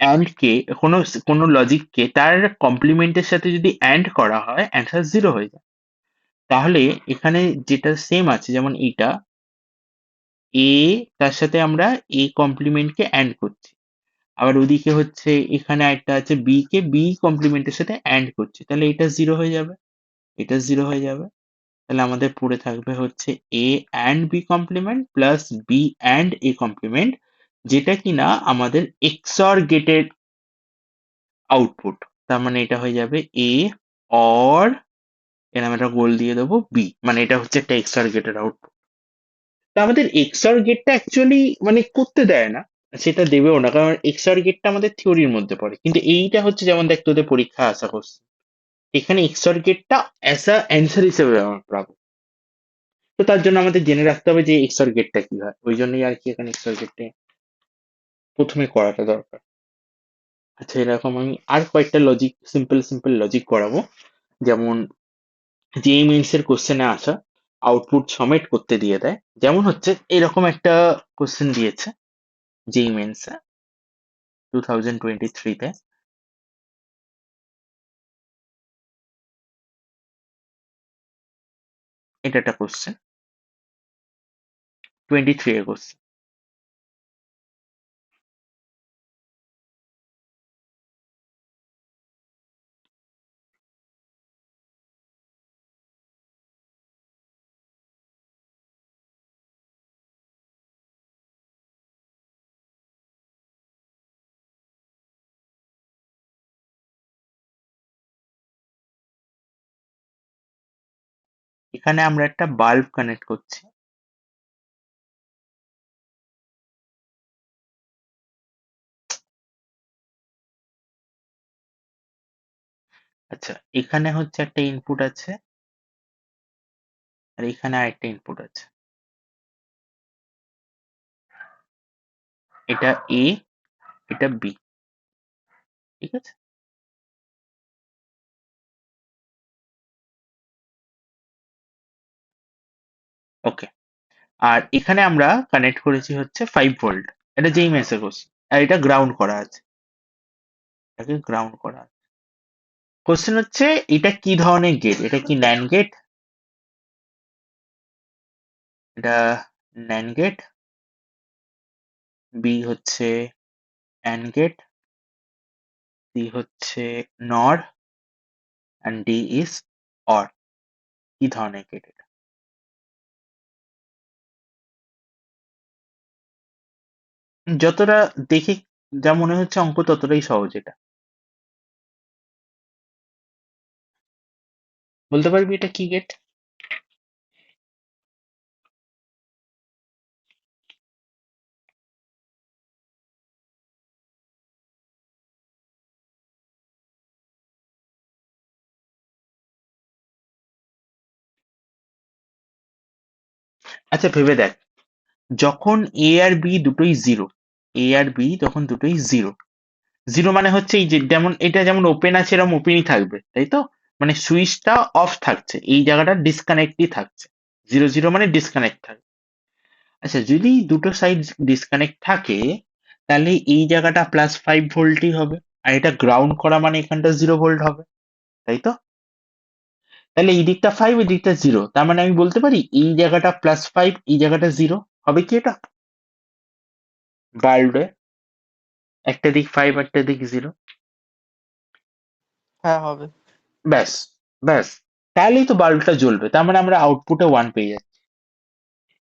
S1: অ্যান্ড কে, কোনো কোনো লজিককে তার কমপ্লিমেন্টের সাথে যদি অ্যান্ড করা হয় অ্যান্সার জিরো হয়ে যায়। তাহলে এখানে যেটা সেম আছে, যেমন এইটা এ, তার সাথে আমরা এ কমপ্লিমেন্টকে অ্যান্ড করছি, আবার ওদিকে হচ্ছে এখানে একটা আছে বি কে বি কমপ্লিমেন্টের সাথে অ্যান্ড করছি, তাহলে এটা জিরো হয়ে যাবে, এটা জিরো হয়ে যাবে। তাহলে আমাদের পড়ে থাকবে হচ্ছে A and B complement plus B and A complement, যেটা কিনা আমাদের এক্সঅর গেটের আউটপুট। তার মানে এটা হয়ে যাবে এ অর, এর আমি একটা গোল দিয়ে দেবো বি, মানে এটা হচ্ছে একটা এক্সঅর গেটের আউটপুট। তা আমাদের এক্সঅর গেটটা অ্যাকচুয়ালি মানে করতে দেয় না, সেটা দেবেও না, কারণ এক্সঅর গেটটা আমাদের থিওরির মধ্যে পড়ে, কিন্তু এইটা হচ্ছে যেমন দেখ তোদের পরীক্ষা আসা করছে, এখানে এক্সঅর গেটটা অ্যাজ আ অ্যান্সার হিসেবে আমরা পাবো। তো তার জন্য আমাদের জেনে রাখতে হবে যে এক্সঅর গেটটা কি হয়, ওই জন্যই আর কি এখানে এক্সঅর গেটটা প্রথমে করাটা দরকার। আচ্ছা, এরকম আমি আর কয়েকটা লজিক, সিম্পল সিম্পল লজিক করাবো। যেমন যেই মেন্স এর কোশ্চেনে আসা আউটপুট সমেট করতে দিয়ে দেয়, যেমন হচ্ছে এরকম একটা কোশ্চেন দিয়েছে যেই মেন্সে 2023-তে। এটা একটা কোশ্চেন, 23 এর কোশ্চেন। এখানে আমরা একটা বাল্ব কানেক্ট করছি, আচ্ছা এখানে হচ্ছে একটা ইনপুট আছে আর এখানে আরেকটা ইনপুট আছে, এটা এ, এটা বি, ঠিক আছে। ওকে, আর এখানে আমরা কানেক্ট করেছি হচ্ছে 5 ভোল্ট, এটা যেই মেসে করছি, আর এটা গ্রাউন্ড করা আছে, এটাকে গ্রাউন্ড করা আছে। কোশ্চেন হচ্ছে এটা কি ধরনের গেট, এটা কি ন্যান্ড গেট, এটা ন্যান্ড গেট, বি হচ্ছে অ্যান্ড গেট, সি হচ্ছে নর, অ্যান্ড ডি ইজ অর। কি ধরনের গেট এটা? যতটা দেখে যা মনে হচ্ছে অঙ্ক ততটাই সহজ এটা। বলতে পারবি এটা কি গেট? আচ্ছা ভেবে দেখ, যখন এ আর বি দুটোই জিরো, এ আর বি তখন দুটোই জিরো, জিরো মানে হচ্ছে এই যে যেমন এটা যেমন ওপেন আছে এরকম ওপেনই থাকবে, তাই তো, মানে সুইচটা অফ থাকছে, এই জায়গাটা ডিসকানেক্টই থাকছে, জিরো জিরো মানে ডিসকানেক্ট থাকবে। আচ্ছা যদি দুটো সাইড ডিসকানেক্ট থাকে তাহলে এই জায়গাটা +5 ভোল্টই হবে, আর এটা গ্রাউন্ড করা মানে এখানটা 0 ভোল্ট হবে, তাই তো। তাহলে এই দিকটা 5, এই দিকটা 0, তার মানে আমি বলতে পারি এই জায়গাটা +5, এই জায়গাটা 0 হবে কি এটা? বাল্বে একটা দিক 5 একটা দিক 0,
S2: হ্যাঁ হবে।
S1: ব্যাস, ব্যাস, তাহলেই তো বাল্বটা জ্বলবে, তার মানে আমরা আউটপুটে 1 পেয়ে যাচ্ছি।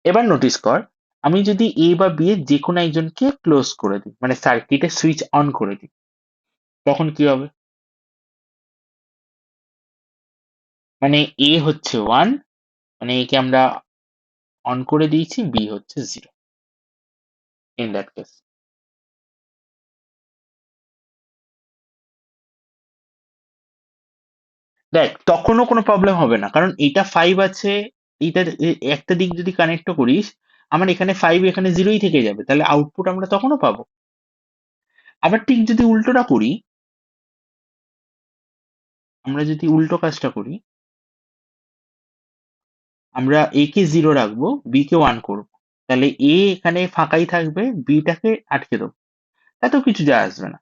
S1: এবার নোটিস কর, আমি যদি এ বা বি এর যে কোনো একজনকে ক্লোজ করে দিই, মানে সার্কিটে সুইচ অন করে দিই, তখন কি হবে? মানে এ হচ্ছে 1, মানে একে আমরা অন করে দিয়েছি, বি হচ্ছে 0 ইন দ্যাট কেস। দেখ তখনও কোনো প্রবলেম হবে না, কারণ এটা 5 আছে, এইটার একটা দিক যদি কানেক্ট করিস, আমার এখানে 5 এখানে 0ই থেকে যাবে, তাহলে আউটপুট আমরা তখনও পাবো। আবার ঠিক যদি উল্টোটা করি, আমরা যদি উল্টো কাজটা করি, আমরা a কে 0 রাখবো, b কে 1 করবো, তাহলে a এখানে ফাঁকাই থাকবে, b টাকে আটকে দেবো, তাতেও কিছু যায় আসবে না,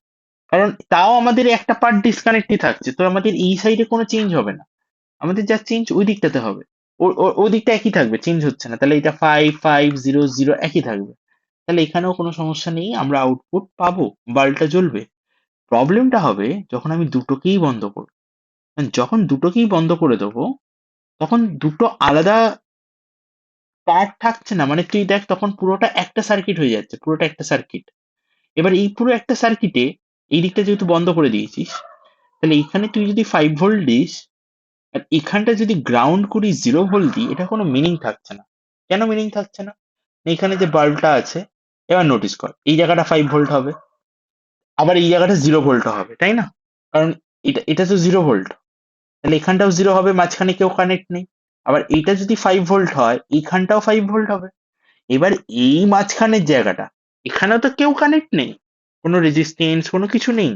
S1: কারণ তাও আমাদের একটা পার্ট ডিসকানেক্টই থাকছে, তো আমাদের এই সাইডে কোনো চেঞ্জ হবে না, আমাদের যা চেঞ্জ ওই দিকটাতে হবে। ওই দিকটা একই থাকবে, চেঞ্জ হচ্ছে না, তাহলে এটা 5 5 0 0 একই থাকবে, তাহলে এখানেও কোনো সমস্যা নেই, আমরা আউটপুট পাবো, বাল্বটা জ্বলবে। প্রবলেমটা হবে যখন আমি দুটোকেই বন্ধ করব। যখন দুটোকেই বন্ধ করে দেবো, তখন দুটো আলাদা পার্ট থাকছে না, মানে তুই দেখ তখন পুরোটা একটা সার্কিট হয়ে যাচ্ছে, পুরোটা একটা সার্কিট। এবার এই পুরো একটা সার্কিটে এই দিকটা যেহেতু বন্ধ করে দিয়েছিস, তাহলে এখানে তুই যদি 5 ভোল্ট দিস আর এখানটা যদি গ্রাউন্ড করি 0 ভোল্ট দিই, এটা কোনো মিনিং থাকছে না। কেন মিনিং থাকছে না? এখানে যে বাল্বটা আছে, এবার নোটিস কর, এই জায়গাটা 5 ভোল্ট হবে, আবার এই জায়গাটা 0 ভোল্ট হবে, তাই না? কারণ এটা এটা তো 0 ভোল্ট, তাহলে এখানটাও 0 হবে, মাঝখানে কেউ কানেক্ট নেই। আবার এটা যদি 5 ভোল্ট হয়, এইখানটাও 5 ভোল্ট হবে। এবার এই মাঝখানের জায়গাটা, এখানেও তো কেউ কানেক্ট নেই, কোনো রেজিস্ট্যান্স কোনো কিছু নেই।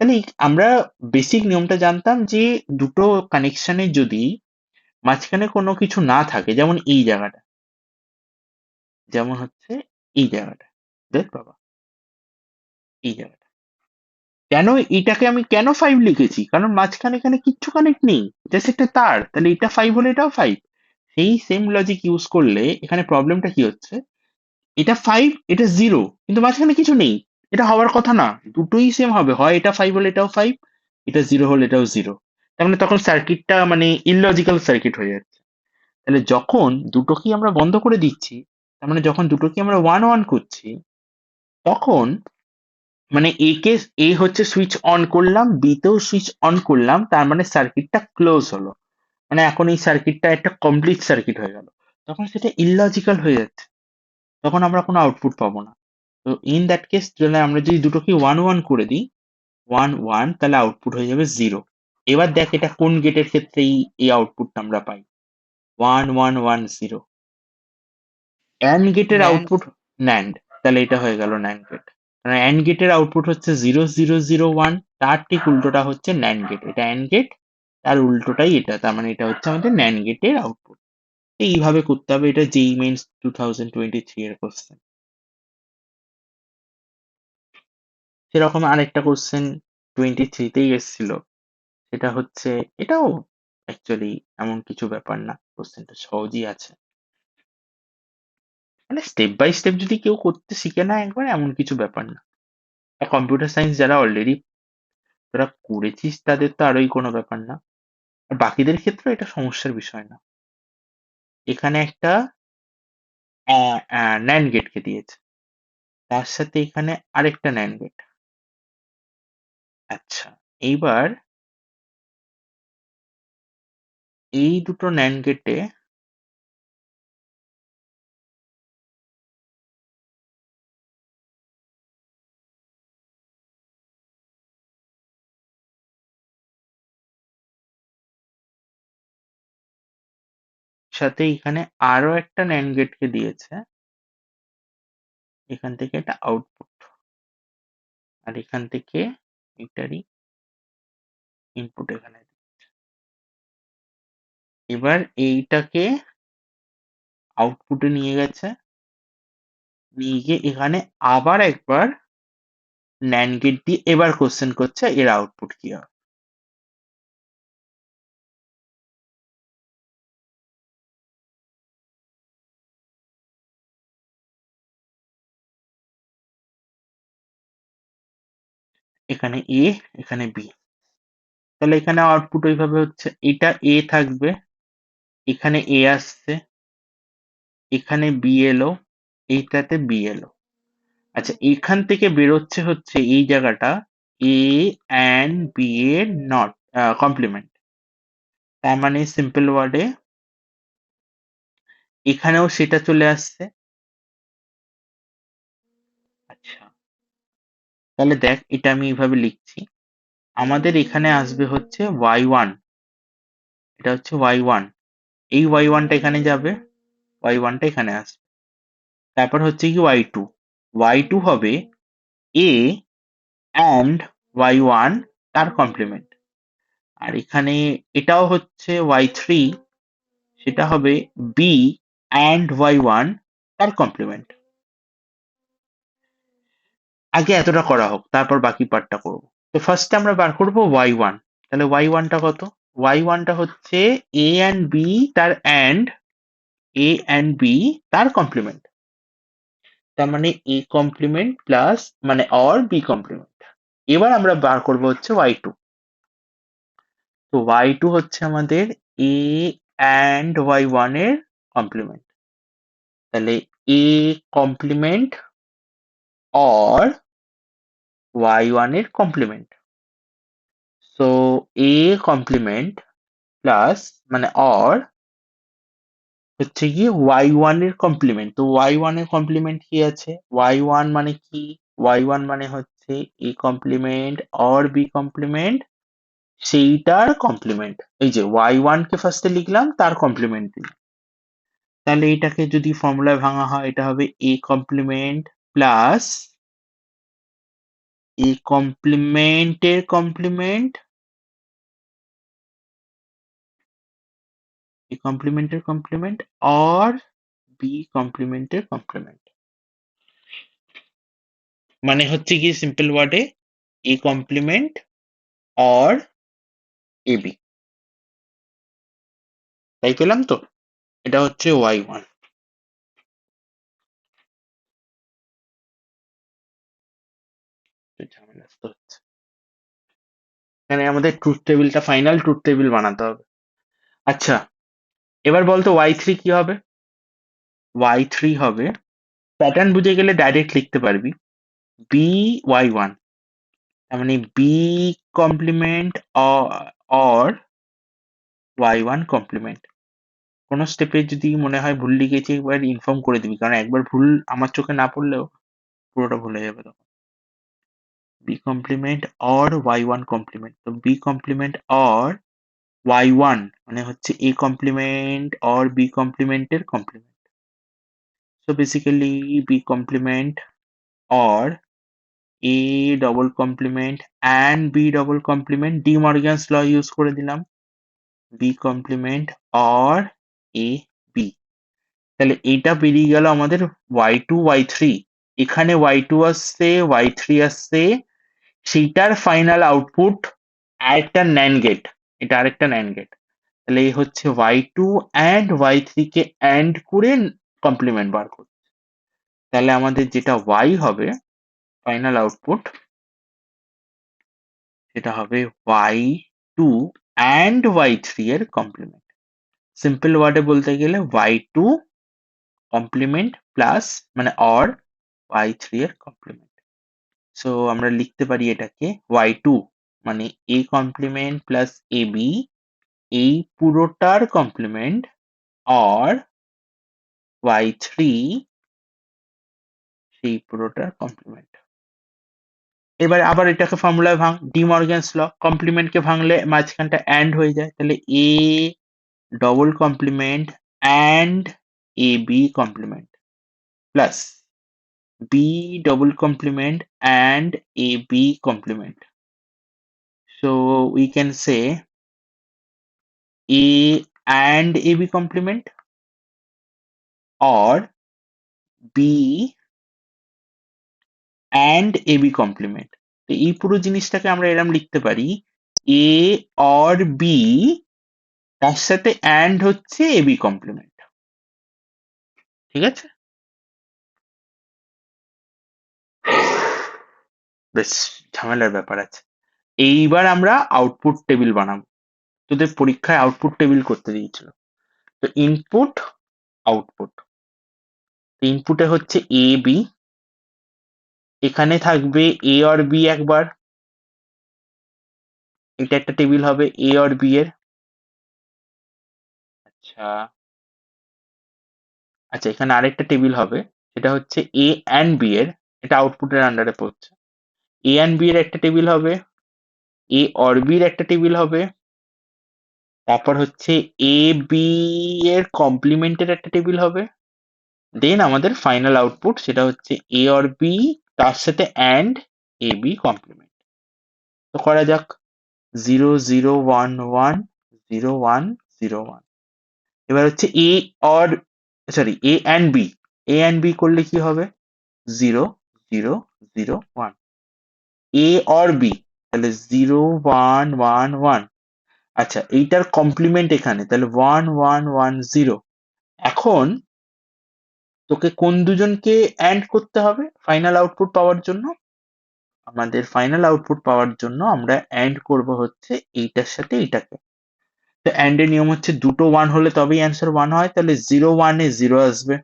S1: তাহলে আমরা বেসিক নিয়মটা জানতাম যে দুটো কানেকশনে যদি মাঝখানে কোনো কিছু না থাকে, যেমন এই জায়গাটা, যেমন হচ্ছে এই জায়গাটা, দেখ বাবা, এই জায়গাটা, কেন এটাকে আমি কেন 5 লিখেছি? কারণ মাঝখানে এখানে কিচ্ছু কানেক্ট নেই, জাস্ট একটা তার, তাহলে এটা 5 হলে এটাও 5। সেই সেম লজিক ইউজ করলে এখানে প্রবলেমটা কি হচ্ছে, এটা 5 এটা 0, কিন্তু মাঝখানে কিছু নেই, এটা হওয়ার কথা না, দুটোই সেম হবে, হয় এটা 5 হলে এটাও 5, এটা 0 হলে এটাও 0। তার মানে তখন সার্কিটটা মানে ইললজিক্যাল সার্কিট হয়ে যাচ্ছে। তাহলে যখন দুটোকেই আমরা বন্ধ করে দিচ্ছি, তার মানে যখন দুটোকে আমরা 1 1 করছি, তখন মানে এ হচ্ছে সুইচ অন করলাম, বি তেও সুইচ অন করলাম, তার মানে সার্কিটটা ক্লোজ হলো, মানে এখন এই সার্কিটটা একটা কমপ্লিট সার্কিট হয়ে গেল। তখন সেটা ইললজিক্যাল হয়ে যাচ্ছে, তখন আমরা কোনো আউটপুট পাবো না। তো ইন দ্যাট কেস আমরা যদি দুটোকে 1 1 করে দিই, 1 1, তাহলে আউটপুট হয়ে যাবে 0। এবার দেখ এটা কোন গেটের ক্ষেত্রে এই আউটপুটটা আমরা পাই, 1 1 1 0। অ্যান্ড গেটের
S2: ন্যান্ড।
S1: আউটপুট ন্যান্ড, তাহলে এটা হয়ে গেল ন্যান্ড গেট। মানে অ্যান্ড গেটের আউটপুট হচ্ছে 0 0 0 1, তার ঠিক উল্টোটা হচ্ছে ন্যান্ড গেট, এটা অ্যান্ড গেট, তার উল্টোটাই এটা, তার মানে এটা হচ্ছে আমাদের ন্যান্ড গেটের আউটপুট। এইভাবে করতে হবে, এটা যেই মেন্স 2023 এর কোশ্চেন। সেরকম আরেকটা কোশ্চেন 23তেই এসেছিল, সেটা হচ্ছে, এটাও অ্যাকচুয়ালি এমন কিছু ব্যাপার না, কোশ্চেনটা সহজই আছে, মানে স্টেপ বাই স্টেপ যদি কেউ করতে শিখে না একবার, এমন কিছু ব্যাপার না। আর কম্পিউটার সায়েন্স যারা অলরেডি তোরা করেছিস তাদের তো আরোই কোনো ব্যাপার না, আর বাকিদের ক্ষেত্রে এটা সমস্যার বিষয় না। এখানে একটা ন্যান্ড গেটকে দিয়েছে, তার সাথে এখানে আরেকটা ন্যান্ড গেট। আচ্ছা, এইবার এই দুটো ন্যান্ড গেটে সাথে এখানে আরো একটা ন্যান্ড গেটকে দিয়েছে, এখান থেকে একটা আউটপুট, আর এখান থেকে এটারই ইনপুট এখানে। এবার এইটাকে আউটপুটে নিয়ে গেছে, নিয়ে গিয়ে এখানে আবার একবার ন্যান্ড গেট দিয়ে এবার কোশ্চেন করছে এর আউটপুট কি হবে। এখানে এ, এখানে বি, তাহলে এখানে আউটপুট ওইভাবে হচ্ছে, এটা এ থাকবে, এখানে এ আসছে, এখানে বি এলো, এইটাতে বি এলো। আচ্ছা, এখান থেকে বেরোচ্ছে হচ্ছে এই জায়গাটা এ অ্যান্ড বি এর নট কমপ্লিমেন্ট, তার মানে সিম্পল ওয়ার্ডে এখানেও সেটা চলে আসছে। আচ্ছা, তাহলে দেখ এটা আমি এইভাবে লিখছি, আমাদের এখানে আসবে হচ্ছে y1, এটা হচ্ছে y1, এই y1টা এখানে যাবে, y1টা এখানে আসবে। তারপর হচ্ছে কি y2, y2 হবে a and y1 তার কমপ্লিমেন্ট। আর এখানে এটাও হচ্ছে y3, সেটা হবে b and y1 তার কমপ্লিমেন্ট। আগে এতটা করা হোক, তারপর বাকি পার্টটা করব। তো ফার্স্টে আমরা বার করব y1। তাহলে y1টা কত? y1টা হচ্ছে a and b তার and a and b তার কমপ্লিমেন্ট। তার মানে a কমপ্লিমেন্ট প্লাস মানে অর b কমপ্লিমেন্ট। এবার আমরা বার করব হচ্ছে y2। তো y2 হচ্ছে আমাদের a and y1 এর কমপ্লিমেন্ট। তাহলে a কমপ্লিমেন্ট অর y1 এর complement. So a complement plus মানে অর হচ্ছে গিয়ে y1 এর কমপ্লিমেন্ট। তো y1 এর কমপ্লিমেন্ট কি আছে? y1 মানে কি? y1 মানে হচ্ছে a complement or b complement, সেইটার কমপ্লিমেন্ট। এই যে y1 কে ফার্স্টে লিখলাম, তার কমপ্লিমেন্ট দিলাম। তাহলে এটাকে যদি ফর্মুলায় ভাঙা হয়, এটা হবে a কমপ্লিমেন্ট প্লাস a কমপ্লিমেন্টের কমপ্লিমেন্ট, a কমপ্লিমেন্টের কমপ্লিমেন্ট অর b কমপ্লিমেন্টের কমপ্লিমেন্ট। মানে হচ্ছে কি সিম্পল ওয়ার্ডে a কমপ্লিমেন্ট অর ab। তাই পেলাম তো? এটা হচ্ছে y1। ঝামেলা তো হচ্ছে, এখানে আমাদের ট্রুথ টেবিলটা ফাইনাল ট্রুথ টেবিল বানাতে হবে। আচ্ছা, এবার বলতো y3 কি হবে? y3 হবে, প্যাটার্ন বুঝে গেলে ডাইরেক্ট লিখতে পারবি, b y1, তার মানে b complement or y1 complement. কোনো স্টেপে যদি মনে হয় ভুল লিখেছি, একবার ইনফর্ম করে দিবি, কারণ একবার ভুল আমার চোখে না পড়লেও পুরোটা ভুলে যাবে তখন। b complement or y1 complement. তো b কমপ্লিমেন্ট অর y1 মানে হচ্ছে a কমপ্লিমেন্ট অর b কমপ্লিমেন্টের complement. So basically b complement or a double complement and b double complement, De Morgan's law use করে দিলাম, b complement or a b। তাহলে এটা বেরিয়ে গেল আমাদের y2 y3। এখানে y2 আসছে, y3 আসছে, সেইটার ফাইনাল আউটপুট আরেকটা ন্যান্ড গেট। এটা আরেকটা ন্যান্ড গেট। তাহলে এই হচ্ছে y2 and y3 K and করে কমপ্লিমেন্ট বার করছে। তাহলে আমাদের যেটা y হবে ফাইনাল আউটপুট, সেটা হবে y2 and y3 এর কমপ্লিমেন্ট। সিম্পল ওয়ার্ডে বলতে গেলে y2 কমপ্লিমেন্ট প্লাস মানে অর y3 এর কমপ্লিমেন্ট। সো আমরা লিখতে পারি এটাকে y2 মানে a কমপ্লিমেন্ট প্লাস ab, এই পুরোটার কমপ্লিমেন্ট, অর y3 সেই পুরোটার কমপ্লিমেন্ট। এবার আবার এটাকে ফর্মুলায় ভাঙ, ডি মর্গ্যানস ল, কমপ্লিমেন্টকে ভাঙলে মাঝখানটা অ্যান্ড হয়ে যায়। তাহলে a double complement and A B complement plus b double complement and ab complement. So we can say a and ab complement or b and ab complement. তো এই পুরো জিনিসটাকে আমরা এরকম লিখতে পারি, a or b তার সাথে and হচ্ছে ab complement। ঠিক আছে? বেশ ঝামেলার ব্যাপার আছে। এইবার আমরা আউটপুট টেবিল বানাবো। তোদের পরীক্ষায় আউটপুট টেবিল করতে দিয়েছিল। তো ইনপুট আউটপুট, ইনপুটে হচ্ছে এ বি, এখানে থাকবে এ আর বি একবার, এটা একটা টেবিল হবে এ আর বি এর। আচ্ছা আচ্ছা, এখানে আরেকটা টেবিল হবে, সেটা হচ্ছে এ অ্যান্ড বি এর, এটা আউটপুটের আন্ডারে পড়ছে। এ অ্যান্ড বি এর একটা টেবিল হবে, এ আর বি এর একটা টেবিল হবে, তারপর হচ্ছে এ বি এর কমপ্লিমেন্টের একটা টেবিল হবে। দেন আমাদের ফাইনাল আউটপুট সেটা হচ্ছে এ অর বি তার সাথে অ্যান্ড এ বি কমপ্লিমেন্ট। তো করা যাক। 0 0 1 1 0 1 0 1। এবার হচ্ছে A or sorry A and B. A and B করলে কি হবে? 0 0 0 1। এ অর বি তাহলে 0 1 1 1। আচ্ছা, এইটার কমপ্লিমেন্ট এখানে তাহলে 1 1 1 0। এখন তোকে কোন দুজনকে অ্যান্ড করতে হবে ফাইনাল আউটপুট পাওয়ার জন্য? আমাদের ফাইনাল আউটপুট পাওয়ার জন্য আমরা অ্যান্ড করব হচ্ছে এইটার সাথে এইটাকে। তো অ্যান্ড এর নিয়ম হচ্ছে দুটো ওয়ান হলে তবেই অ্যান্সার ওয়ান হয়। তাহলে 0 1 এ 0 আসবে,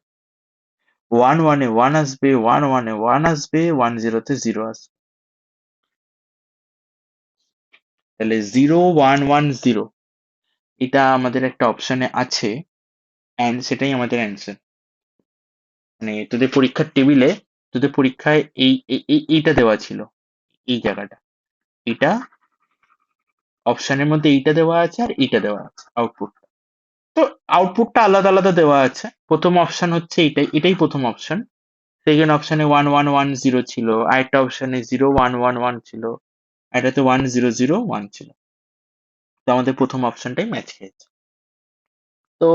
S1: 1 1 এ 1 আসবে, 1 1 এ 1 আসবে, 1 0 তে 0 আসবে। তাহলে 0 1 1 0 এটা আমাদের একটা অপশনে আছে, অ্যান্ড সেটাই আমাদের অ্যান্সার। মানে তোদের পরীক্ষার টেবিলে, তোদের পরীক্ষায় এইটা দেওয়া ছিল, এই জায়গাটা, এটা অপশনের মধ্যে এইটা দেওয়া আছে আর এইটা দেওয়া আছে আউটপুট। তো আউটপুটটা আলাদা আলাদা দেওয়া আছে। প্রথম অপশন হচ্ছে এটাই, এটাই প্রথম অপশন। সেকেন্ড অপশনে 1 1 1 0 ছিল, আরেকটা অপশনে 0 1 1 1 ছিল, এটাতে 1 0 0 1 ছিল। তো আমাদের প্রথম অপশনটাই ম্যাচ খেয়েছে। তো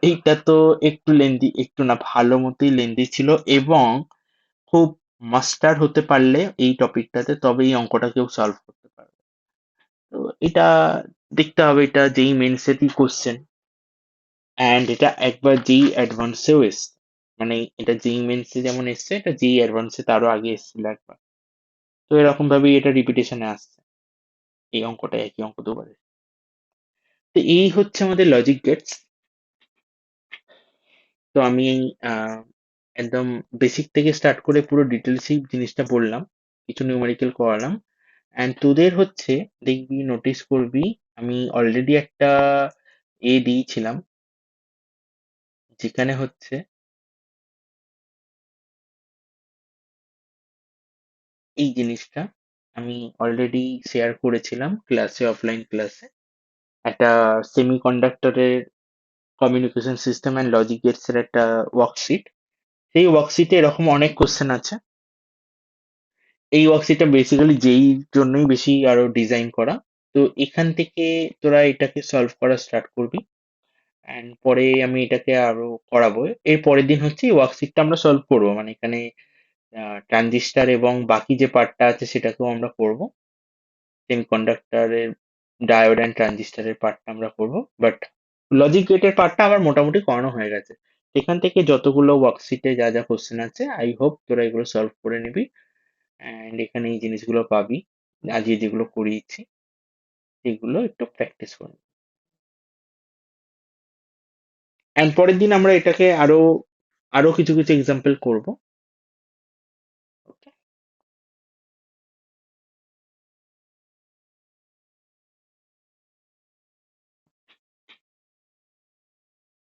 S1: এইটা তো একটু লেন্দি, একটু না ভালো মতোই লেন্দি ছিল, এবং খুব মাস্টার হতে পারলে এই টপিকটাতে তবে এই অঙ্কটা কেউ সলভ করতে পারবে। তো এটা দেখতে হবে, এটা যেই মেন্সেরই কোশ্চেন, অ্যান্ড এটা একবার যেই অ্যাডভান্সেও এসছে, মানে এটা যেই মেন্সে যেমন এসছে, এটা যেই অ্যাডভান্সে তারও আগে এসেছিল একবার। তো এরকম ভাবেই এটা রিপিটেশনে আসছে, এই অঙ্কটা একই অঙ্ক দুবার এসেছে। তো এই হচ্ছে আমাদের লজিক গেটস। তো আমি আহ, একদম বেসিক থেকে স্টার্ট করে পুরো ডিটেলসই জিনিসটা বললাম, কিছু নিউমেরিক্যাল করালাম। অ্যান্ড তোদের হচ্ছে দেখবি, নোটিস করবি, আমি অলরেডি একটা দিয়েছিলাম, যেখানে হচ্ছে এই জিনিসটা আমি অলরেডি শেয়ার করেছিলাম ক্লাসে, অফলাইন ক্লাসে, একটা সেমিকন্ডাক্টরের communication system and logic gates এর একটা ওয়ার্কশিট। সেই ওয়ার্কশিটে এরকম অনেক কোশ্চেন আছে। এই ওয়ার্কশিটটা বেসিক্যালি যেই জন্যই বেশি আরো ডিজাইন করা। তো এখান থেকে তোরা এটাকে সলভ করা স্টার্ট করবি, অ্যান্ড পরে আমি এটাকে আরো করাবো। এর পরের দিন হচ্ছে এই ওয়ার্কশিটটা আমরা সলভ করবো, মানে এখানে ট্রানজিস্টার এবং বাকি যে পার্টটা আছে সেটাকেও আমরা করব। সেমিকন্ডাক্টরের ডায়োড অ্যান্ড ট্রানজিস্টারের পার্টটা আমরা করব, বাট লজিক গেটের পার্টটা আমার মোটামুটি করানো হয়ে গেছে। এখান থেকে যতগুলো ওয়ার্কশিটে যা যা কোশ্চেন আছে, আই হোপ তোরা এগুলো সলভ করে নিবি, অ্যান্ড এখানে এই জিনিসগুলো পাবি, আজকে যেগুলো করিয়েছি সেগুলো একটু প্র্যাকটিস করবি। অ্যান্ড পরের দিন আমরা এটাকে আরো আরো কিছু কিছু এক্সাম্পল করব।